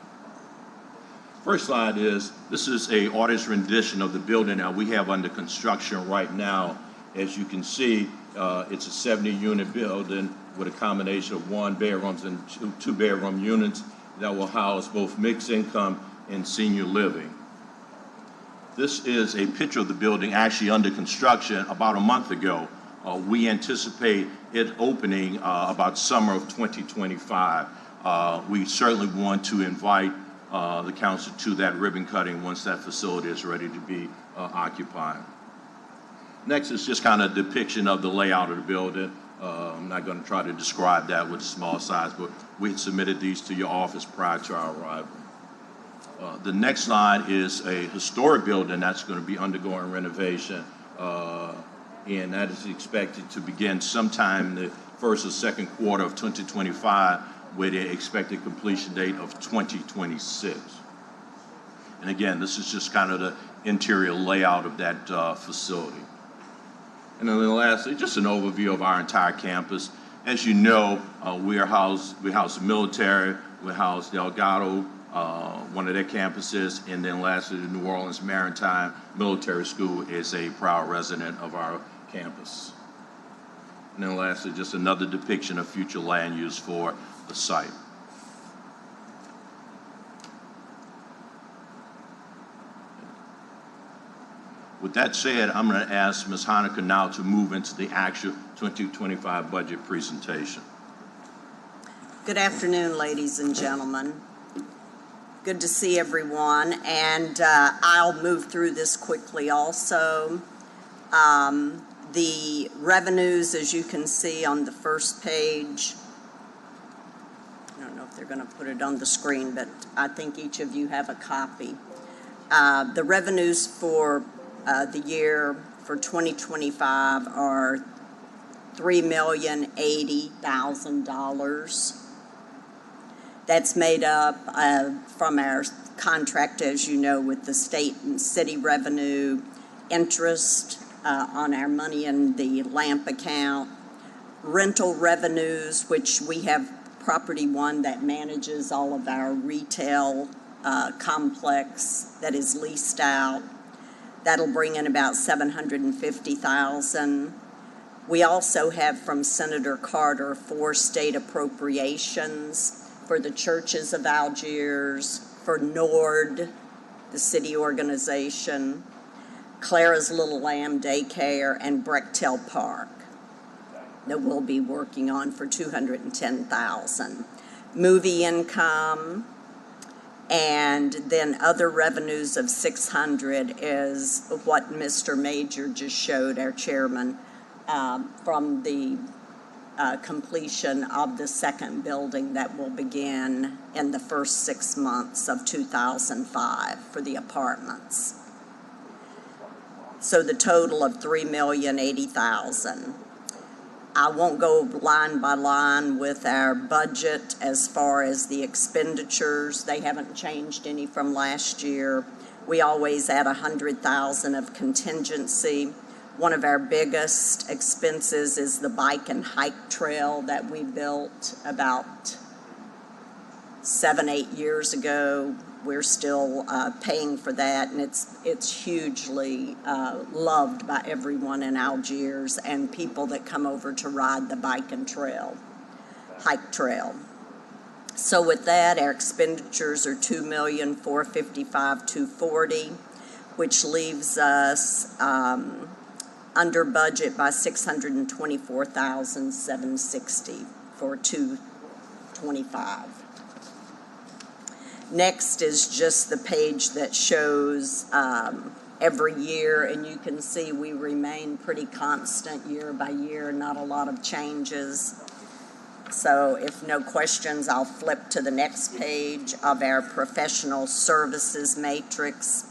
First slide is, this is a artist's rendition of the building that we have under construction right now. As you can see, it's a 70-unit building with a combination of 1 bedrooms and 2 bedroom units that will house both mixed income and senior living. This is a picture of the building actually under construction about a month ago. We anticipate it opening about summer of 2025. We certainly want to invite the council to that ribbon cutting once that facility is ready to be occupied. Next is just kind of a depiction of the layout of the building. I'm not going to try to describe that with a small size, but we had submitted these to your office prior to our arrival. The next slide is a historic building that's going to be undergoing renovation, and that is expected to begin sometime in the first or second quarter of 2025, with an expected completion date of 2026. And again, this is just kind of the interior layout of that facility. And then lastly, just an overview of our entire campus. As you know, we house the military, we house Delgado, one of their campuses, and then lastly, the New Orleans Maritime Military School is a proud resident of our campus. And then lastly, just another depiction of future land use for the site. With that said, I'm going to ask Ms. Honaker now to move into the actual 2025 budget presentation. Good afternoon, ladies and gentlemen. Good to see everyone, and I'll move through this quickly also. The revenues, as you can see on the first page, I don't know if they're going to put it on the screen, but I think each of you have a copy. The revenues for the year for 2025 are $3,080,000. That's made up from our contract, as you know, with the state and city revenue, interest on our money in the LAMP account, rental revenues, which we have Property One that manages all of our retail complex that is leased out. That'll bring in about $750,000. We also have from Senator Carter 4 state appropriations for the churches of Algiers, for NORD, the city organization, Clara's Little Lamb Daycare, and Brechtel Park that we'll be working on for $210,000. Movie income, and then other revenues of $600 is what Mr. Major just showed, our chairman, from the completion of the second building that will begin in the first 6 months of 2005 for the apartments. So the total of $3,080,000. I won't go line by line with our budget as far as the expenditures. They haven't changed any from last year. We always add $100,000 of contingency. One of our biggest expenses is the bike and hike trail that we built about 7-8 years ago. We're still paying for that, and it's hugely loved by everyone in Algiers and people that come over to ride the bike and hike trail. So with that, our expenditures are $2,455,240, which leaves us under budget by $624,760 for 225. Next is just the page that shows every year, and you can see we remain pretty constant year by year, not a lot of changes. So if no questions, I'll flip to the next page of our professional services matrix.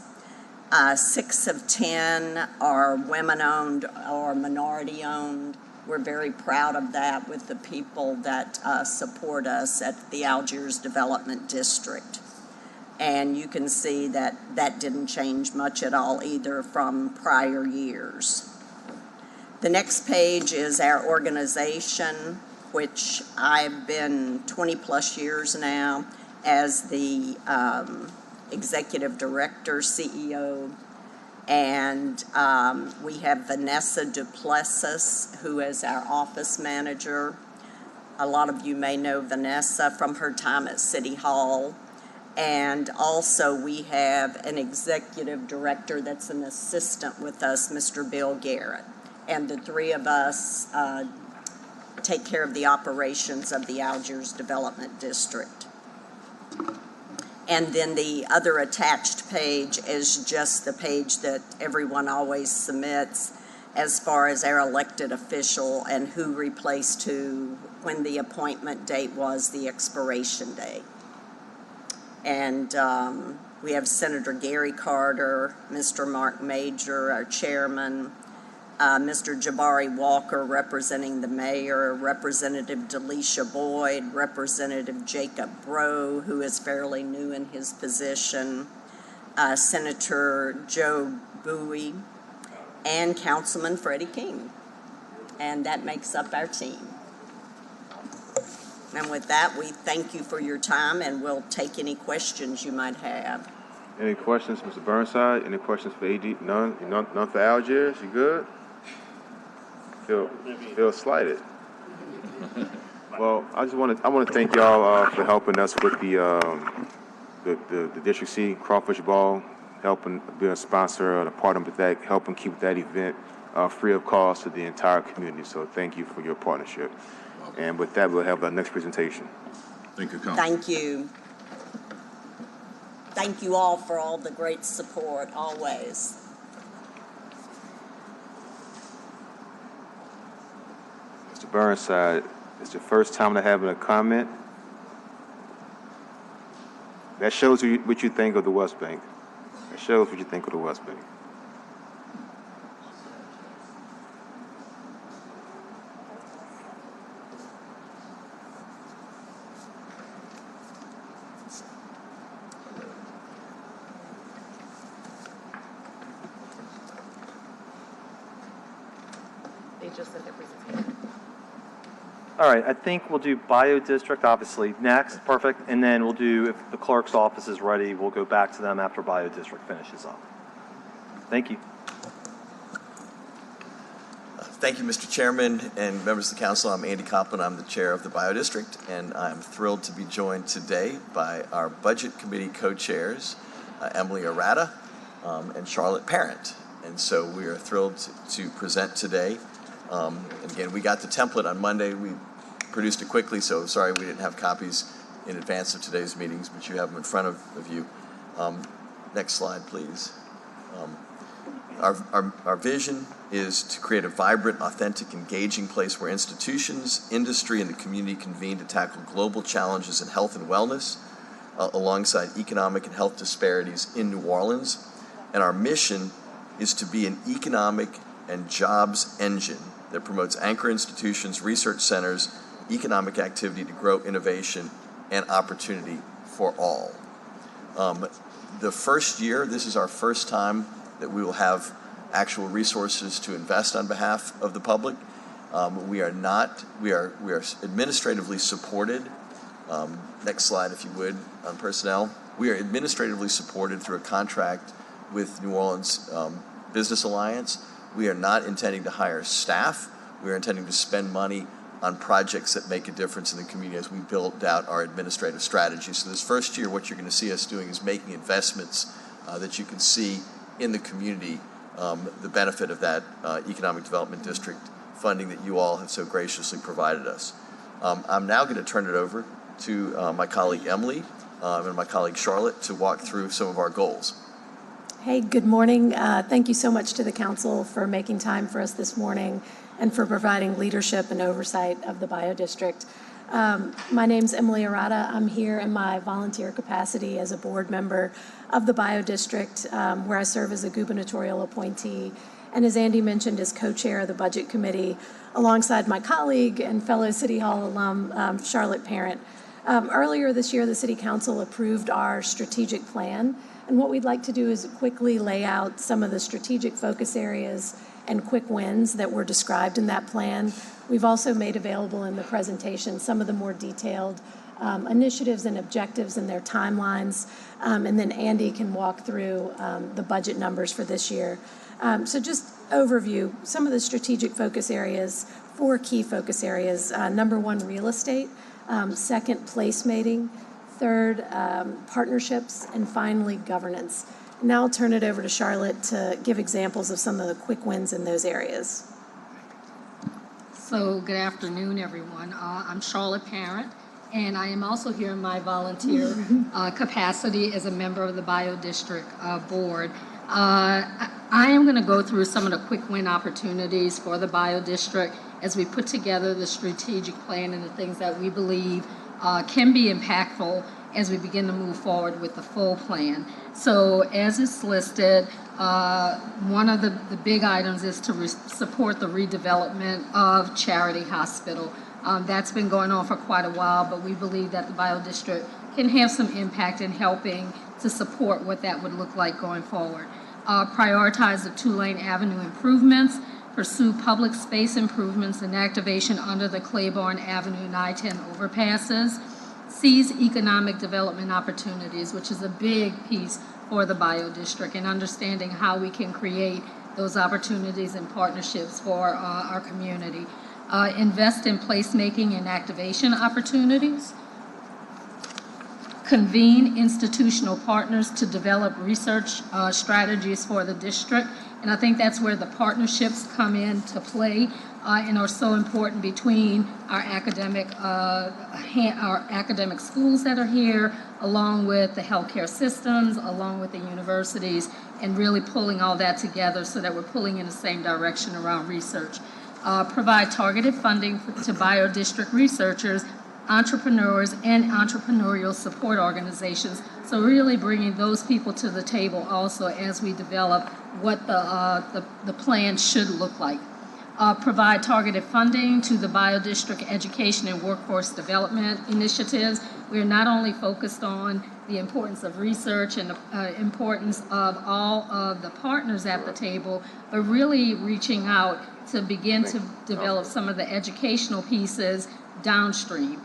6 of 10 are women-owned or minority-owned. We're very proud of that with the people that support us at the Algiers Development District. And you can see that that didn't change much at all either from prior years. The next page is our organization, which I've been 20 plus years now as the executive director, CEO, and we have Vanessa Duplessis, who is our office manager. A lot of you may know Vanessa from her time at City Hall. And also we have an executive director that's an assistant with us, Mr. Bill Garrett. And the three of us take care of the operations of the Algiers Development District. And then the other attached page is just the page that everyone always submits as far as our elected official and who replaced who, when the appointment date was, the expiration date. And We have Senator Gary Carter, Mr. Mark Major, our chairman, Mr. Jabari Walker representing the mayor, Representative Delisha Boyd, Representative Jacob Breaux, who is fairly new in his position, Senator Joe Bowie, and Councilman Freddie King. And that makes up our team. And with that, we thank you for your time, and we'll take any questions you might have. Any questions, Mr. Burnside? Any questions for AD? None? None for Algiers? You good? Feel slighted. Well, I want to thank y'all for helping us with the District C Crawfish Ball, helping be a sponsor and a partner with that, helping keep that event free of cost to the entire community. So thank you for your partnership. And with that, we'll have our next presentation. Thank you, Council. Thank you. Thank you all for all the great support, always. Mr. Burnside, it's your first time to having a comment. That shows what you think of the West Bank. That shows what you think of the West Bank. They just said their presentation. All right, I think we'll do Bio District, obviously, next, perfect, and then we'll do, if the clerk's office is ready, we'll go back to them after Bio District finishes up. Thank you. Thank you, Mr. Chairman and members of the council. I'm Andy Copeland. I'm the chair of the Bio District, and I'm thrilled to be joined today by our Budget Committee co-chairs, Emily Arata and Charlotte Parent. And so we are thrilled to present today. And again, we got the template on Monday. We produced it quickly, so sorry we didn't have copies in advance of today's meetings, but you have them in front of you. Next slide, please. Our vision is to create a vibrant, authentic, engaging place where institutions, industry, and the community convene to tackle global challenges in health and wellness, alongside economic and health disparities in New Orleans. And our mission is to be an economic and jobs engine that promotes anchor institutions, research centers, economic activity to grow innovation and opportunity for all. The first year, this is our first time that we will have actual resources to invest on behalf of the public. We are administratively supported. Next slide, if you would, on personnel. We are administratively supported through a contract with New Orleans Business Alliance. We are not intending to hire staff. We are intending to spend money on projects that make a difference in the community as we build out our administrative strategy. So this first year, what you're going to see us doing is making investments that you can see in the community, the benefit of that Economic Development District funding that you all have so graciously provided us. I'm now going to turn it over to my colleague Emily and my colleague Charlotte to walk through some of our goals. Hey, good morning. Thank you so much to the council for making time for us this morning and for providing leadership and oversight of the Bio District. My name's Emily Arata. I'm here in my volunteer capacity as a board member of the Bio District, where I serve as a gubernatorial appointee, and as Andy mentioned, as co-chair of the Budget Committee, alongside my colleague and fellow City Hall alum, Charlotte Parent. Earlier this year, the City Council approved our strategic plan, and what we'd like to do is quickly lay out some of the strategic focus areas and quick wins that were described in that plan. We've also made available in the presentation some of the more detailed initiatives and objectives and their timelines, and then Andy can walk through the budget numbers for this year. So just overview, some of the strategic focus areas, 4 key focus areas. Number 1, real estate. Second, placemating. Third, partnerships. And finally, governance. Now I'll turn it over to Charlotte to give examples of some of the quick wins in those areas. So good afternoon, everyone. I'm Charlotte Parent, and I am also here in my volunteer capacity as a member of the Bio District Board. I am going to go through some of the quick win opportunities for the Bio District as we put together the strategic plan and the things that we believe can be impactful as we begin to move forward with the full plan. So as it's listed, one of the big items is to support the redevelopment of Charity Hospital. That's been going on for quite a while, but we believe that the BioDistrict can have some impact in helping to support what that would look like going forward. Prioritize the Tulane Avenue improvements, pursue public space improvements and activation under the Claiborne Avenue and I-10 overpasses, seize economic development opportunities, which is a big piece for the BioDistrict, and understanding how we can create those opportunities and partnerships for our community. Invest in placemaking and activation opportunities. Convene institutional partners to develop research strategies for the district. And I think that's where the partnerships come into play and are so important between our academic schools that are here, along with the healthcare systems, along with the universities, and really pulling all that together so that we're pulling in the same direction around research. Provide targeted funding to BioDistrict researchers, entrepreneurs, and entrepreneurial support organizations. So really bringing those people to the table also as we develop what the plan should look like. Provide targeted funding to the BioDistrict education and workforce development initiatives. We are not only focused on the importance of research and the importance of all of the partners at the table, but really reaching out to begin to develop some of the educational pieces downstream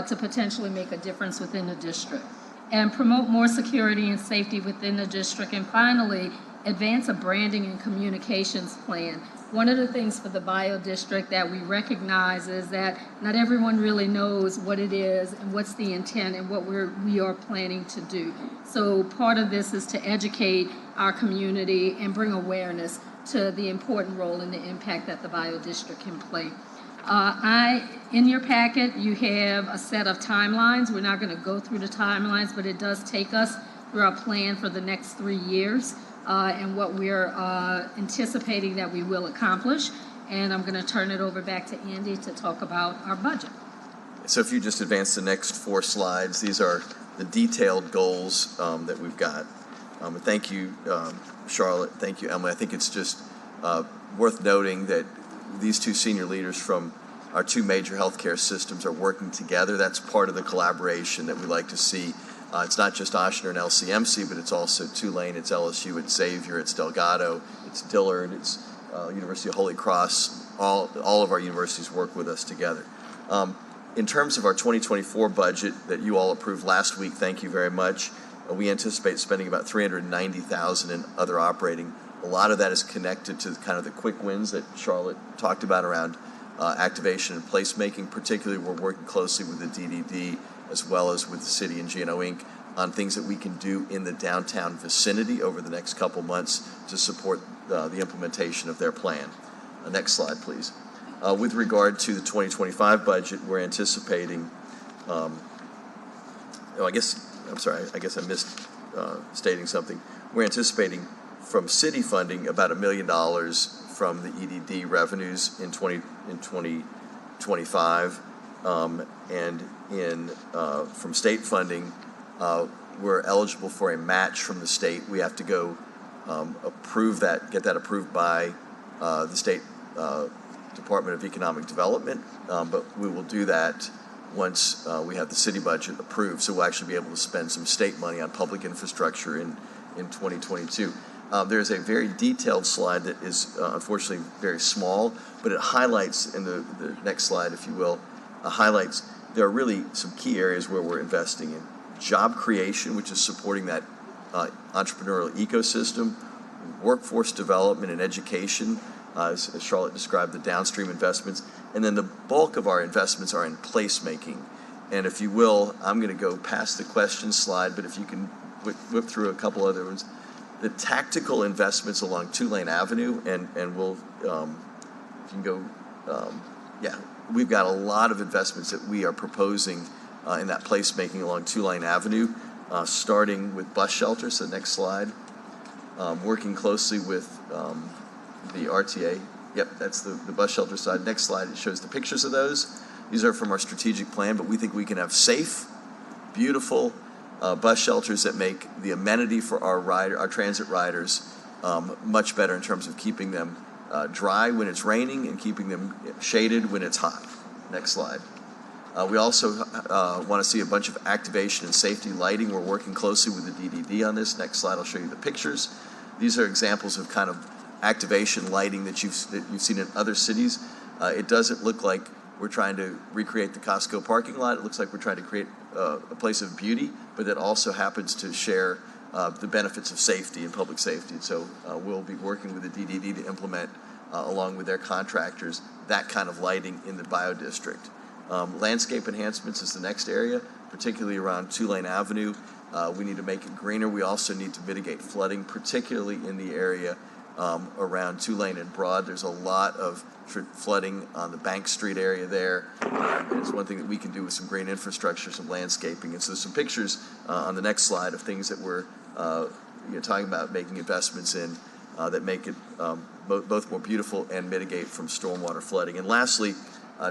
to potentially make a difference within the district. And promote more security and safety within the district. And finally, advance a branding and communications plan. One of the things for the BioDistrict that we recognize is that not everyone really knows what it is and what's the intent and what we are planning to do. So part of this is to educate our community and bring awareness to the important role and the impact that the BioDistrict can play. In your packet, you have a set of timelines. We're not going to go through the timelines, but it does take us through our plan for the next 3 years and what we're anticipating that we will accomplish. And I'm going to turn it over back to Andy to talk about our budget. So if you just advance the next 4 slides, these are the detailed goals that we've got. And thank you, Charlotte. Thank you, Emily. I think it's just worth noting that these 2 senior leaders from our 2 major healthcare systems are working together. That's part of the collaboration that we like to see. It's not just Ochsner and LCMC, but it's also Tulane, it's LSU, it's Xavier, it's Delgado, it's Dillard, it's University of Holy Cross. All of our universities work with us together. In terms of our 2024 budget that you all approved last week, thank you very much. We anticipate spending about $390,000 in other operating. A lot of that is connected to kind of the quick wins that Charlotte talked about around activation and placemaking. Particularly, we're working closely with the DDD as well as with the city and GNO Inc. on things that we can do in the downtown vicinity over the next couple months to support the implementation of their plan. Next slide, please. With regard to the 2025 budget, we're anticipating, I guess I missed stating something. We're anticipating from city funding about $1 million from the EDD revenues in 2025, and from state funding, we're eligible for a match from the state. We have to go approve that, get that approved by the state Department of Economic Development, but we will do that once we have the city budget approved. So we'll actually be able to spend some state money on public infrastructure in 2022. There's a very detailed slide that is unfortunately very small, but it highlights, in the next slide, if you will, highlights there are really some key areas where we're investing in. Job creation, which is supporting that entrepreneurial ecosystem, workforce development and education, as Charlotte described, the downstream investments, and then the bulk of our investments are in placemaking. And if you will, I'm going to go past the question slide, but if you can whip through a couple other ones. The tactical investments along Tulane Avenue, and we'll, if you can go, we've got a lot of investments that we are proposing in that placemaking along Tulane Avenue, starting with bus shelters. So next slide. Working closely with the RTA. Yep, that's the bus shelter side. Next slide, it shows the pictures of those. These are from our strategic plan, but we think we can have safe, beautiful, bus shelters that make the amenity for our transit riders much better in terms of keeping them dry when it's raining and keeping them shaded when it's hot. Next slide. We also want to see a bunch of activation and safety lighting. We're working closely with the DDD on this. Next slide, I'll show you the pictures. These are examples of kind of activation lighting that you've seen in other cities. It doesn't look like we're trying to recreate the Costco parking lot. It looks like we're trying to create a place of beauty, but that also happens to share the benefits of safety and public safety. And so we'll be working with the DDD to implement, along with their contractors, that kind of lighting in the Bio District. Landscape enhancements is the next area, particularly around Tulane Avenue. We need to make it greener. We also need to mitigate flooding, particularly in the area around Tulane and Broad. There's a lot of flooding on the Bank Street area there. And it's one thing that we can do with some green infrastructure, some landscaping. And so some pictures on the next slide of things that we're talking about making investments in that make it both more beautiful and mitigate from stormwater flooding. And lastly,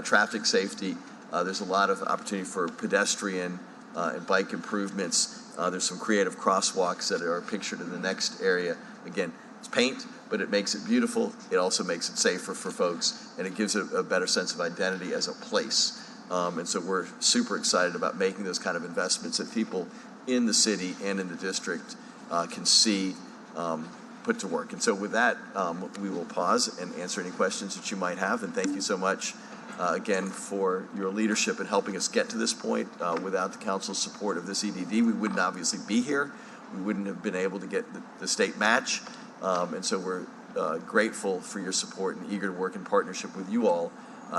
traffic safety. There's a lot of opportunity for pedestrian and bike improvements. There's some creative crosswalks that are pictured in the next area. Again, it's paint, but it makes it beautiful. It also makes it safer for folks, and it gives it a better sense of identity as a place. And so we're super excited about making those kind of investments that people in the city and in the district can see put to work. And so with that, we will pause and answer any questions that you might have. And thank you so much again for your leadership in helping us get to this point. Without the council's support of this EDD, we wouldn't obviously be here. We wouldn't have been able to get the state match. And so we're grateful for your support and eager to work in partnership with you all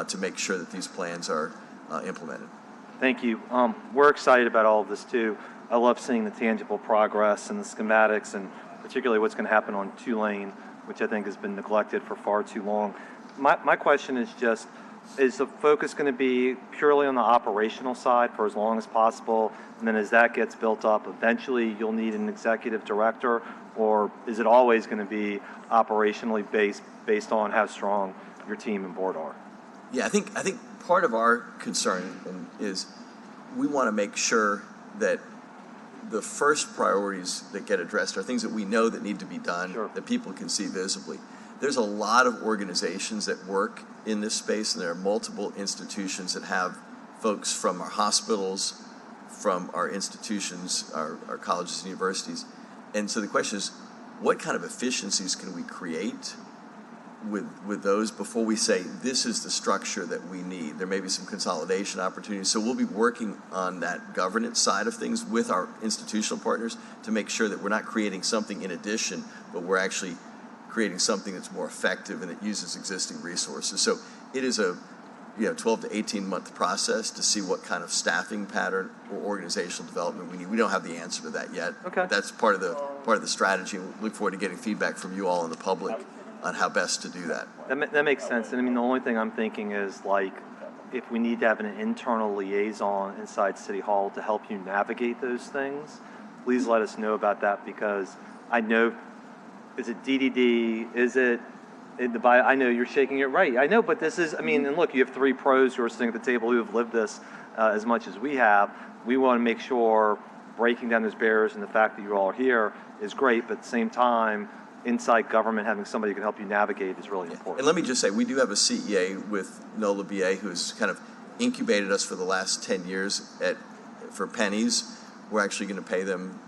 to make sure that these plans are implemented. Thank you. We're excited about all of this too. I love seeing the tangible progress and the schematics, and particularly what's going to happen on Tulane, which I think has been neglected for far too long. My question is just, is the focus going to be purely on the operational side for as long as possible, and then as that gets built up, eventually you'll need an executive director, or is it always going to be operationally based on how strong your team and board are? Yeah, I think part of our concern is we want to make sure that the first priorities that get addressed are things that we know that need to be done, that people can see visibly. There's a lot of organizations that work in this space, and there are multiple institutions that have folks from our hospitals, from our institutions, our colleges and universities. And so the question is, what kind of efficiencies can we create with those before we say this is the structure that we need? There may be some consolidation opportunities. So we'll be working on that governance side of things with our institutional partners to make sure that we're not creating something in addition, but we're actually creating something that's more effective and that uses existing resources. So it is a 12 to 18 month process to see what kind of staffing pattern or organizational development we need. We don't have the answer to that yet. Okay. That's part of the strategy. We look forward to getting feedback from you all in the public on how best to do that. That makes sense. And I mean, the only thing I'm thinking is, like, if we need to have an internal liaison inside City Hall to help you navigate those things, please let us know about that, because I know, is it DDD? Is it in the bio? I know you're shaking it right. I know, but this is, I mean, and look, you have three pros who are sitting at the table who have lived this as much as we have. We want to make sure breaking down those barriers and the fact that you all are here is great, but at the same time, inside government, having somebody who can help you navigate is really important. And let me just say, we do have a CEA with Nola BA who's kind of incubated us for the last 10 years for pennies. We're actually going to pay them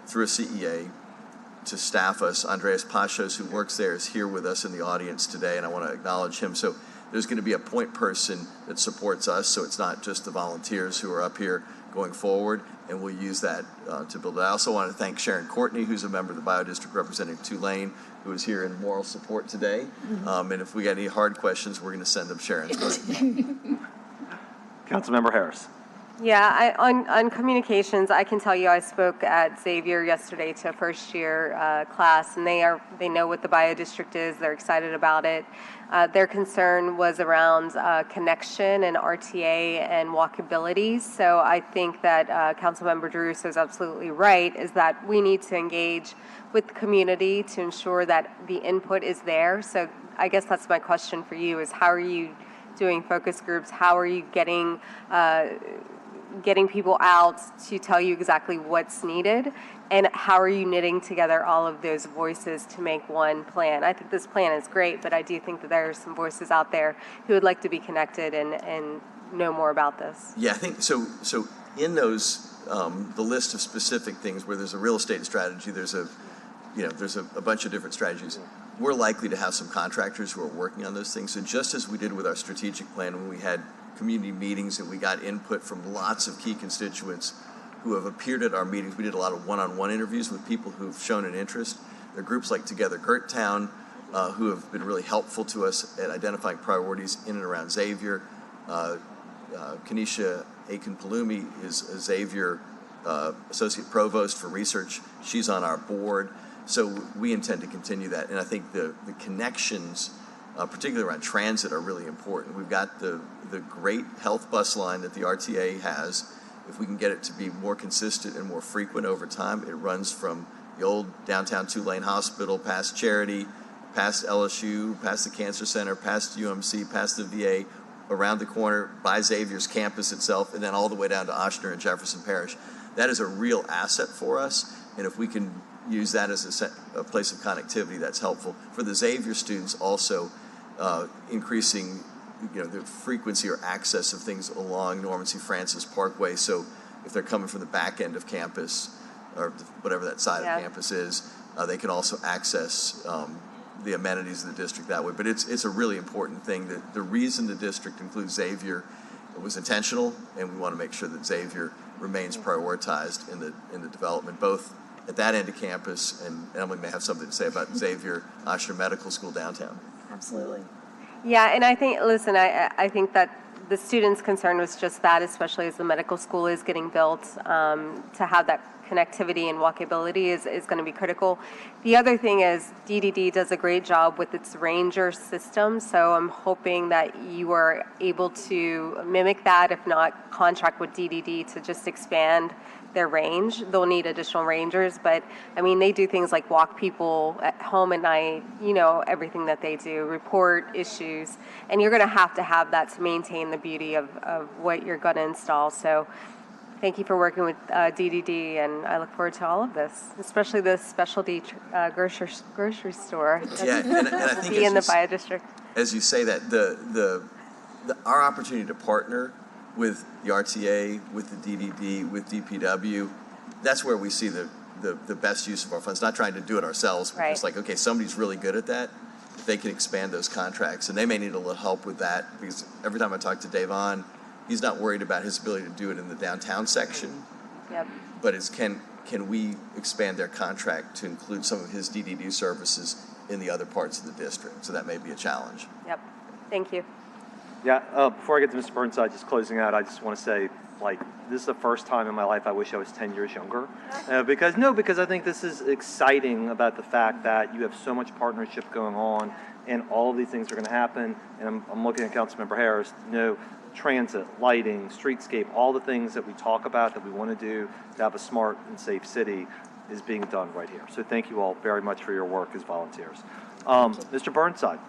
through a CEA to staff us. Andreas Pachos, who works there, is here with us in the audience today, and I want to acknowledge him. So there's going to be a point person that supports us, so it's not just the volunteers who are up here going forward, and we'll use that to build it. I also want to thank Sharon Courtney, who's a member of the Bio District representing Tulane, who is here in moral support today. And if we got any hard questions, we're going to send them Sharon's way. Councilmember Harris. Yeah, on communications, I can tell you I spoke at Xavier yesterday to a first-year class, and they know what the Bio District is. They're excited about it. Their concern was around connection and RTA and walkability. So I think that Councilmember DeRusso is absolutely right, is that we need to engage with the community to ensure that the input is there. So I guess that's my question for you, is how are you doing focus groups? How are you getting getting people out to tell you exactly what's needed, and how are you knitting together all of those voices to make one plan. I think this plan is great, but I do think that there are some voices out there who would like to be connected and know more about this. Yeah, I think so. So in those, the list of specific things where there's a real estate strategy, there's a bunch of different strategies. We're likely to have some contractors who are working on those things. So just as we did with our strategic plan when we had community meetings and we got input from lots of key constituents who have appeared at our meetings, we did a lot of one-on-one interviews with people who've shown an interest. There are groups like Together Gerttown who have been really helpful to us at identifying priorities in and around Xavier. Kanisha Aiken-Palumi is a Xavier Associate Provost for Research. She's on our board. So we intend to continue that. And I think the connections, particularly around transit, are really important. We've got the great health bus line that the RTA has. If we can get it to be more consistent and more frequent over time, it runs from the old downtown two-lane hospital, past Charity, past LSU, past the Cancer Center, past UMC, past the VA, around the corner by Xavier's campus itself, and then all the way down to Ochsner and Jefferson Parish. That is a real asset for us, and if we can use that as a place of connectivity, that's helpful. For the Xavier students also, increasing the frequency or access of things along Norman C. Francis Parkway, so if they're coming from the back end of campus, or whatever that side of campus is, they can also access the amenities of the district that way. But it's a really important thing. That the reason the district includes Xavier was intentional, and we want to make sure that Xavier remains prioritized in the development, both at that end of campus, and Emily may have something to say about Xavier Ochsner Medical School downtown. Absolutely. Yeah, and I think, listen, I think that the students' concern was just that, especially as the medical school is getting built, to have that connectivity and walkability is going to be critical. The other thing is DDD does a great job with its ranger system, so I'm hoping that you are able to mimic that, if not contract with DDD to just expand their range. They'll need additional rangers, but I mean, they do things like walk people at home at night, everything that they do, report issues, and you're going to have that to maintain the beauty of what you're going to install. So thank you for working with DDD, and I look forward to all of this, especially the specialty grocery store that's and I think in the Bio District. As you say that, our opportunity to partner with the RTA, with the DDD, with DPW, that's where we see the best use of our funds. Not trying to do it ourselves, but just like, okay, somebody's really good at that. If they can expand those contracts, and they may need a little help with that, because every time I talk to Davon, he's not worried about his ability to do it in the downtown section. Yep. But can we expand their contract to include some of his DDD services in the other parts of the district? So that may be a challenge. Yep. Thank you. Yeah, before I get to Mr. Burnside, just closing out, I just want to say, this is the first time in my life I wish I was 10 years younger. Because I think this is exciting about the fact that you have so much partnership going on, and all of these things are going to happen. And I'm looking at Councilmember Harris, transit, lighting, streetscape, all the things that we talk about that we want to do to have a smart and safe city is being done right here. So thank you all very much for your work as volunteers. Mr. Burnside.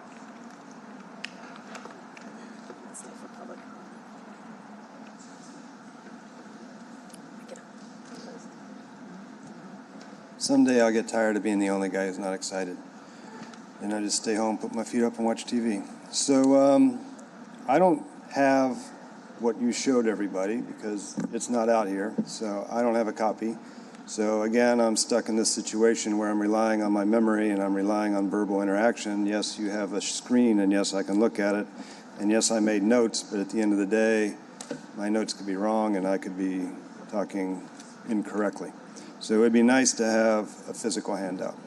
Someday I'll get tired of being the only guy who's not excited. And I just stay home, put my feet up, and watch TV. So I don't have what you showed everybody because it's not out here. So I don't have a copy. So again, I'm stuck in this situation where I'm relying on my memory and I'm relying on verbal interaction. Yes, you have a screen, and yes, I can look at it. And yes, I made notes, but at the end of the day, my notes could be wrong and I could be talking incorrectly. So it would be nice to have a physical handout.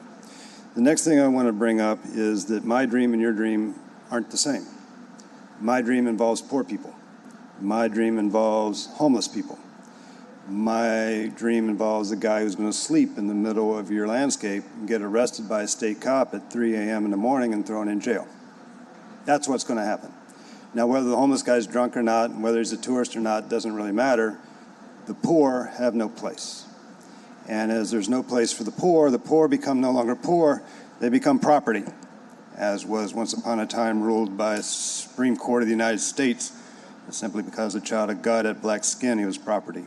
The next thing I want to bring up is that my dream and your dream aren't the same. My dream involves poor people. My dream involves homeless people. My dream involves a guy who's going to sleep in the middle of your landscape and get arrested by a state cop at 3 a.m. in the morning and thrown in jail. That's what's going to happen. Now, whether the homeless guy's drunk or not, and whether he's a tourist or not, doesn't really matter. The poor have no place. And as there's no place for the poor become no longer poor, they become property, as was once upon a time ruled by the Supreme Court of the United States simply because a child of God had black skin, he was property.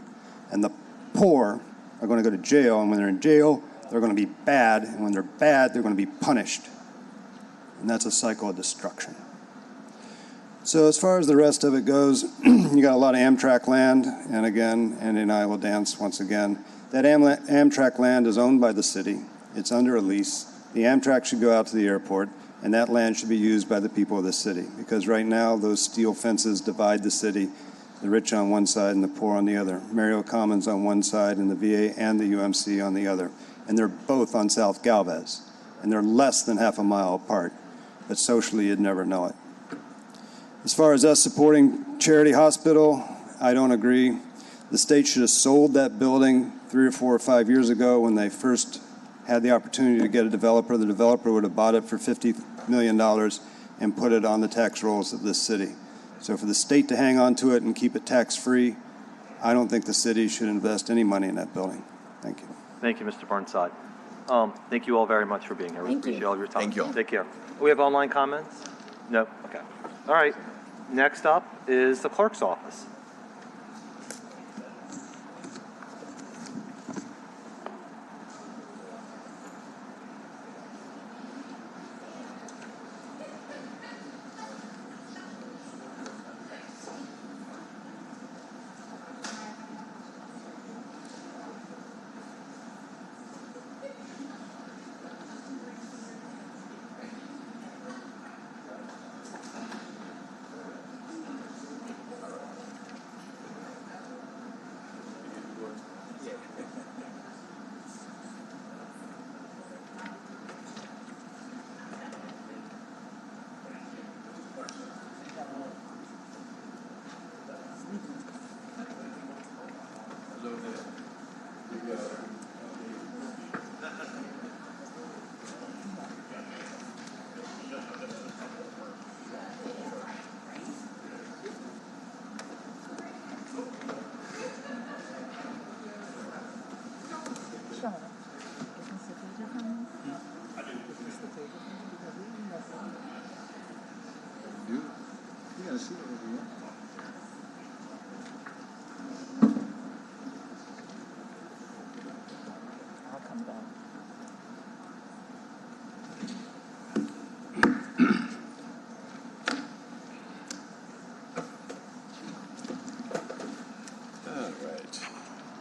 And the poor are going to go to jail, and when they're in jail, they're going to be bad, and when they're bad, they're going to be punished. And that's a cycle of destruction. So as far as the rest of it goes, you got a lot of Amtrak land, and again, Andy and I will dance once again. That Amtrak land is owned by the city. It's under a lease. The Amtrak should go out to the airport, and that land should be used by the people of the city, because right now those steel fences divide the city, the rich on one side and the poor on the other. Mario Commons on one side and the VA and the UMC on the other. And they're both on South Galvez, and they're less than half a mile apart, but socially you'd never know it. As far as us supporting Charity Hospital, I don't agree. The state should have sold that building 3 or 4 or 5 years ago when they first had the opportunity to get a developer. The developer would have bought it for $50 million and put it on the tax rolls of this city. So for the state to hang on to it and keep it tax-free, I don't think the city should invest any money in that building. Thank you. Thank you, Mr. Burnside. Thank you all very much for being here. We Thank appreciate you. all your time. Thank you all. Take care. We have online comments? No? Okay. All right. Next up is the clerk's office.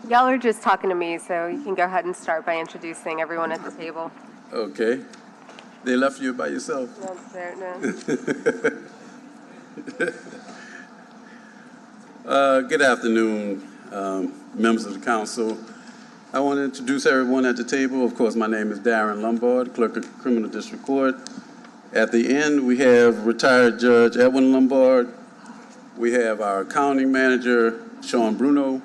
Y'all are just talking to me, so you can go ahead and start by introducing everyone at the table. Okay. They left you by yourself? No, Good afternoon, members of the council. I want to introduce everyone at the table. Of course, my name is Darren Lombard, Clerk of Criminal District Court. At the end, we have retired Judge Edwin Lombard. We have our accounting manager, Sean Bruno.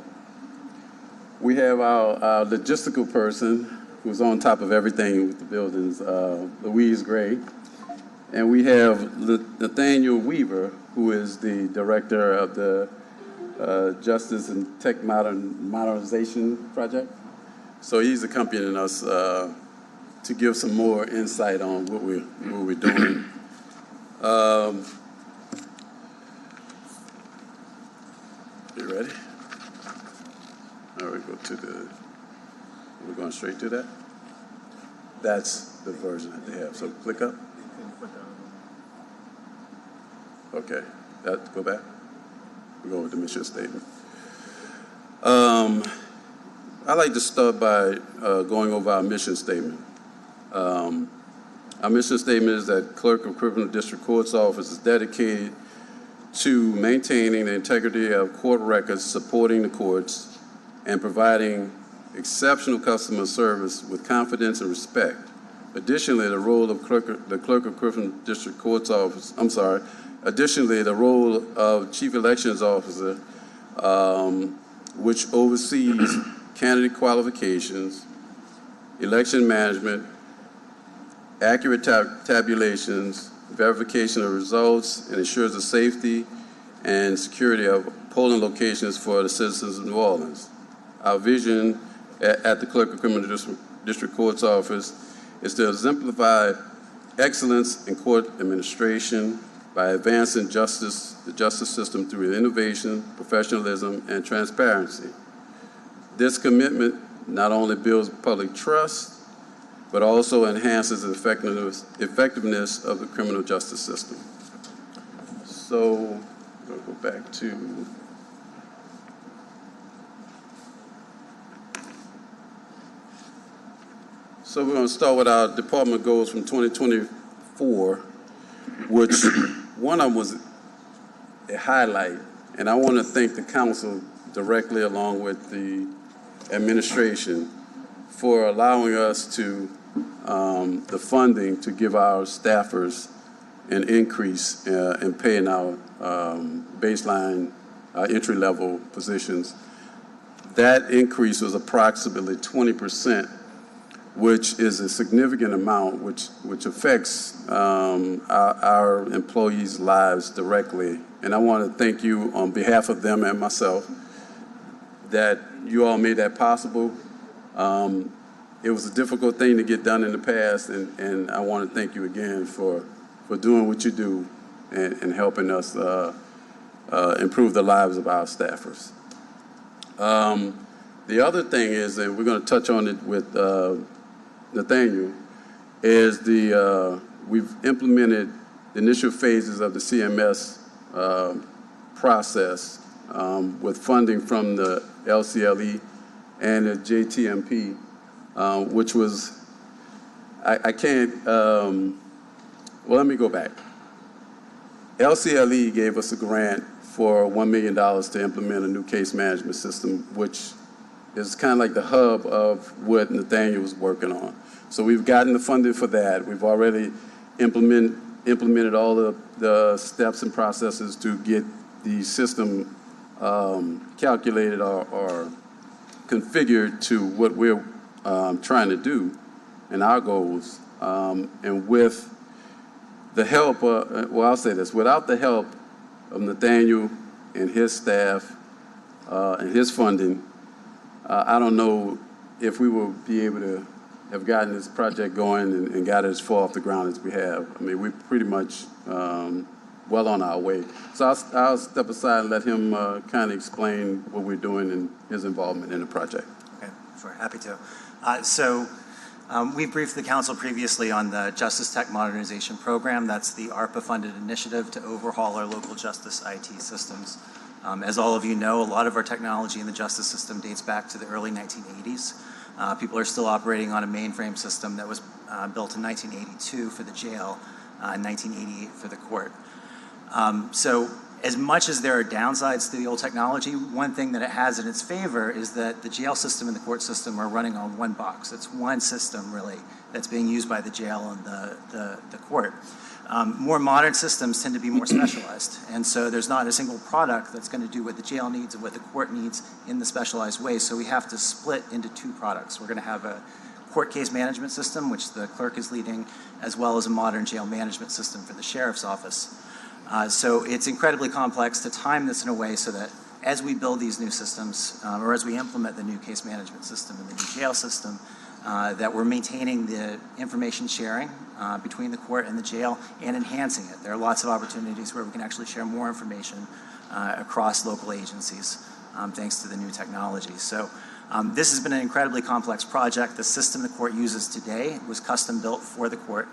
We have our logistical person who's on top of everything with the buildings, Louise Gray. And we have Nathaniel Weaver, who is the director of the Justice and Tech Modernization Project. So he's accompanying us to give some more insight on what we're doing. You ready? All right, we're going straight to that? That's the version that they have. So click up. Okay, go back. We're going with the mission statement. I'd like to start by going over our mission statement. Our mission statement is that Clerk of Criminal District Court's office is dedicated to maintaining the integrity of court records, supporting the courts, and providing exceptional customer service with confidence and respect. Additionally, the role of the Clerk of Criminal District Court's office, additionally, the role of Chief Elections Officer, which oversees candidate qualifications, election management, accurate tabulations, verification of results, and ensures the safety and security of polling locations for the citizens of New Orleans. Our vision at the Clerk of Criminal District Court's office is to exemplify excellence in court administration, by advancing the justice system through innovation, professionalism, and transparency. This commitment not only builds public trust, but also enhances the effectiveness of the criminal justice system. So, I'll go back to So we're going to start with our department goals from 2024, which one of them was a highlight. And I want to thank the council directly along with the administration for allowing us to, the funding to give our staffers an increase in paying our baseline entry-level positions. That increase was approximately 20%, which is a significant amount, which affects our employees' lives directly. And I want to thank you on behalf of them and myself that you all made that possible. It was a difficult thing to get done in the past, and I want to thank you again for doing what you do and helping us improve the lives of our staffers. The other thing is, and we're going to touch on it with Nathaniel, is we've implemented the initial phases of the CMS process with funding from the LCLE and the JTMP, which was, I can't, well, let me go back. LCLE gave us a grant for $1 million to implement a new case management system, which is kind of like the hub of what Nathaniel was working on. So we've gotten the funding for that. We've already implemented all the steps and processes to get the system calculated or configured to what we're trying to do and our goals. And with the help, well, I'll say this, without the help of Nathaniel and his staff and his funding, I don't know if we will be able to have gotten this project going and got it as far off the ground as we have. I mean, we're pretty much well on our way. So I'll step aside and let him kind of explain what we're doing and his involvement in the project. Okay, sure, happy to. We briefed the council previously on the Justice Tech Modernization Program. That's the ARPA-funded initiative to overhaul our local justice IT systems. As all of you know, a lot of our technology in the justice system dates back to the early 1980s. People are still operating on a mainframe system that was built in 1982 for the jail, and 1988 for the court. So as much as there are downsides to the old technology, one thing that it has in its favor is that the jail system and the court system are running on one box. It's one system, really, that's being used by the jail and the court. More modern systems tend to be more specialized, and so there's not a single product that's going to do what the jail needs and what the court needs in the specialized way, so we have to split into two products. We're going to have a court case management system, which the clerk is leading, as well as a modern jail management system for the sheriff's office. So it's incredibly complex to time this in a way so that as we build these new systems, or as we implement the new case management system and the new jail system, that we're maintaining the information sharing between the court and the jail and enhancing it. There are lots of opportunities where we can actually share more information across local agencies thanks to the new technology. So this has been an incredibly complex project. The system the court uses today was custom built for the court.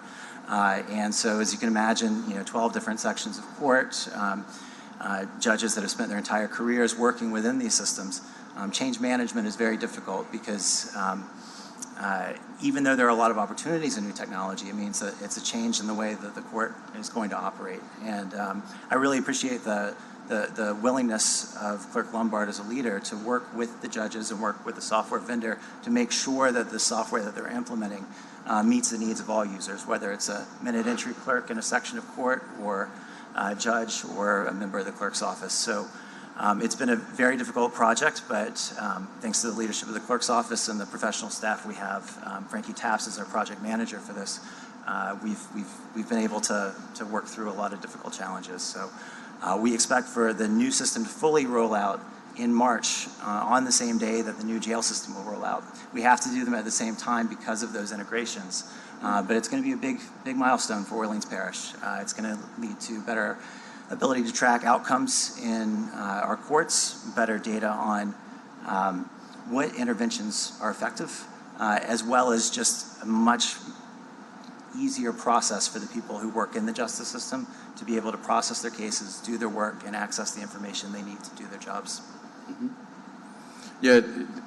And so as you can imagine, 12 different sections of court, judges that have spent their entire careers working within these systems. Change management is very difficult because even though there are a lot of opportunities in new technology, it means that it's a change in the way that the court is going to operate. And I really appreciate the willingness of Clerk Lombard as a leader to work with the judges and work with the software vendor to make sure that the software that they're implementing meets the needs of all users, whether it's a minute entry clerk in a section of court or a judge or a member of the clerk's office. So it's been a very difficult project, but thanks to the leadership of the clerk's office and the professional staff we have, Frankie Taps is our project manager for this, we've been able to work through a lot of difficult challenges. So we expect for the new system to fully roll out in March on the same day that the new jail system will roll out. We have to do them at the same time because of those integrations. but it's going to be a big milestone for Orleans Parish. It's going to lead to better ability to track outcomes in our courts, better data on what interventions are effective, as well as just a much easier process for the people who work in the justice system to be able to process their cases, do their work, and access the information they need to do their jobs. Mm-hmm. Yeah,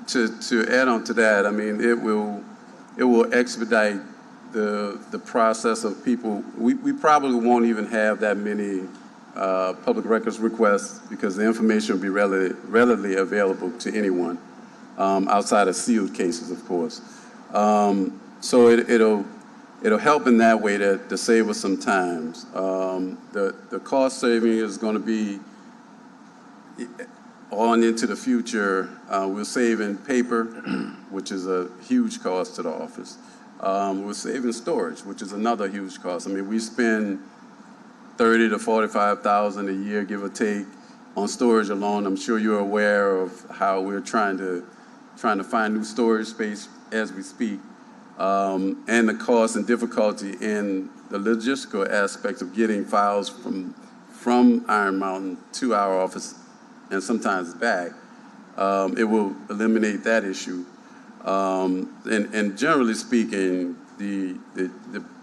to add on to that, I mean, it will expedite the process of people. We probably won't even have that many public records requests because the information will be readily available to anyone outside of sealed cases, of course. So it'll help in that way to save us some time. The cost saving is going to be on into the future. We'll save in paper, which is a huge cost to the office. We're saving storage, which is another huge cost. I mean, we spend $30,000 to $45,000 a year, give or take, on storage alone. I'm sure you're aware of how we're trying to find new storage space as we speak, and the cost and difficulty in the logistical aspects of getting files from Iron Mountain to our office and sometimes back. It will eliminate that issue. And generally speaking, the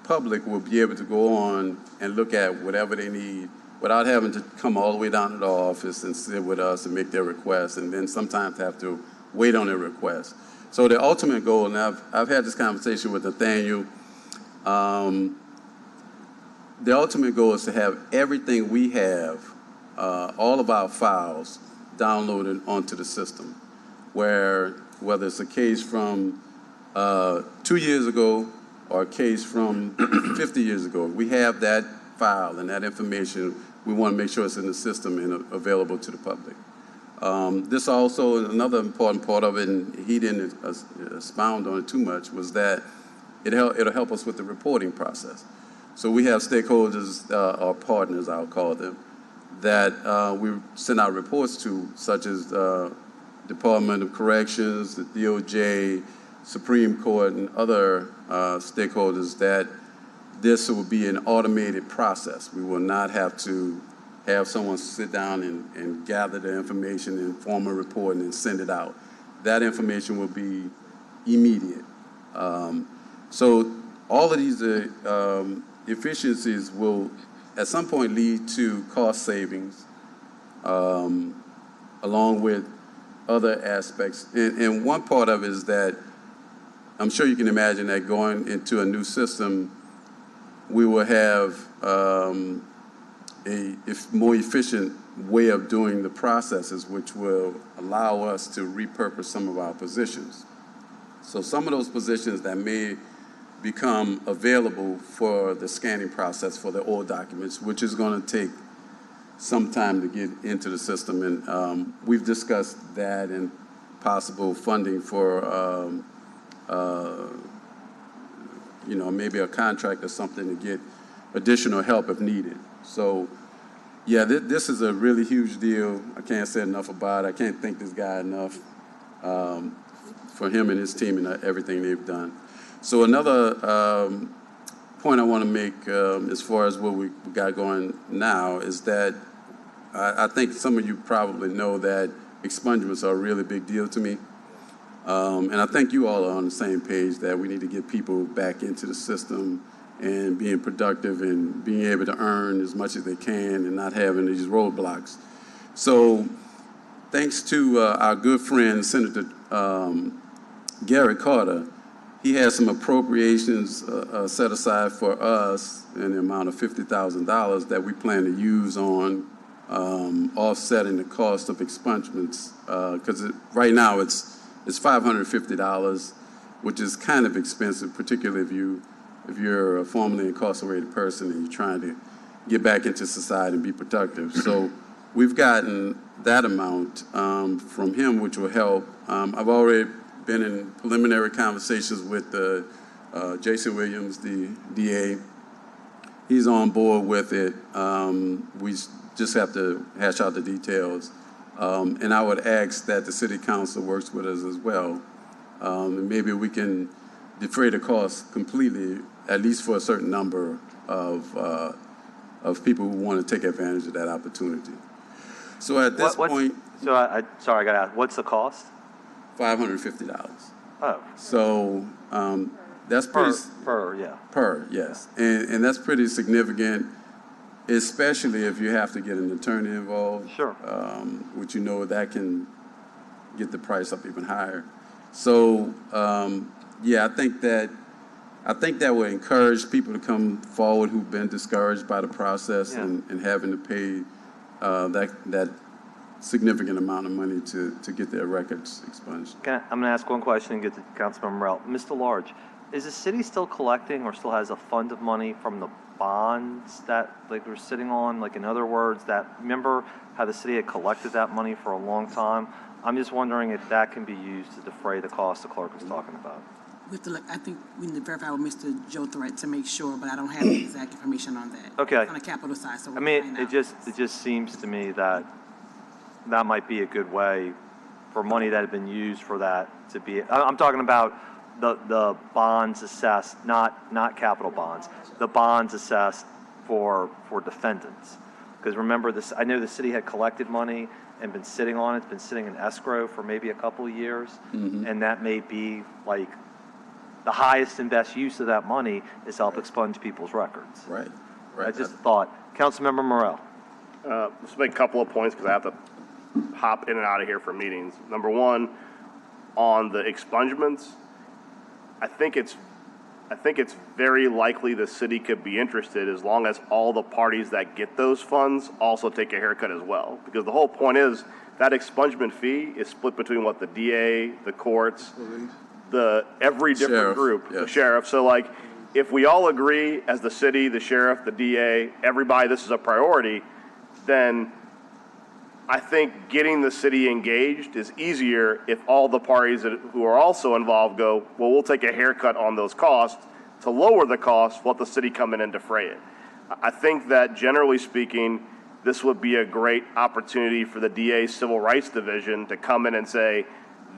public will be able to go on and look at whatever they need without having to come all the way down to the office and sit with us and make their requests, and then sometimes have to wait on their request. So the ultimate goal, and I've had this conversation with Nathaniel, the ultimate goal is to have everything we have, all of our files, downloaded onto the system, whether it's a case from 2 years ago or a case from 50 years ago, we have that file and that information. We want to make sure it's in the system and available to the public. This also, another important part of it, and he didn't expound on it too much, was that it'll help us with the reporting process. So we have stakeholders, or partners, I'll call them, that we send out reports to, such as Department of Corrections, the DOJ, Supreme Court, and other stakeholders, that this will be an automated process. We will not have to have someone sit down and gather the information and form a report and then send it out. That information will be immediate. So all of these efficiencies will at some point lead to cost savings, along with other aspects. And one part of it is that I'm sure you can imagine that going into a new system, we will have a more efficient way of doing the processes, which will allow us to repurpose some of our positions. So some of those positions that may become available for the scanning process for the old documents, which is going to take some time to get into the system. And we've discussed that and possible funding for, maybe a contract or something to get additional help if needed. So, yeah, this is a really huge deal. I can't say enough about it. I can't thank this guy enough for him and his team and everything they've done. So another point I want to make as far as what we got going now is that I think some of you probably know that expungements are a really big deal to me. And I think you all are on the same page that we need to get people back into the system and being productive and being able to earn as much as they can and not having these roadblocks. So thanks to our good friend, Senator Gary Carter, he has some appropriations set aside for us in the amount of $50,000 that we plan to use on offsetting the cost of expungements, because right now it's $550, which is kind of expensive, particularly if you're a formerly incarcerated person and you're trying to get back into society and be productive. So we've gotten that amount from him, which will help. I've already been in preliminary conversations with Jason Williams, the DA. He's on board with it. We just have to hash out the details. And I would ask that the city council works with us as well. And maybe we can defray the cost completely at least for a certain number of people who want to take advantage of that opportunity. So at this point, Sorry, I got to ask, what's the cost? $550. Oh. So that's pretty Per, yes, and that's pretty significant, especially if you have to get an attorney involved. Sure. Which that can get the price up even higher. So I think that will encourage people to come forward who've been discouraged by the process and having to pay that significant amount of money to get their records expunged. I'm going to ask one question and get to Councilmember Morrell. Mr. Large, is the city still collecting or still has a fund of money from the bonds that we're sitting on? Like, in other words, remember how the city had collected that money for a long time? I'm just wondering if that can be used to defray the cost the clerk was talking about. We have to look, I think we need to verify with Mr. Joe Threat to make sure, but I don't have the exact information on that. Okay. It's on the capital side, so we'll find it just seems to me that might be a good way for money that had been used for that to be. I'm talking about the bonds assessed, not capital bonds, the bonds assessed for defendants. Because remember this, I know the city had collected money and been sitting on it. It's been sitting in escrow for maybe a couple of years, and that may be like the highest and best use of that money is help expunge people's records. Right. I just thought, Councilmember Morrell. Let's make a couple of points because I have to hop in and out of here for meetings. Number one, on the expungements, I think it's very likely the city could be interested as long as all the parties that get those funds also take a haircut as well. Because the whole point is that expungement fee is split between the DA, the courts, every different Sheriff, group, yes. the sheriff. So if we all agree as the city, the sheriff, the DA, everybody, this is a priority, then I think getting the city engaged is easier if all the parties who are also involved go, well, we'll take a haircut on those costs to lower the cost, let the city come in and defray it. I think that generally speaking, this would be a great opportunity for the DA's Civil Rights Division to come in and say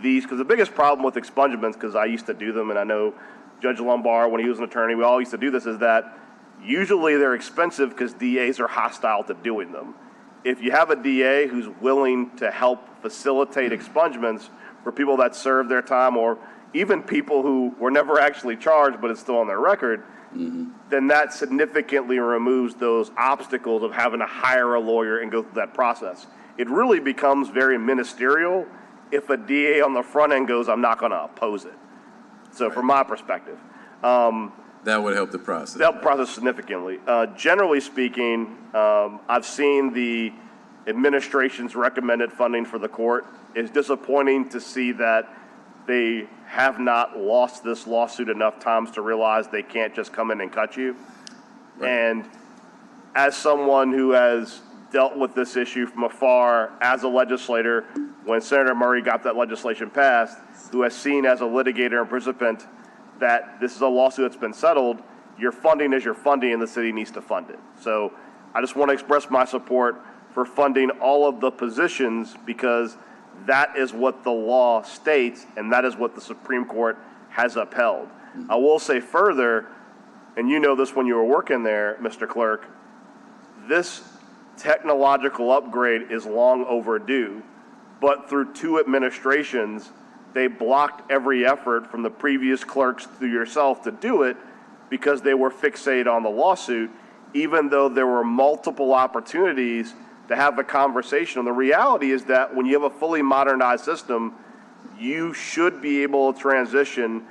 because the biggest problem with expungements, because I used to do them and I know Judge Lombard, when he was an attorney, we all used to do this, is that usually they're expensive because DAs are hostile to doing them. If you have a DA who's willing to help facilitate expungements for people that serve their time or even people who were never actually charged but it's still on their record, then that significantly removes those obstacles of having to hire a lawyer and go through that process. It really becomes very ministerial if a DA on the front end goes, I'm not going to oppose it. So from my perspective. That would help the process. That process significantly. Generally speaking, I've seen the administration's recommended funding for the court. It's disappointing to see that they have not lost this lawsuit enough times to realize they can't just come in and cut you. Right. And as someone who has dealt with this issue from afar as a legislator, when Senator Murray got that legislation passed, who has seen as a litigator and participant that this is a lawsuit that's been settled, your funding is your funding and the city needs to fund it. So I just want to express my support for funding all of the positions because that is what the law states and that is what the Supreme Court has upheld. I will say further, and you know this when you were working there, Mr. Clerk, this technological upgrade is long overdue, but through 2 administrations, they blocked every effort from the previous clerks through yourself to do it because they were fixated on the lawsuit, even though there were multiple opportunities to have a conversation. And the reality is that when you have a fully modernized system, you should be able to transition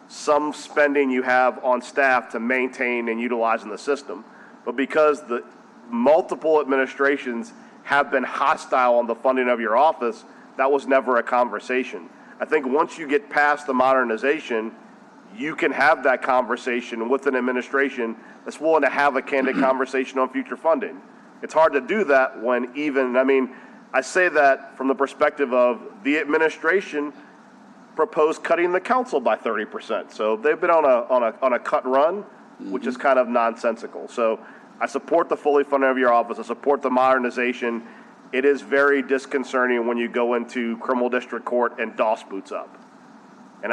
some spending you have on staff to maintain and utilize in the system. But because the multiple administrations have been hostile on the funding of your office, that was never a conversation. I think once you get past the modernization, you can have that conversation with an administration that's willing to have a candid conversation on future funding. It's hard to do that when I say that from the perspective of the administration proposed cutting the council by 30%. So they've been on a cut run, which is kind of nonsensical. So I support the fully funding of your office. I support the modernization. It is very disconcerting when you go into criminal district court and DOS boots up. And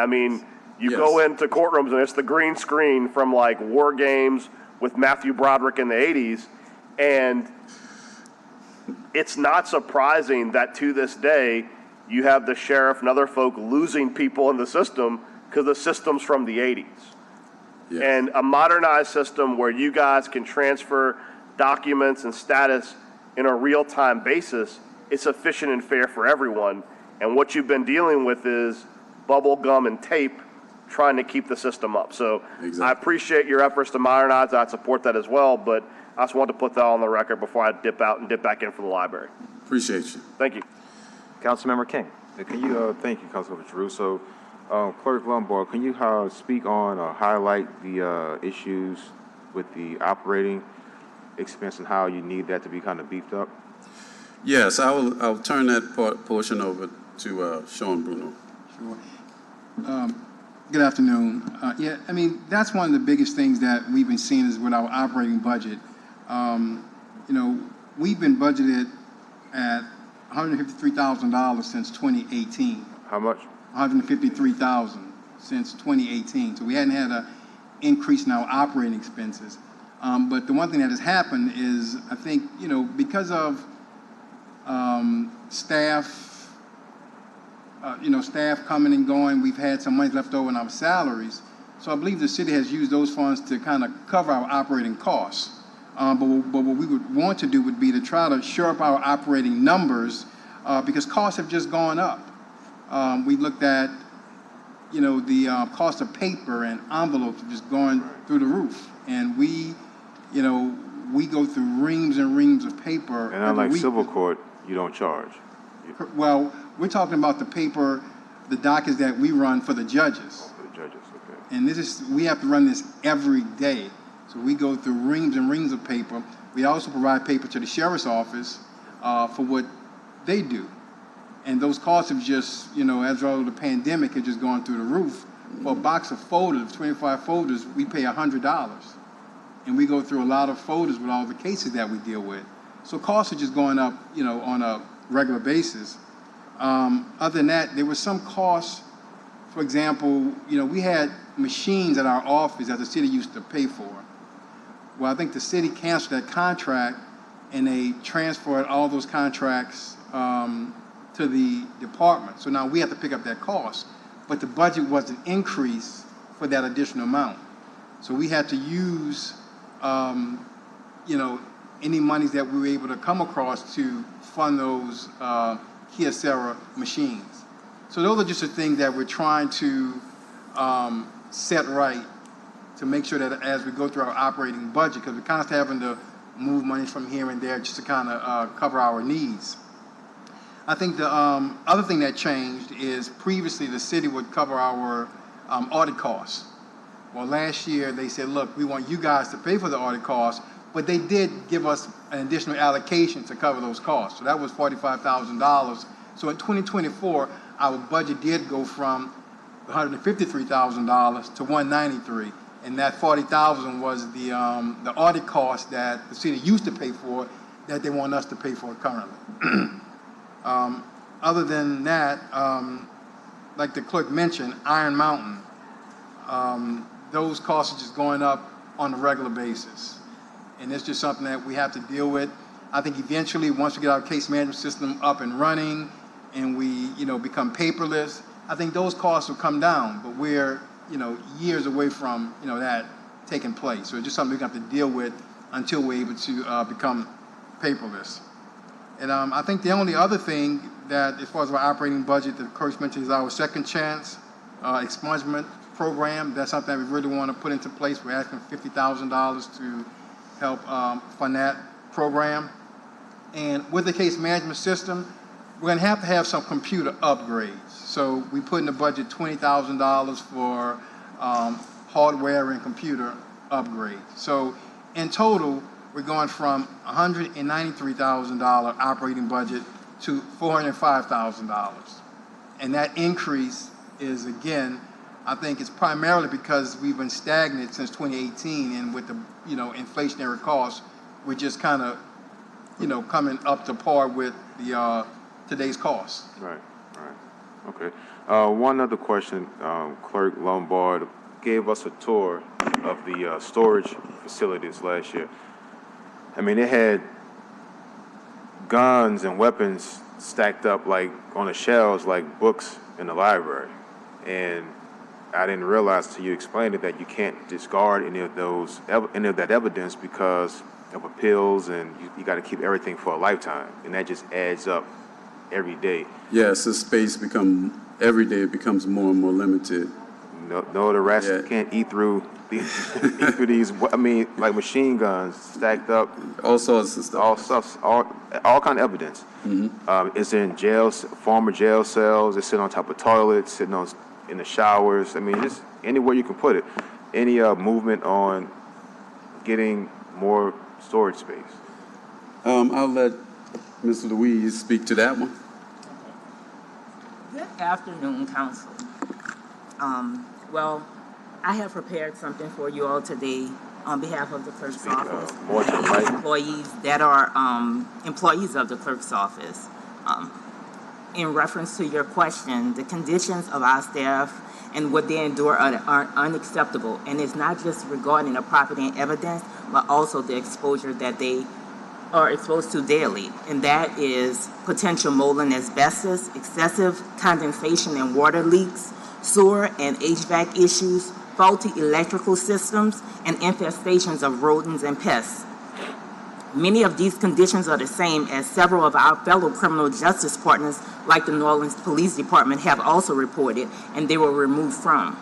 You Yes. go into courtrooms and it's the green screen from like War Games with Matthew Broderick in the 80s. And it's not surprising that to this day, you have the sheriff and other folk losing people in the system because the system's from the 80s. Yes. And a modernized system where you guys can transfer documents and status in a real-time basis is efficient and fair for everyone. And what you've been dealing with is bubble gum and tape trying to keep the system up. So I appreciate your efforts to modernize. I support that as well, but I just wanted to put that on the record before I dip out and dip back in for the library. Appreciate you. Thank you. Councilmember King. Can you, thank you, Councilmember Caruso. Clerk Lombard, can you speak on or highlight the issues with the operating expense and how you need that to be kind of beefed up? Yes, I'll turn that portion over to Sean Bruno. Sure. Good afternoon. Yeah, I mean, that's one of the biggest things that we've been seeing is with our operating budget. We've been budgeted at $153,000 since 2018. How much? $153,000 since 2018. So we hadn't had an increase in our operating expenses. But the one thing that has happened is, I think, because of staff, staff coming and going, we've had some money left over in our salaries. So I believe the city has used those funds to kind of cover our operating costs. But what we would want to do would be to try to shore up our operating numbers because costs have just gone up. We looked at, the cost of paper and envelopes just going through the roof. And we go through reams and reams of paper. And unlike civil court, you don't charge. Well, we're talking about the paper, the dockets that we run for the judges. For the judges, okay. And we have to run this every day. So we go through reams and reams of paper. We also provide paper to the sheriff's office for what they do. And those costs have just, as a result of the pandemic, have just gone through the roof. For a box of folders, 25 folders, we pay $100. And we go through a lot of folders with all the cases that we deal with. So costs are just going up, on a regular basis. Other than that, there was some costs. For example, we had machines at our office that the city used to pay for. Well, I think the city canceled that contract and they transferred all those contracts to the department. So now we have to pick up that cost, but the budget wasn't increased for that additional amount. So we had to use, any monies that we were able to come across to fund those Kyocera machines. So those are just the things that we're trying to set right to make sure that as we go through our operating budget, because we're constantly having to move money from here and there just to kind of cover our needs. I think the other thing that changed is previously the city would cover our audit costs. Well, last year they said, look, we want you guys to pay for the audit costs, but they did give us an additional allocation to cover those costs. So that was $45,000. So in 2024, our budget did go from $153,000 to $193,000, and that $40,000 was the audit cost that the city used to pay for that they want us to pay for currently. Other than that, like the clerk mentioned, Iron Mountain, those costs are just going up on a regular basis. And it's just something that we have to deal with. I think eventually, once we get our case management system up and running and we, become paperless, I think those costs will come down. But we're, years away from, that taking place. So it's just something we have to deal with until we're able to become paperless. And I think the only other thing that, as far as our operating budget, that Kirk mentioned is our second chance expungement program. That's something that we really want to put into place. We're asking $50,000 to help fund that program. And with the case management system, we're going to have some computer upgrades. So we put in the budget $20,000 for hardware and computer upgrades. So in total, we're going from $193,000 operating budget to $405,000. And that increase is, again, I think it's primarily because we've been stagnant since 2018, and with the, inflationary costs, we're just kind of, coming up to par with the today's costs. Right. Okay. One other question. Clerk Lombard gave us a tour of the storage facilities last year. I mean, it had guns and weapons stacked up like on the shelves like books in the library. And I didn't realize till you explained it that you can't discard any of that evidence because of appeals, and you got to keep everything for a lifetime, and that just adds up every day. Yes, the space every day it becomes more and more limited. No, the rats can't eat through these. I mean, like machine guns stacked up, all sorts of stuff, all kind of evidence. It's in jails, former jail cells. It's sitting on top of toilets, sitting in the showers. I mean, just anywhere you can put it. Any movement on getting more storage space? I'll let Ms. Louise speak to that one. Good afternoon, Council. Well, I have prepared something for you all today on behalf of the clerk's office. Employees that are employees of the clerk's office. In reference to your question, the conditions of our staff and what they endure are unacceptable. And it's not just regarding the property and evidence, but also the exposure that they are exposed to daily. And that is potential mold and asbestos, excessive condensation and water leaks, sewer and HVAC issues, faulty electrical systems, and infestations of rodents and pests. Many of these conditions are the same as several of our fellow criminal justice partners, like the New Orleans Police Department, have also reported, and they were removed from.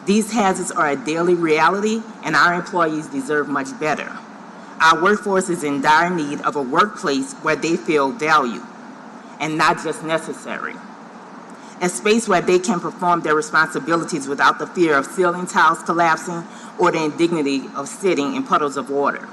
These hazards are a daily reality, and our employees deserve much better. Our workforce is in dire need of a workplace where they feel valued and not just necessary. A space where they can perform their responsibilities without the fear of ceiling tiles collapsing or the indignity of sitting in puddles of water.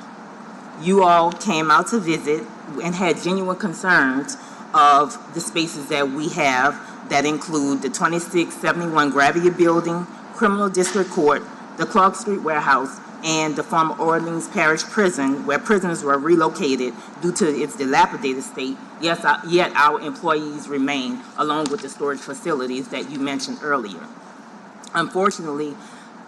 You all came out to visit and had genuine concerns of the spaces that we have that include the 2671 Gravia Building, Criminal District Court, the Clark Street Warehouse, and the former Orleans Parish Prison, where prisoners were relocated due to its dilapidated state, yet our employees remain, along with the storage facilities that you mentioned earlier. Unfortunately,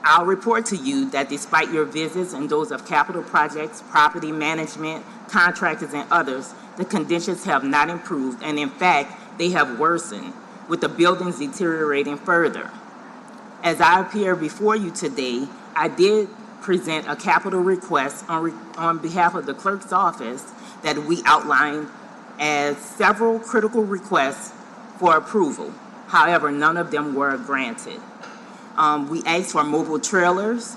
I'll report to you that despite your visits and those of capital projects, property management, contractors, and others, the conditions have not improved, and in fact, they have worsened, with the buildings deteriorating further. As I appear before you today, I did present a capital request on behalf of the clerk's office that we outlined as several critical requests for approval. However, none of them were granted. We asked for mobile trailers,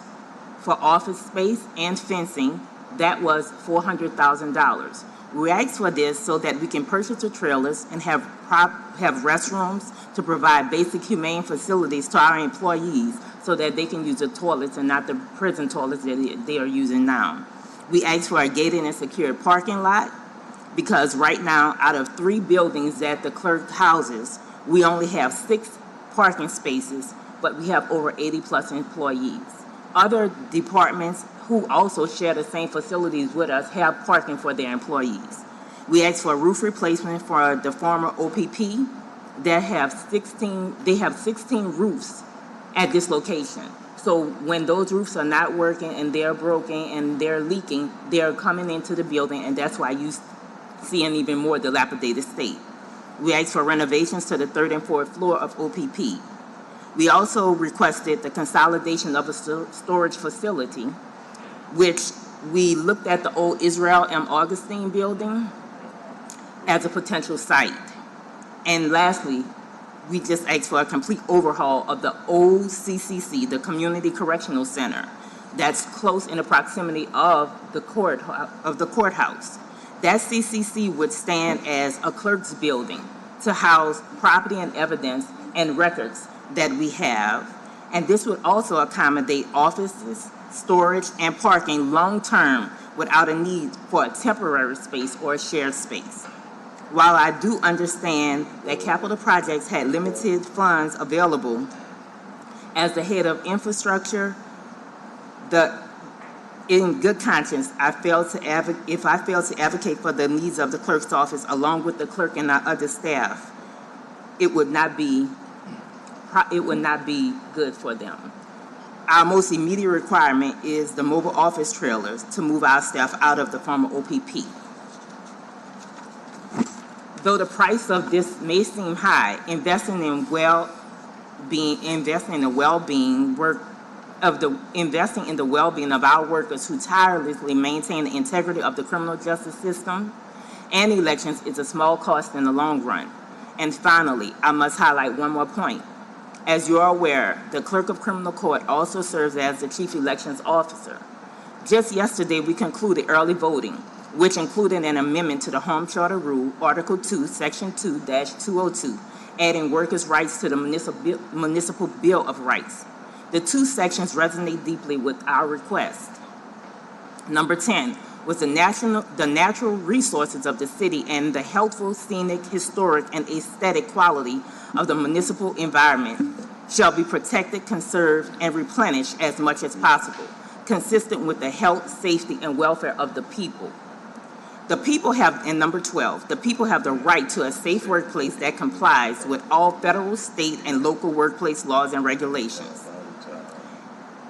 for office space and fencing. That was $400,000. We asked for this so that we can purchase the trailers and have restrooms to provide basic humane facilities to our employees so that they can use the toilets and not the prison toilets that they are using now. We asked for a gated and secured parking lot because right now, out of 3 buildings that the clerk houses, we only have 6 parking spaces, but we have over 80+ employees. Other departments who also share the same facilities with us have parking for their employees. We asked for a roof replacement for the former OPP that have 16 roofs at this location. So when those roofs are not working and they're broken and they're leaking, they're coming into the building, and that's why you see an even more dilapidated state. We asked for renovations to the 3rd and 4th floor of OPP. We also requested the consolidation of a storage facility, which we looked at the old Israel M. Augustine building as a potential site. And lastly, we just asked for a complete overhaul of the old CCC, the Community Correctional Center, that's close in the proximity of the courthouse. That CCC would stand as a clerk's building to house property and evidence and records that we have. And this would also accommodate offices, storage, and parking long-term without a need for a temporary space or a shared space. While I do understand that capital projects had limited funds available, as the head of infrastructure, in good conscience, if I failed to advocate for the needs of the clerk's office along with the clerk and our other staff, it would not be good for them. Our most immediate requirement is the mobile office trailers to move our staff out of the former OPP. Though the price of this may seem high, investing in the well-being of our workers who tirelessly maintain the integrity of the criminal justice system and elections is a small cost in the long run. And finally, I must highlight one more point. As you are aware, the Clerk of Criminal Court also serves as the Chief Elections Officer. Just yesterday, we concluded early voting, which included an amendment to the Home Charter Rule, Article 2, Section 2-202, adding workers' rights to the Municipal Bill of Rights. The two sections resonate deeply with our request. Number 10 was the natural resources of the city and the healthful, scenic, historic, and aesthetic quality of the municipal environment shall be protected, conserved, and replenished as much as possible, consistent with the health, safety, and welfare of the people. The people have, and number 12, the people have the right to a safe workplace that complies with all federal, state, and local workplace laws and regulations.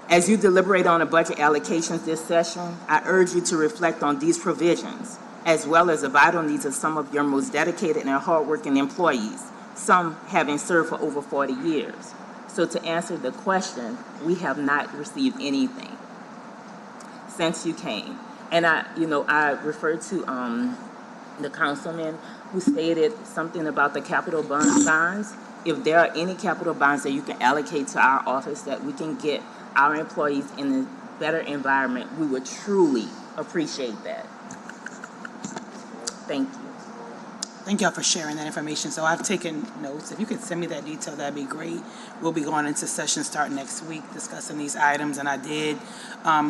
As you deliberate on the budget allocations this session, I urge you to reflect on these provisions, as well as the vital needs of some of your most dedicated and hardworking employees, some having served for over 40 years. So to answer the question, we have not received anything since you came. And I referred to the councilman who stated something about the capital bonds. If there are any capital bonds that you can allocate to our office that we can get our employees in a better environment, we would truly appreciate that. Thank you. Thank y'all for sharing that information. So I've taken notes. If you could send me that detail, that'd be great. We'll be going into session starting next week discussing these items. And I did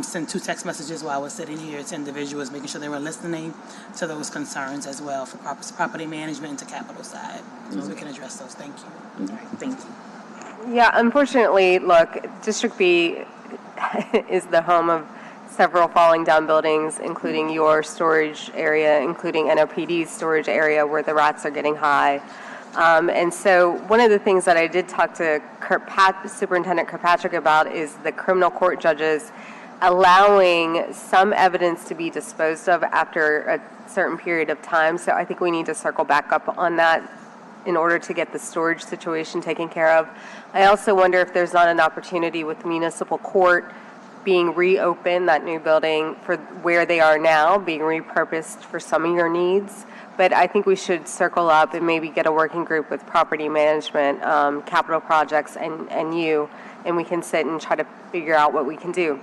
send 2 text messages while I was sitting here to individuals, making sure they were listening to those concerns as well for property management and to capital side. So we can address those. Thank you. All right, thank you. Yeah, unfortunately, look, District B is the home of several falling down buildings, including your storage area, including NOPD's storage area where the rats are getting high. And so one of the things that I did talk to Superintendent Kirkpatrick about is the criminal court judges allowing some evidence to be disposed of after a certain period of time. So I think we need to circle back up on that in order to get the storage situation taken care of. I also wonder if there's not an opportunity with municipal court being reopened, that new building for where they are now, being repurposed for some of your needs. But I think we should circle up and maybe get a working group with property management, capital projects, and you, and we can sit and try to figure out what we can do.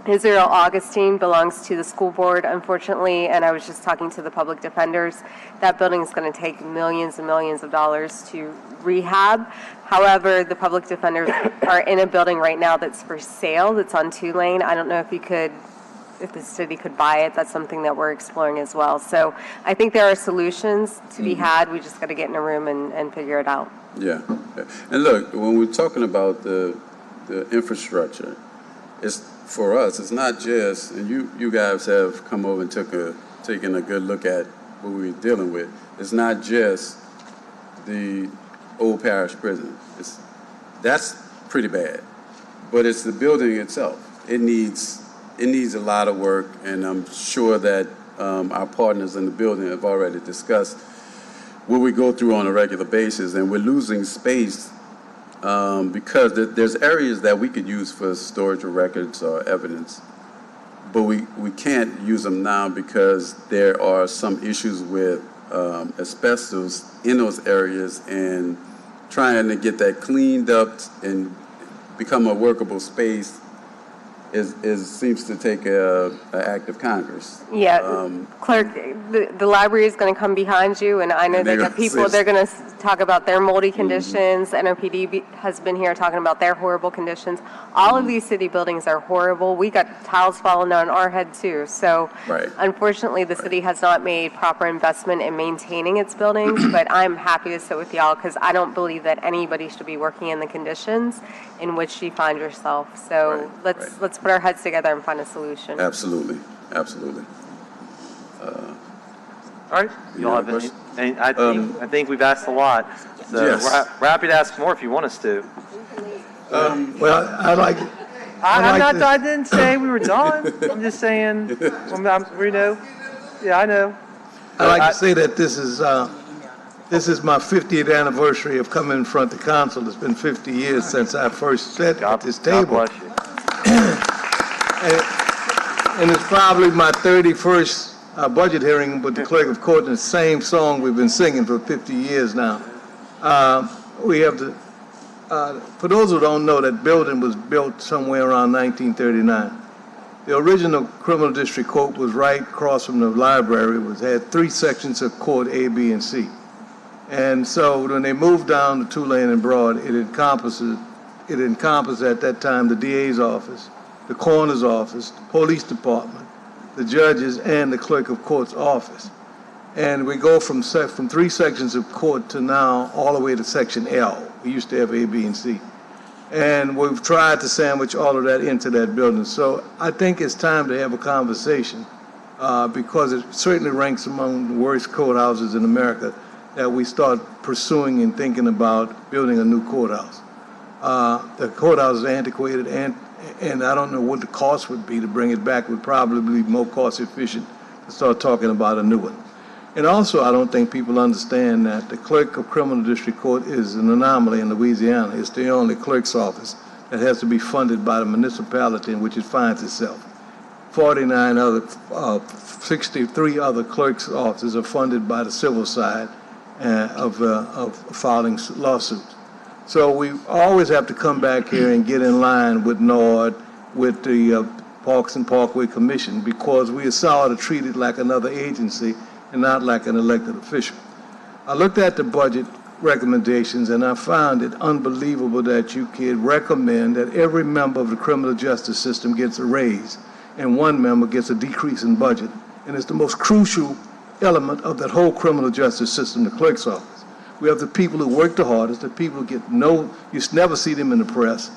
Israel Augustine belongs to the school board, unfortunately, and I was just talking to the public defenders. That building is going to take millions and millions of dollars to rehab. However, the public defenders are in a building right now that's for sale, that's on 2-lane. I don't know if the city could buy it. That's something that we're exploring as well. So I think there are solutions to be had. We just got to get in a room and figure it out. Yeah. And look, when we're talking about the infrastructure, it's for us, it's not just, and you guys have come over and taken a good look at what we're dealing with. It's not just the old parish prison. That's pretty bad, but it's the building itself. It needs a lot of work, and I'm sure that our partners in the building have already discussed what we go through on a regular basis, and we're losing space because there's areas that we could use for storage of records or evidence, but we can't use them now because there are some issues with asbestos in those areas, and trying to get that cleaned up and become a workable space seems to take an act of Congress. Yeah, Clerk, the library is going to come behind you, and I know they got people, they're going to talk about their moldy conditions. NOPD has been here talking about their horrible conditions. All of these city buildings are horrible. We got tiles falling on our head too. So unfortunately, the city has not made proper investment in maintaining its buildings, but I'm happy to sit with y'all because I don't believe that anybody should be working in the conditions in which you find yourself. So let's put our heads together and find a solution. Absolutely. All right, y'all have any, and I think we've asked a lot, so Yes. we're happy to ask more if you want us to. Well, I didn't say we were done. I'm just saying, we know. Yeah, I know. I'd like to say that this is my 50th anniversary of coming in front of the council. It's been 50 years since I first sat at this table. God bless you. And it's probably my 31st budget hearing with the clerk of court, and the same song we've been singing for 50 years now. We have to, for those who don't know, that building was built somewhere around 1939. The original criminal district court was right across from the library. It had 3 sections of court, A, B, and C. And so when they moved down to Tulane and Broad, it encompassed at that time the DA's office, the coroner's office, the police department, the judges, and the clerk of court's office. And we go from 3 sections of court to now all the way to section L. We used to have A, B, and C. And we've tried to sandwich all of that into that building. So I think it's time to have a conversation because it certainly ranks among the worst courthouses in America that we start pursuing and thinking about building a new courthouse. The courthouse is antiquated, and I don't know what the cost would be to bring it back. It would probably be more cost efficient to start talking about a new one. And also, I don't think people understand that the clerk of criminal district court is an anomaly in Louisiana. It's the only clerk's office that has to be funded by the municipality in which it finds itself. 63 other clerk's offices are funded by the civil side of filing lawsuits. So we always have to come back here and get in line with NORD, with the Parks and Parkway Commission, because we are sort of treated like another agency and not like an elected official. I looked at the budget recommendations and I found it unbelievable that you could recommend that every member of the criminal justice system gets a raise and one member gets a decrease in budget. And it's the most crucial element of that whole criminal justice system, the clerk's office. We have the people who work the hardest, the people who get you never see them in the press.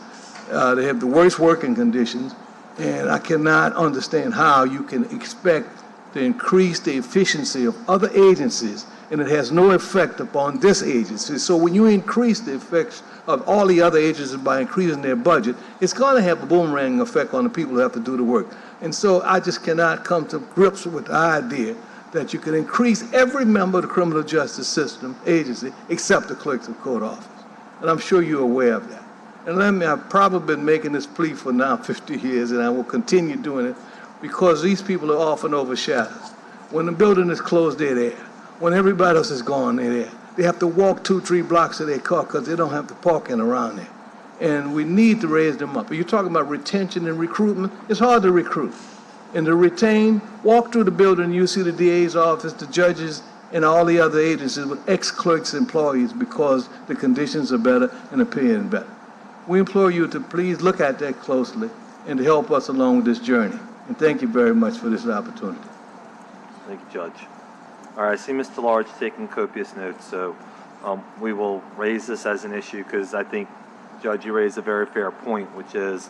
They have the worst working conditions, and I cannot understand how you can expect to increase the efficiency of other agencies, and it has no effect upon this agency. So when you increase the effects of all the other agencies by increasing their budget, it's going to have a boomerang effect on the people who have to do the work. And so I just cannot come to grips with the idea that you can increase every member of the criminal justice system agency except the clerks of court office. And I'm sure you're aware of that. And I've probably been making this plea for now 50 years, and I will continue doing it, because these people are often overshadowed. When the building is closed, they're there. When everybody else is gone, they're there. They have to walk 2-3 blocks to their car because they don't have the parking around there. And we need to raise them up. Are you talking about retention and recruitment? It's hard to recruit. And to retain, walk through the building, you see the DA's office, the judges, and all the other agencies with ex-clerks employees because the conditions are better and the pay is better. We implore you to please look at that closely and to help us along this journey. And thank you very much for this opportunity. Thank you, Judge. All right, I see Mr. Large taking copious notes, so we will raise this as an issue because I think, Judge, you raised a very fair point, which is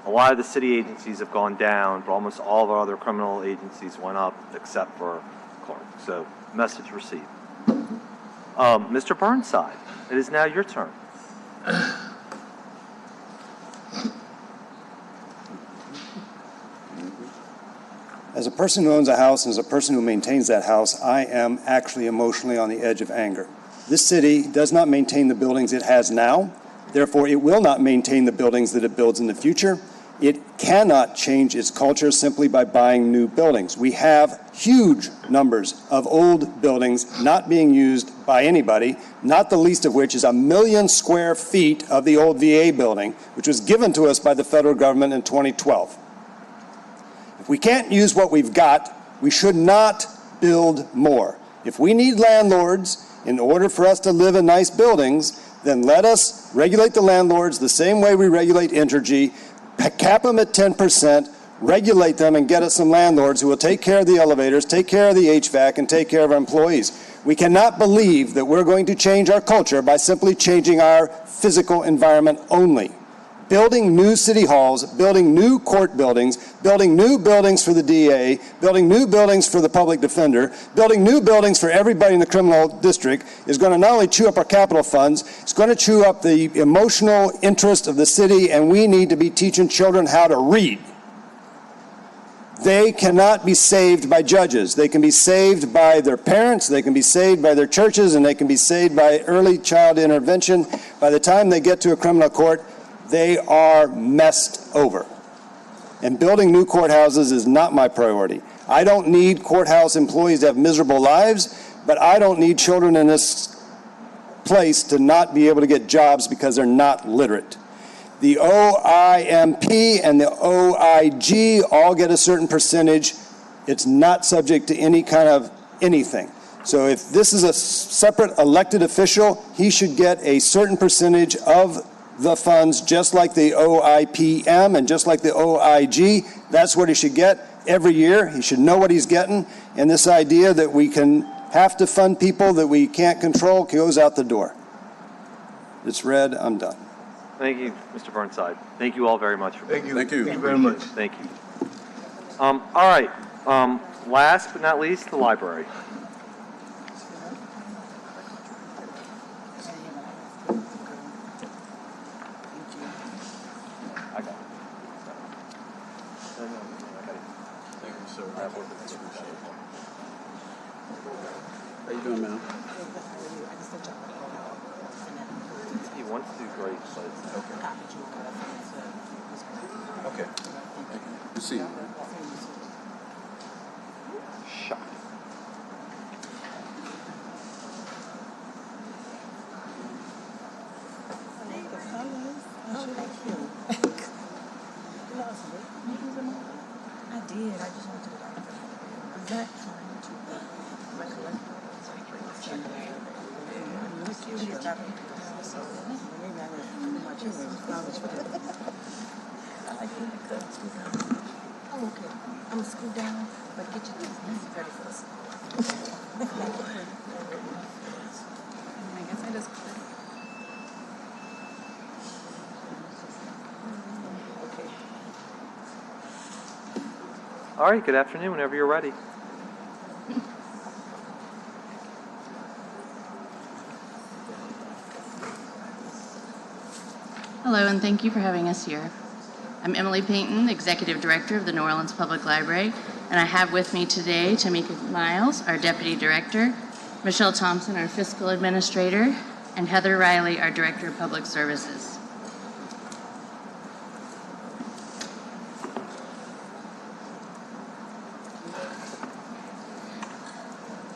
a lot of the city agencies have gone down, but almost all of our other criminal agencies went up except for Clark. So, message received. Mr. Burnside, it is now your turn. As a person who owns a house and as a person who maintains that house, I am actually emotionally on the edge of anger. This city does not maintain the buildings it has now. Therefore, it will not maintain the buildings that it builds in the future. It cannot change its culture simply by buying new buildings. We have huge numbers of old buildings not being used by anybody, not the least of which is 1 million square feet of the old VA building, which was given to us by the federal government in 2012. If we can't use what we've got, we should not build more. If we need landlords in order for us to live in nice buildings, then let us regulate the landlords the same way we regulate Entergy, cap them at 10%, regulate them, and get us some landlords who will take care of the elevators, take care of the HVAC, and take care of our employees. We cannot believe that we're going to change our culture by simply changing our physical environment only. building new city halls, building new court buildings, building new buildings for the DA, building new buildings for the public defender, building new buildings for everybody in the criminal district is going to not only chew up our capital funds, it's going to chew up the emotional interest of the city, and we need to be teaching children how to read. They cannot be saved by judges. They can be saved by their parents, they can be saved by their churches, and they can be saved by early child intervention. By the time they get to a criminal court, they are messed over. And building new courthouses is not my priority. I don't need courthouse employees to have miserable lives, but I don't need children in this place to not be able to get jobs because they're not literate. The OIMP and the OIG all get a certain percentage. It's not subject to any kind of anything. So if this is a separate elected official, he should get a certain percentage of the funds, just like the OIPM and just like the OIG. That's what he should get every year. He should know what he's getting. And this idea that we can have to fund people that we can't control goes out the door. It's red. I'm done. Thank you, Mr. Burnside. Thank you all very much. Thank you. Thank you. Thank you very much. Thank you. All right. Last but not least, the library. How you doing, man? He wants to do great, but Okay. Good to see you. shot. I did. I just wanted to I'm not trying to recollect. I'm okay. I'm gonna scoot down, but get your things ready first. I guess I just. All right, good afternoon, whenever you're ready. Hello, and thank you for having us here. I'm Emily Payton, Executive Director of the New Orleans Public Library, and I have with me today Tamika Miles, our Deputy Director, Michelle Thompson, our Fiscal Administrator, and Heather Riley, our Director of Public Services.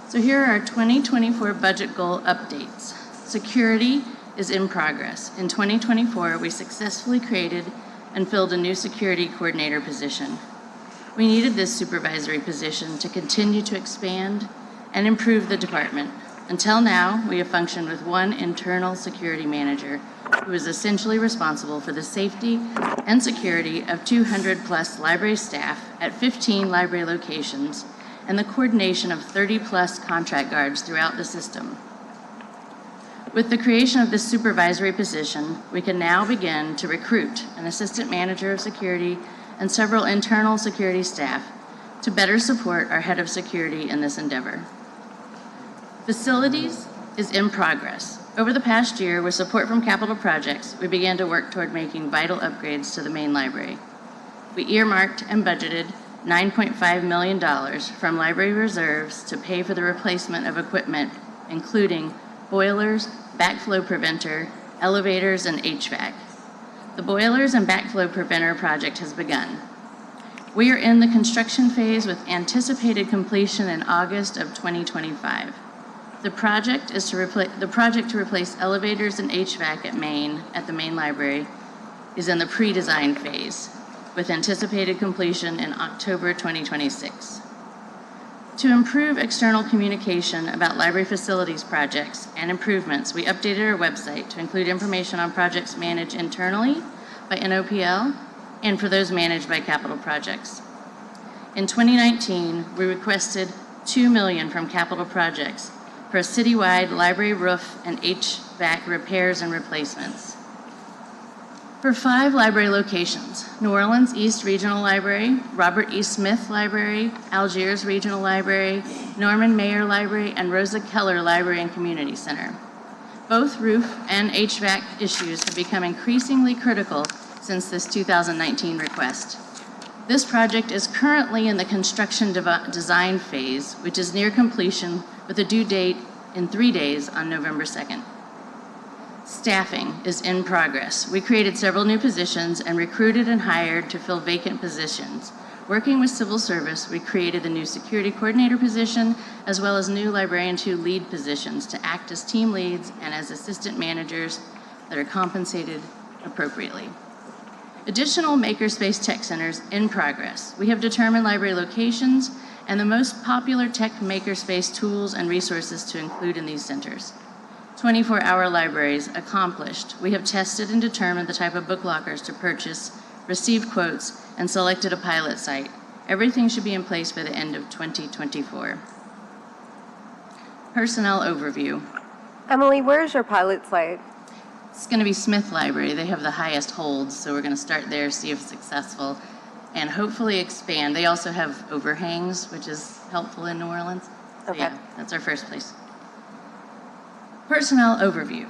So here are our 2024 budget goal updates. Security is in progress. In 2024, we successfully created and filled a new security coordinator position. We needed this supervisory position to continue to expand and improve the department. Until now, we have functioned with one internal security manager who is essentially responsible for the safety and security of 200+ library staff at 15 library locations and the coordination of 30+ contract guards throughout the system. With the creation of this supervisory position, we can now begin to recruit an assistant manager of security and several internal security staff to better support our head of security in this endeavor. Facilities is in progress. Over the past year, with support from capital projects, we began to work toward making vital upgrades to the main library. We earmarked and budgeted $9.5 million from library reserves to pay for the replacement of equipment, including boilers, backflow preventer, elevators, and HVAC. The boilers and backflow preventer project has begun. We are in the construction phase with anticipated completion in August of 2025. The project to replace elevators and HVAC at the main library is in the pre-design phase, with anticipated completion in October 2026. To improve external communication about library facilities projects and improvements, we updated our website to include information on projects managed internally by NOPL and for those managed by capital projects. In 2019, we requested $2 million from capital projects for a citywide library roof and HVAC repairs and replacements. For 5 library locations: New Orleans East Regional Library, Robert E. Smith Library, Algiers Regional Library, Norman Mayer Library, and Rosa Keller Library and Community Center. Both roof and HVAC issues have become increasingly critical since this 2019 request. This project is currently in the construction design phase, which is near completion with a due date in 3 days on November 2nd. Staffing is in progress. We created several new positions and recruited and hired to fill vacant positions. Working with Civil Service, we created a new security coordinator position, as well as new Librarian 2 lead positions to act as team leads and as assistant managers that are compensated appropriately. Additional Makerspace Tech Centers in progress. We have determined library locations and the most popular tech makerspace tools and resources to include in these centers. 24-hour libraries accomplished. We have tested and determined the type of book lockers to purchase, received quotes, and selected a pilot site. Everything should be in place by the end of 2024. Personnel overview. Emily, where's your pilot site? It's going to be Smith Library. They have the highest holds, so we're going to start there, see if it's successful, and hopefully expand. They also have overhangs, which is helpful in New Orleans. So yeah, that's our first place. Personnel overview.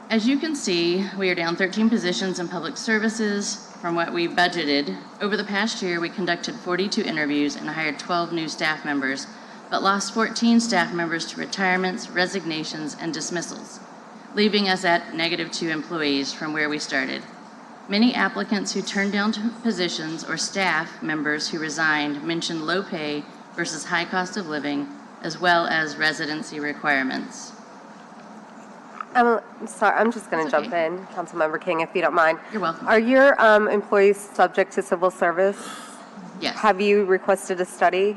As you can see, we are down 13 positions in public services from what we budgeted. Over the past year, we conducted 42 interviews and hired 12 new staff members, but lost 14 staff members to retirements, resignations, and dismissals, leaving us at -2 employees from where we started. Many applicants who turned down positions or staff members who resigned mentioned low pay versus high cost of living, as well as residency requirements. Sorry, I'm just going to jump in, Councilmember King, if you don't mind. You're welcome. Are your employees subject to civil service? Yes. Have you requested a study?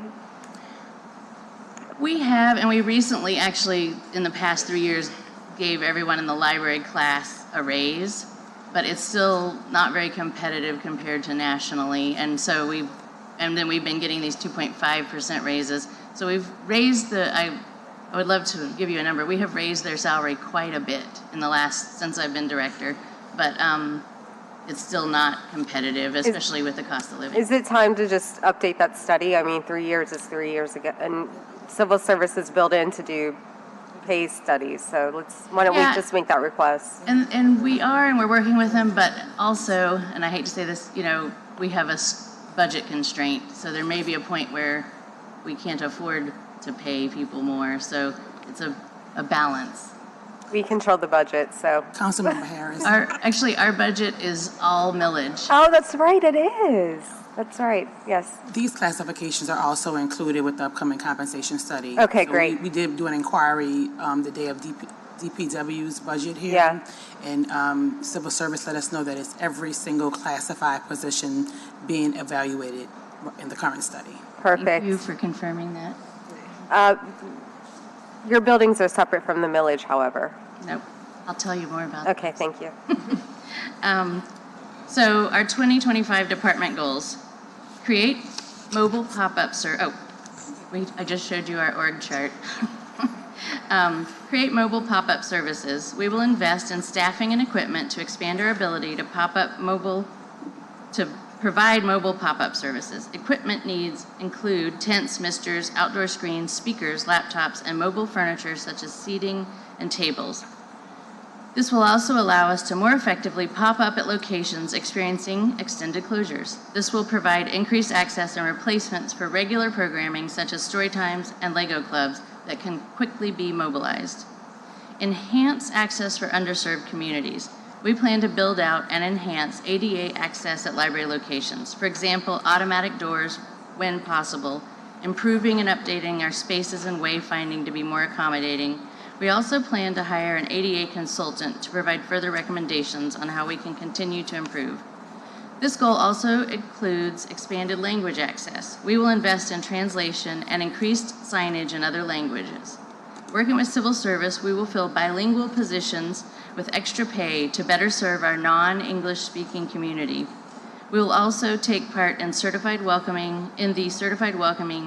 We have, and we recently actually, in the past 3 years, gave everyone in the library class a raise, but it's still not very competitive compared to nationally. And so we've been getting these 2.5% raises. So we've raised I would love to give you a number. We have raised their salary quite a bit since I've been director, but it's still not competitive, especially with the cost of living. Is it time to just update that study? I mean, 3 years is 3 years ago, and civil service is built in to do pay studies. So why don't we just make that request? And we're working with them, but also, and I hate to say this, we have a budget constraint, so there may be a point where we can't afford to pay people more, so it's a balance. We control the budget, so. Councilmember Harris. Our budget is all millage. Oh, that's right, it is. That's right, yes. These classifications are also included with the upcoming compensation study. Okay, So great. We did do an inquiry the day of DPW's budget hearing. Yeah. And Civil Service let us know that it's every single classified position being evaluated in the current study. Perfect. Thank you for confirming that. Your buildings are separate from the millage, however. Nope. I'll tell you more about that. Okay, thank you. So our 2025 department goals: create mobile pop-ups. I just showed you our org chart. Create mobile pop-up services. We will invest in staffing and equipment to expand our ability to provide mobile pop-up services. Equipment needs include tents, misters, outdoor screens, speakers, laptops, and mobile furniture such as seating and tables. This will also allow us to more effectively pop up at locations experiencing extended closures. This will provide increased access and replacements for regular programming such as story times and Lego clubs that can quickly be mobilized. Enhance access for underserved communities. We plan to build out and enhance ADA access at library locations. For example, automatic doors when possible, improving and updating our spaces and wayfinding to be more accommodating. We also plan to hire an ADA consultant to provide further recommendations on how we can continue to improve. This goal also includes expanded language access. We will invest in translation and increased signage in other languages. Working with Civil Service, we will fill bilingual positions with extra pay to better serve our non-English speaking community. We will also take part in the Certified Welcoming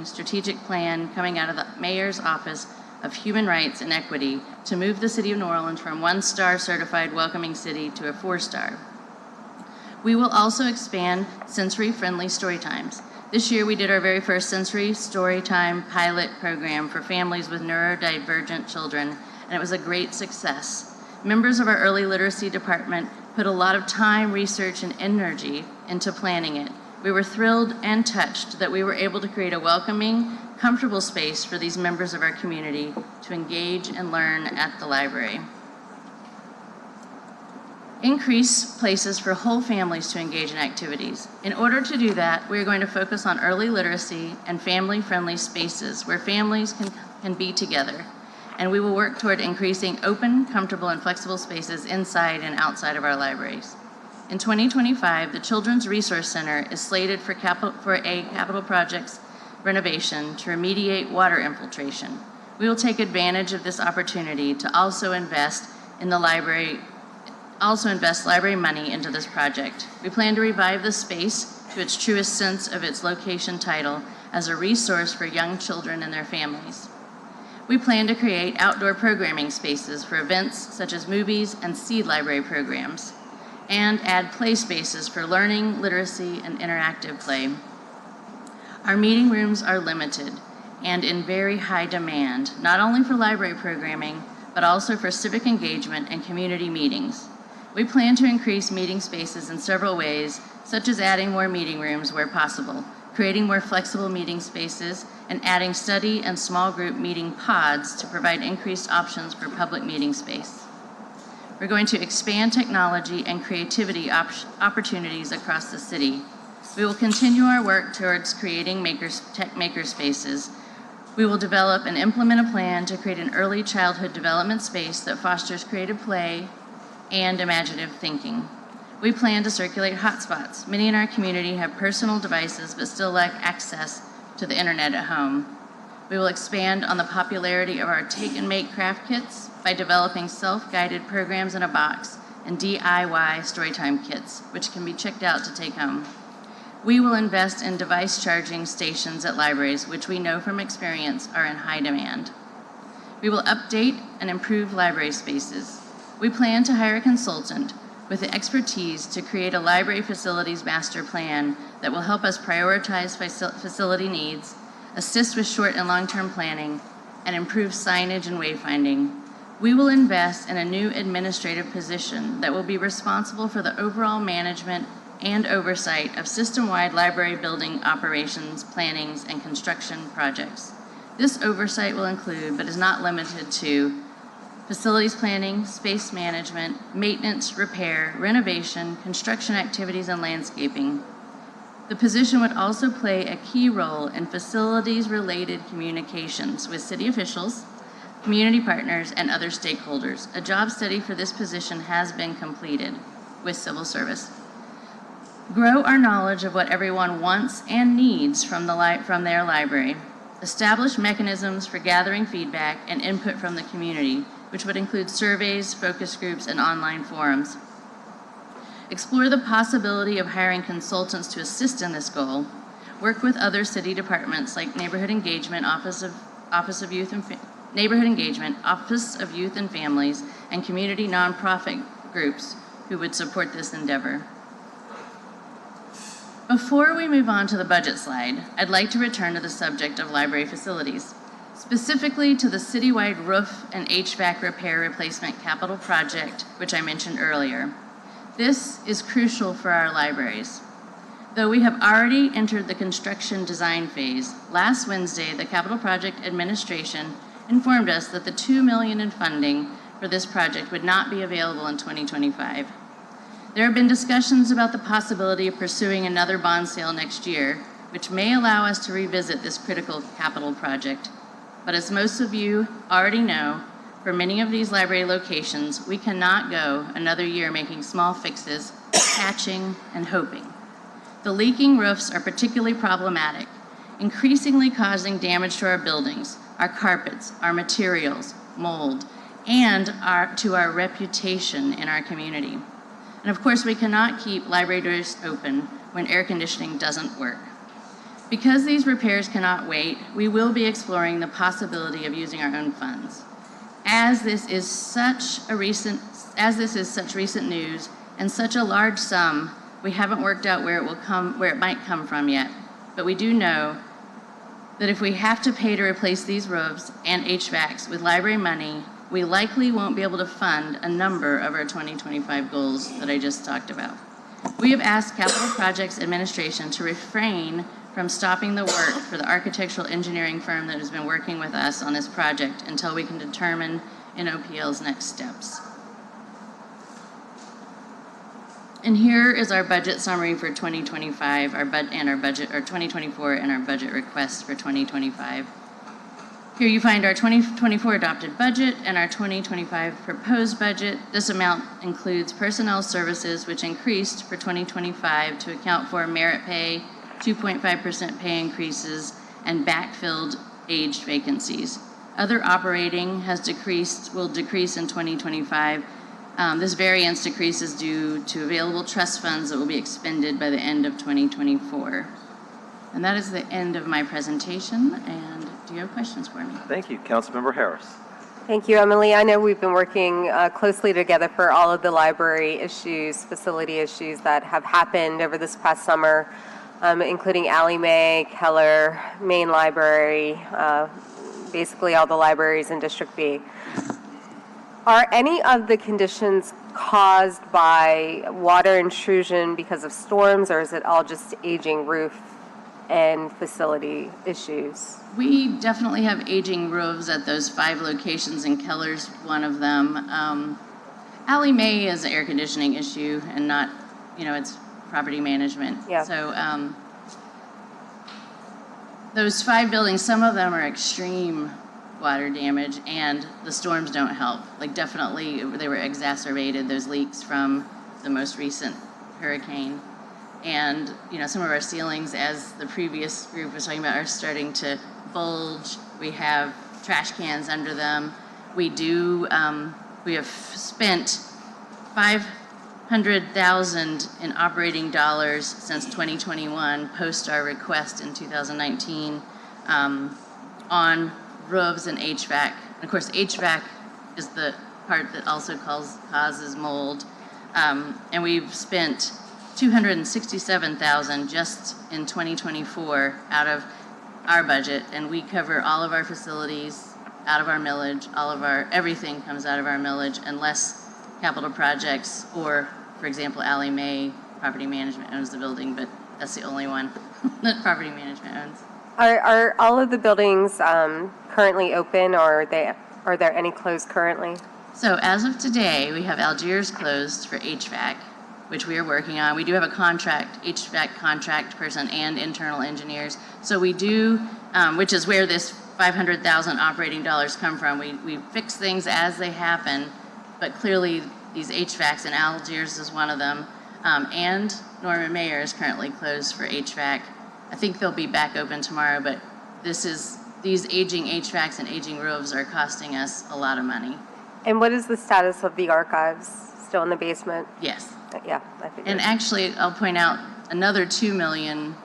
strategic plan coming out of the Mayor's Office of Human Rights and Equity to move the City of New Orleans from 1-star certified welcoming city to a 4-star. We will also expand sensory-friendly story times. This year, we did our very first sensory storytime pilot program for families with neurodivergent children, and it was a great success. Members of our early literacy department put a lot of time, research, and energy into planning it. We were thrilled and touched that we were able to create a welcoming, comfortable space for these members of our community to engage and learn at the library. Increase places for whole families to engage in activities. In order to do that, we are going to focus on early literacy and family-friendly spaces where families can be together. And we will work toward increasing open, comfortable, and flexible spaces inside and outside of our libraries. In 2025, the Children's Resource Center is slated for a capital projects renovation to remediate water infiltration. We will take advantage of this opportunity to also invest library money into this project. We plan to revive the space to its truest sense of its location title as a resource for young children and their families. We plan to create outdoor programming spaces for events such as movies and seed library programs, and add play spaces for learning, literacy, and interactive play. Our meeting rooms are limited and in very high demand, not only for library programming, but also for civic engagement and community meetings. We plan to increase meeting spaces in several ways, such as adding more meeting rooms where possible, creating more flexible meeting spaces, and adding study and small group meeting pods to provide increased options for public meeting space. We're going to expand technology and creativity opportunities across the city. We will continue our work towards creating tech maker spaces. We will develop and implement a plan to create an early childhood development space that fosters creative play and imaginative thinking. We plan to circulate hotspots. Many in our community have personal devices but still lack access to the internet at home. We will expand on the popularity of our take and make craft kits by developing self-guided programs in a box and DIY storytime kits, which can be checked out to take home. We will invest in device charging stations at libraries, which we know from experience are in high demand. We will update and improve library spaces. We plan to hire a consultant with the expertise to create a library facilities master plan that will help us prioritize facility needs, assist with short and long-term planning, and improve signage and wayfinding. We will invest in a new administrative position that will be responsible for the overall management and oversight of system-wide library building operations, plannings, and construction projects. This oversight will include, but is not limited to, facilities planning, space management, maintenance, repair, renovation, construction activities, and landscaping. The position would also play a key role in facilities-related communications with city officials, community partners, and other stakeholders. A job study for this position has been completed with civil service. Grow our knowledge of what everyone wants and needs from their library. Establish mechanisms for gathering feedback and input from the community, which would include surveys, focus groups, and online forums. Explore the possibility of hiring consultants to assist in this goal. Work with other city departments like Neighborhood Engagement, Office of Youth and Families, and community nonprofit groups who would support this endeavor. Before we move on to the budget slide, I'd like to return to the subject of library facilities, specifically to the citywide roof and HVAC repair replacement capital project, which I mentioned earlier. This is crucial for our libraries. Though we have already entered the construction design phase, last Wednesday, the Capital Project Administration informed us that the $2 million in funding for this project would not be available in 2025. There have been discussions about the possibility of pursuing another bond sale next year, which may allow us to revisit this critical capital project. But as most of you already know, for many of these library locations, we cannot go another year making small fixes, patching, and hoping. The leaking roofs are particularly problematic, increasingly causing damage to our buildings, our carpets, our materials, mold, and to our reputation in our community. And of course, we cannot keep library doors open when air conditioning doesn't work. Because these repairs cannot wait, we will be exploring the possibility of using our own funds. As this is such recent news and such a large sum, We haven't worked out where it might come from yet, but we do know that if we have to pay to replace these roofs and HVACs with library money, we likely won't be able to fund a number of our 2025 goals that I just talked about. We have asked Capital Projects Administration to refrain from stopping the work for the architectural engineering firm that has been working with us on this project until we can determine NOPL's next steps. And here is our budget summary for 2025, our 2024 and our budget request for 2025. Here you find our 2024 adopted budget and our 2025 proposed budget. This amount includes personnel services, which increased for 2025 to account for merit pay, 2.5% pay increases, and backfilled aged vacancies. Other operating will decrease in 2025. This variance decrease is due to available trust funds that will be expended by the end of 2024. And that is the end of my presentation. And do you have questions for me? Thank you. Councilmember Harris. Thank you, Emily. I know we've been working closely together for all of the library issues, facility issues that have happened over this past summer, including Allie Mae, Keller, Main Library, basically all the libraries in District B. Are any of the conditions caused by water intrusion because of storms, or is it all just aging roof and facility issues? We definitely have aging roofs at those 5 locations, and Keller's one of them. Allie Mae is an air conditioning issue and not, it's property management. Yeah. So those 5 buildings, some of them are extreme water damage, and the storms don't help. Definitely they were exacerbated, those leaks from the most recent hurricane. And, some of our ceilings, as the previous group was talking about, are starting to bulge. We have trash cans under them. We have spent $500,000 in operating dollars since 2021, post our request in 2019, on roofs and HVAC. And of course, HVAC is the part that also causes mold. And we've spent $267,000 just in 2024 out of our budget, and we cover all of our facilities out of our millage. Everything comes out of our millage, unless Capital Projects or, for example, Allie Mae Property Management owns the building, but that's the only one that Property Management owns. Are all of the buildings currently open, or are there any closed currently? So as of today, we have Algiers closed for HVAC, which we are working on. We do have a HVAC contract person and internal engineers. So we do, which is where this $500,000 operating dollars come from. We fix things as they happen, but clearly these HVACs, and Algiers is one of them, and Norman Mayer is currently closed for HVAC. I think they'll be back open tomorrow, but these aging HVACs and aging roofs are costing us a lot of money. And what is the status of the archives? Still in the basement? Yes. Yeah, I figured. And actually, I'll point out another $2 million,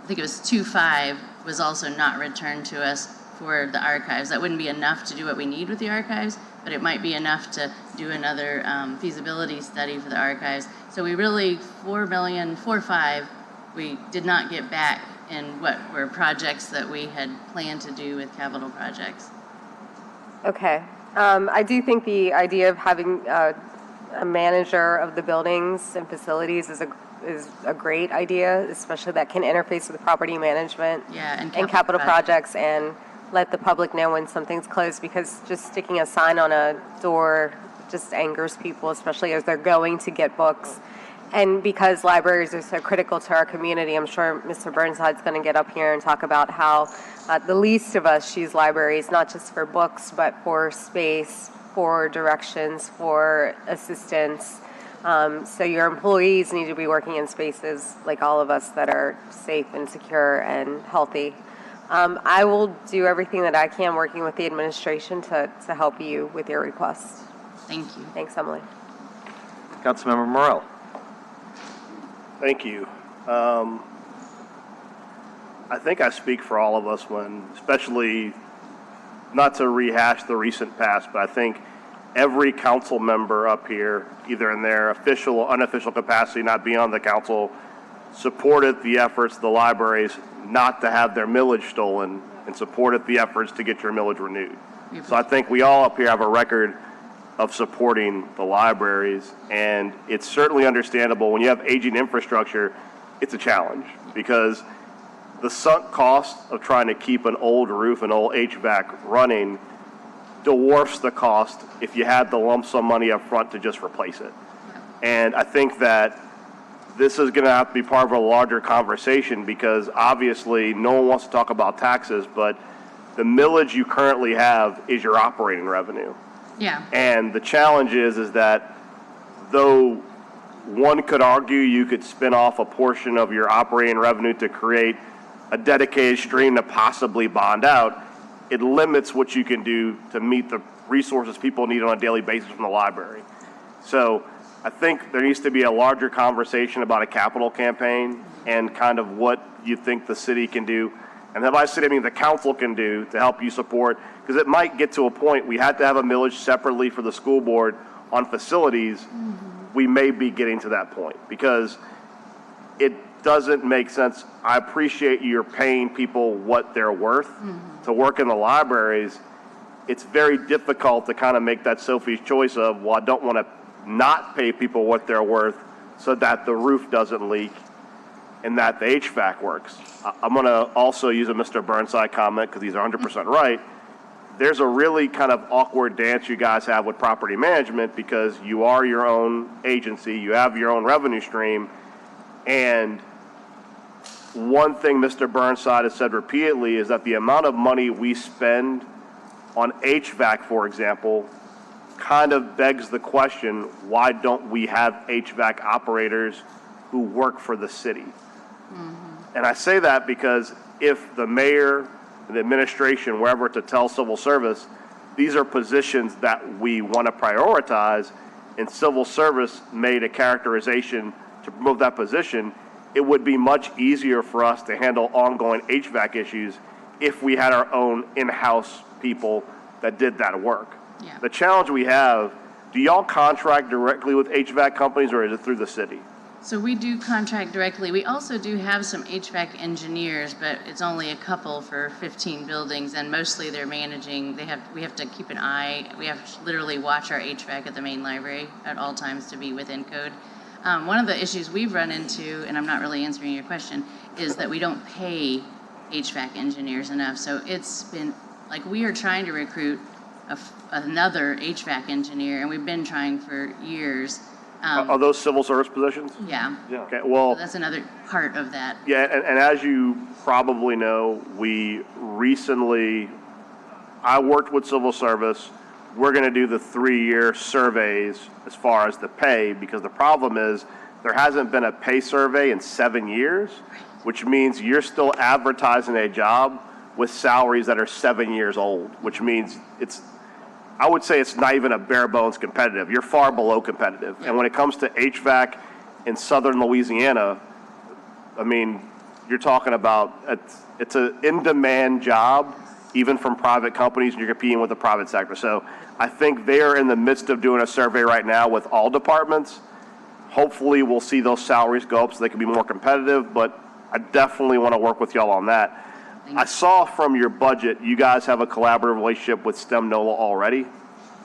I think it was 2.5, was also not returned to us for the archives. That wouldn't be enough to do what we need with the archives, but it might be enough to do another feasibility study for the archives. So we really, 4.5, we did not get back in what were projects that we had planned to do with Capital Projects. Okay. I do think the idea of having a manager of the buildings and facilities is a great idea, especially that can interface with property management and capital projects, and let the public know when something's closed, because just sticking a sign on a door just angers people, especially as they're going to get books. And because libraries are so critical to our community, I'm sure Mr. Burnside's going to get up here and talk about how the least of us use libraries, not just for books, but for space, for directions, for assistance. So your employees need to be working in spaces like all of us that are safe and secure and healthy. I will do everything that I can working with the administration to help you with your request. Thank you. Thanks, Emily. Councilmember Morrell. Thank you. I think I speak for all of us when, especially, not to rehash the recent past, but I think every council member up here, either in their official or unofficial capacity, not being on the council, supported the efforts of the libraries not to have their millage stolen and supported the efforts to get your millage renewed. So I think we all up here have a record of supporting the libraries, and it's certainly understandable when you have aging infrastructure, it's a challenge because the sunk cost of trying to keep an old roof and old HVAC running dwarfs the cost if you had the lump sum money up front to just replace it. And I think that this is going to have to be part of a larger conversation because obviously no one wants to talk about taxes, but the millage you currently have is your operating revenue. Yeah. And the challenge is that though one could argue you could spin off a portion of your operating revenue to create a dedicated stream to possibly bond out, it limits what you can do to meet the resources people need on a daily basis from the library. So I think there needs to be a larger conversation about a capital campaign and kind of what you think the city can do. And by city, I mean the council can do to help you support, because it might get to a point we had to have a millage separately for the school board on facilities. We may be getting to that point because it doesn't make sense. I appreciate you're paying people what they're worth to work in the libraries. It's very difficult to kind of make that Sophie's choice of, well, I don't want to not pay people what they're worth so that the roof doesn't leak and that the HVAC works. I'm going to also use a Mr. Burnside comment because he's 100% right. There's a really kind of awkward dance you guys have with property management because you are your own agency, you have your own revenue stream, and one thing Mr. Burnside has said repeatedly is that the amount of money we spend on HVAC, for example, kind of begs the question, why don't we have HVAC operators who work for the city? And I say that because if the mayor and the administration were ever to tell civil service, these are positions that we want to prioritize, and civil service made a characterization to promote that position, it would be much easier for us to handle ongoing HVAC issues if we had our own in-house people that did that work. Yeah. The challenge we have, do y'all contract directly with HVAC companies or is it through the city? So we do contract directly. We also do have some HVAC engineers, but it's only a couple for 15 buildings, and mostly they're managing. We have to keep an eye. We have to literally watch our HVAC at the main library at all times to be within code. One of the issues we've run into, and I'm not really answering your question, is that we don't pay HVAC engineers enough. So it's been like we are trying to recruit another HVAC engineer, and we've been trying for years. Are those civil service positions? Yeah. Okay, well. So that's another part of that. Yeah, and as you probably know, I worked with civil service. We're going to do the 3-year surveys as far as the pay, because the problem is there hasn't been a pay survey in 7 years, which means you're still advertising a job with salaries that are 7 years old, which means I would say it's not even a bare bones competitive. You're far below competitive. And when it comes to HVAC in southern Louisiana, I mean, you're talking about it's an in-demand job, even from private companies, and you're competing with the private sector. So I think they are in the midst of doing a survey right now with all departments. Hopefully we'll see those salaries go up so they can be more competitive, but I definitely want to work with y'all on that. I saw from your budget, you guys have a collaborative relationship with STEM NOLA already.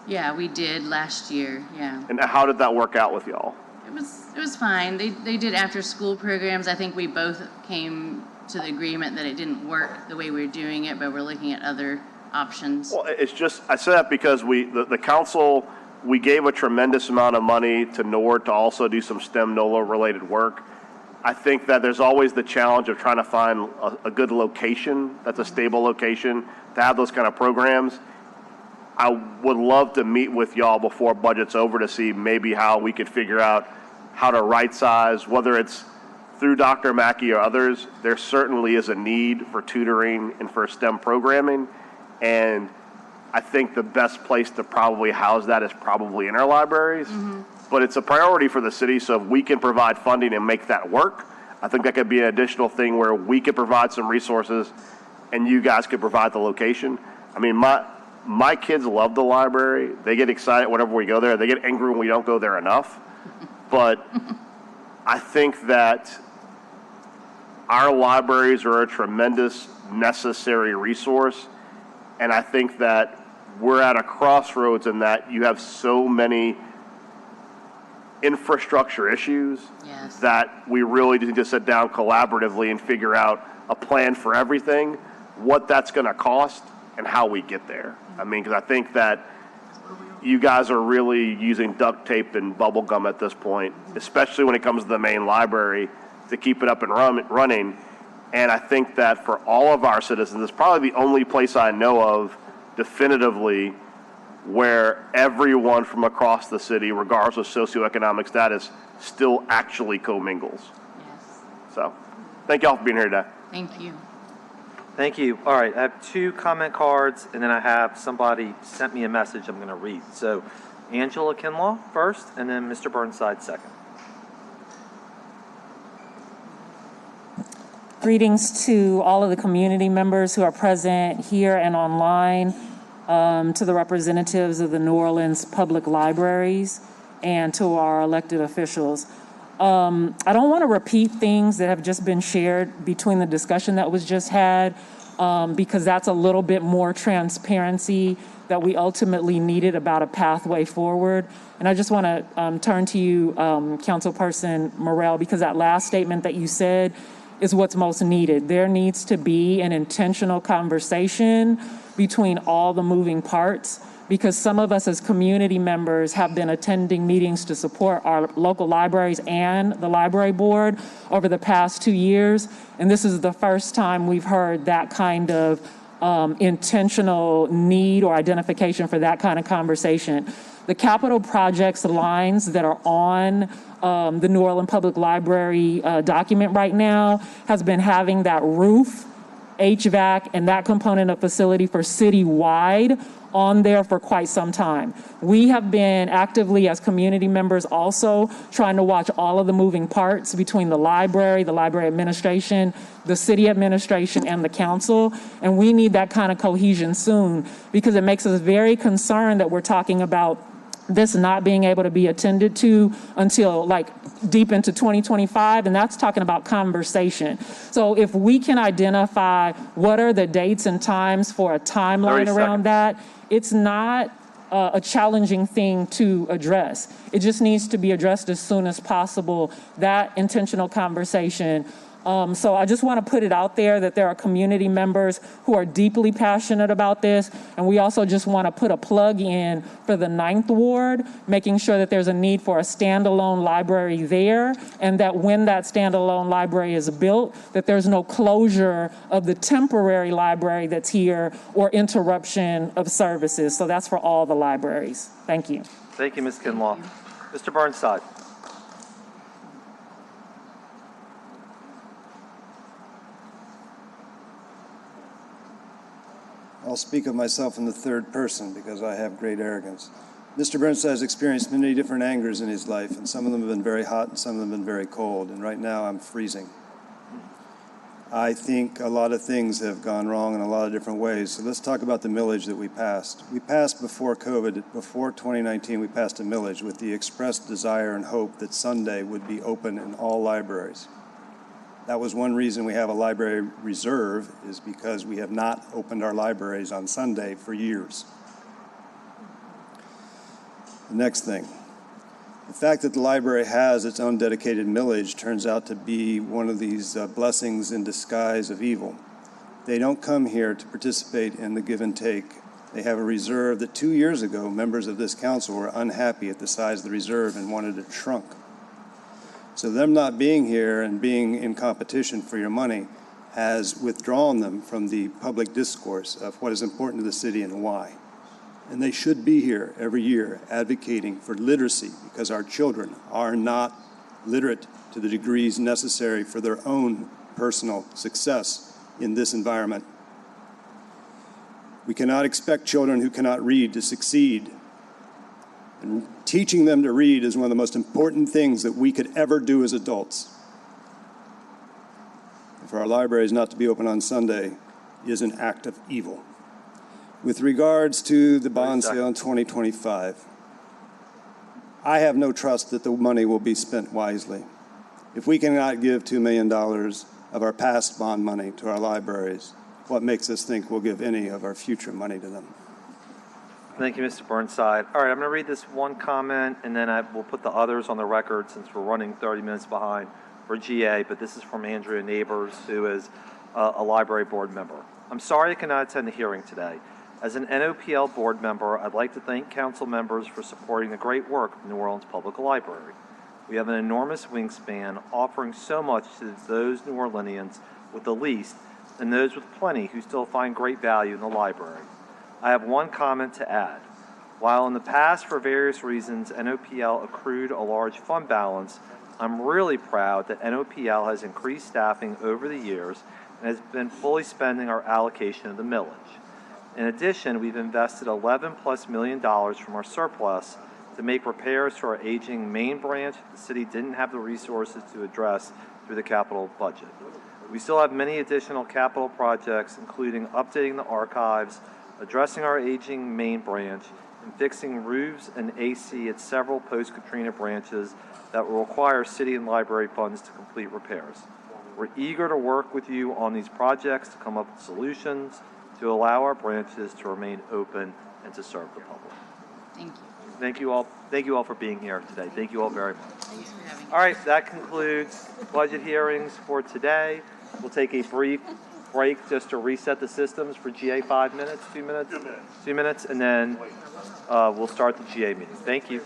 Yeah, we did last year. Yeah. And how did that work out with y'all? It was fine. They did after school programs. I think we both came to the agreement that it didn't work the way we were doing it, but we're looking at other options. Well, it's just, I say that because the council, we gave a tremendous amount of money to NORD to also do some STEM NOLA related work. I think that there's always the challenge of trying to find a good location that's a stable location to have those kind of programs. I would love to meet with y'all before budget's over to see maybe how we could figure out how to right size, whether it's through Dr. Mackey or others. There certainly is a need for tutoring and for STEM programming, and I think the best place to probably house that is probably in our libraries. But it's a priority for the city, so if we can provide funding and make that work, I think that could be an additional thing where we could provide some resources and you guys could provide the location. I mean, my my kids love the library. They get excited whenever we go there. They get angry when we don't go there enough. But I think that our libraries are a tremendous necessary resource. And I think that we're at a crossroads in that you have so many infrastructure issues that we really need to sit down collaboratively and figure out a plan for everything, what that's going to cost, and how we get there. I mean, because I think that you guys are really using duct tape and bubble gum at this point, especially when it comes to the main library, to keep it up and running. And I think that for all of our citizens, it's probably the only place I know of definitively where everyone from across the city, regardless of socioeconomic status, still actually commingles. Yes. So, thank y'all for being here today. Thank you. Thank you. All right, I have 2 comment cards, and then I have somebody sent me a message I'm going to read. So, Angela Kinlaw first, and then Mr. Burnside second. Greetings to all of the community members who are present here and online, to the representatives of the New Orleans Public Libraries, and to our elected officials. I don't want to repeat things that have just been shared between the discussion that was just had, because that's a little bit more transparency that we ultimately needed about a pathway forward. And I just want to turn to you, Councilperson Morell, because that last statement that you said is what's most needed. There needs to be an intentional conversation between all the moving parts, because some of us as community members have been attending meetings to support our local libraries and the library board over the past 2 years. And this is the first time we've heard that kind of intentional need or identification for that kind of conversation. The capital projects lines that are on the New Orleans Public Library document right now has been having that roof, HVAC, and that component of facility for citywide on there for quite some time. We have been actively as community members also trying to watch all of the moving parts between the library administration, the city administration, and the council. And we need that kind of cohesion soon, because it makes us very concerned that we're talking about this not being able to be attended to until like deep into 2025, and that's talking about conversation. So if we can identify what are the dates and times for a timeline around that, it's not a challenging thing to address. It just needs to be addressed as soon as possible, that intentional conversation. So I just want to put it out there that there are community members who are deeply passionate about this. And we also just want to put a plug in for the 9th Ward, making sure that there's a need for a standalone library there, and that when that standalone library is built, that there's no closure of the temporary library that's here or interruption of services. So that's for all the libraries. Thank you. Thank you, Ms. Kinlaw. Mr. Burnside. I'll speak of myself in the third person because I have great arrogance. Mr. Burnside has experienced many different angers in his life, and some of them have been very hot and some of them have been very cold, and right now I'm freezing. I think a lot of things have gone wrong in a lot of different ways, so let's talk about the millage that we passed. We passed before COVID, before 2019, we passed a millage with the expressed desire and hope that Sunday would be open in all libraries. That was one reason we have a library reserve, is because we have not opened our libraries on Sunday for years. The next thing, the fact that the library has its own dedicated millage turns out to be one of these blessings in disguise of evil. They don't come here to participate in the give and take. They have a reserve that 2 years ago, members of this council were unhappy at the size of the reserve and wanted it shrunk. So them not being here and being in competition for your money has withdrawn them from the public discourse of what is important to the city and why. And they should be here every year advocating for literacy, because our children are not literate to the degrees necessary for their own personal success in this environment. We cannot expect children who cannot read to succeed. And teaching them to read is one of the most important things that we could ever do as adults. And for our libraries not to be open on Sunday is an act of evil. With regards to the bond sale in 2025, I have no trust that the money will be spent wisely. If we cannot give $2 million of our past bond money to our libraries, what makes us think we'll give any of our future money to them? Thank you, Mr. Burnside. All right, I'm going to read this one comment, and then I will put the others on the record since we're running 30 minutes behind for GA, but this is from Andrea Neighbors, who is a library board member. I'm sorry I cannot attend the hearing today. As an NOPL board member, I'd like to thank council members for supporting the great work of New Orleans Public Library. We have an enormous wingspan, offering so much to those New Orleanians with the least and those with plenty who still find great value in the library. I have one comment to add. While in the past, for various reasons, NOPL accrued a large fund balance, I'm really proud that NOPL has increased staffing over the years and has been fully spending our allocation of the millage. In addition, we've invested $11+ million from our surplus to make repairs to our aging main branch the city didn't have the resources to address through the capital budget. We still have many additional capital projects, including updating the archives, addressing our aging main branch, and fixing roofs and AC at several post-Katrina branches that will require city and library funds to complete repairs. We're eager to work with you on these projects to come up with solutions to allow our branches to remain open and to serve the public. Thank you. Thank you all. Thank you all for being here today. Thank you all very much. Thanks for having me. All right, that concludes budget hearings for today. We'll take a brief break just to reset the systems for GA 5 minutes, 2 minutes, 2 minutes, and then we'll start the GA meeting. Thank you.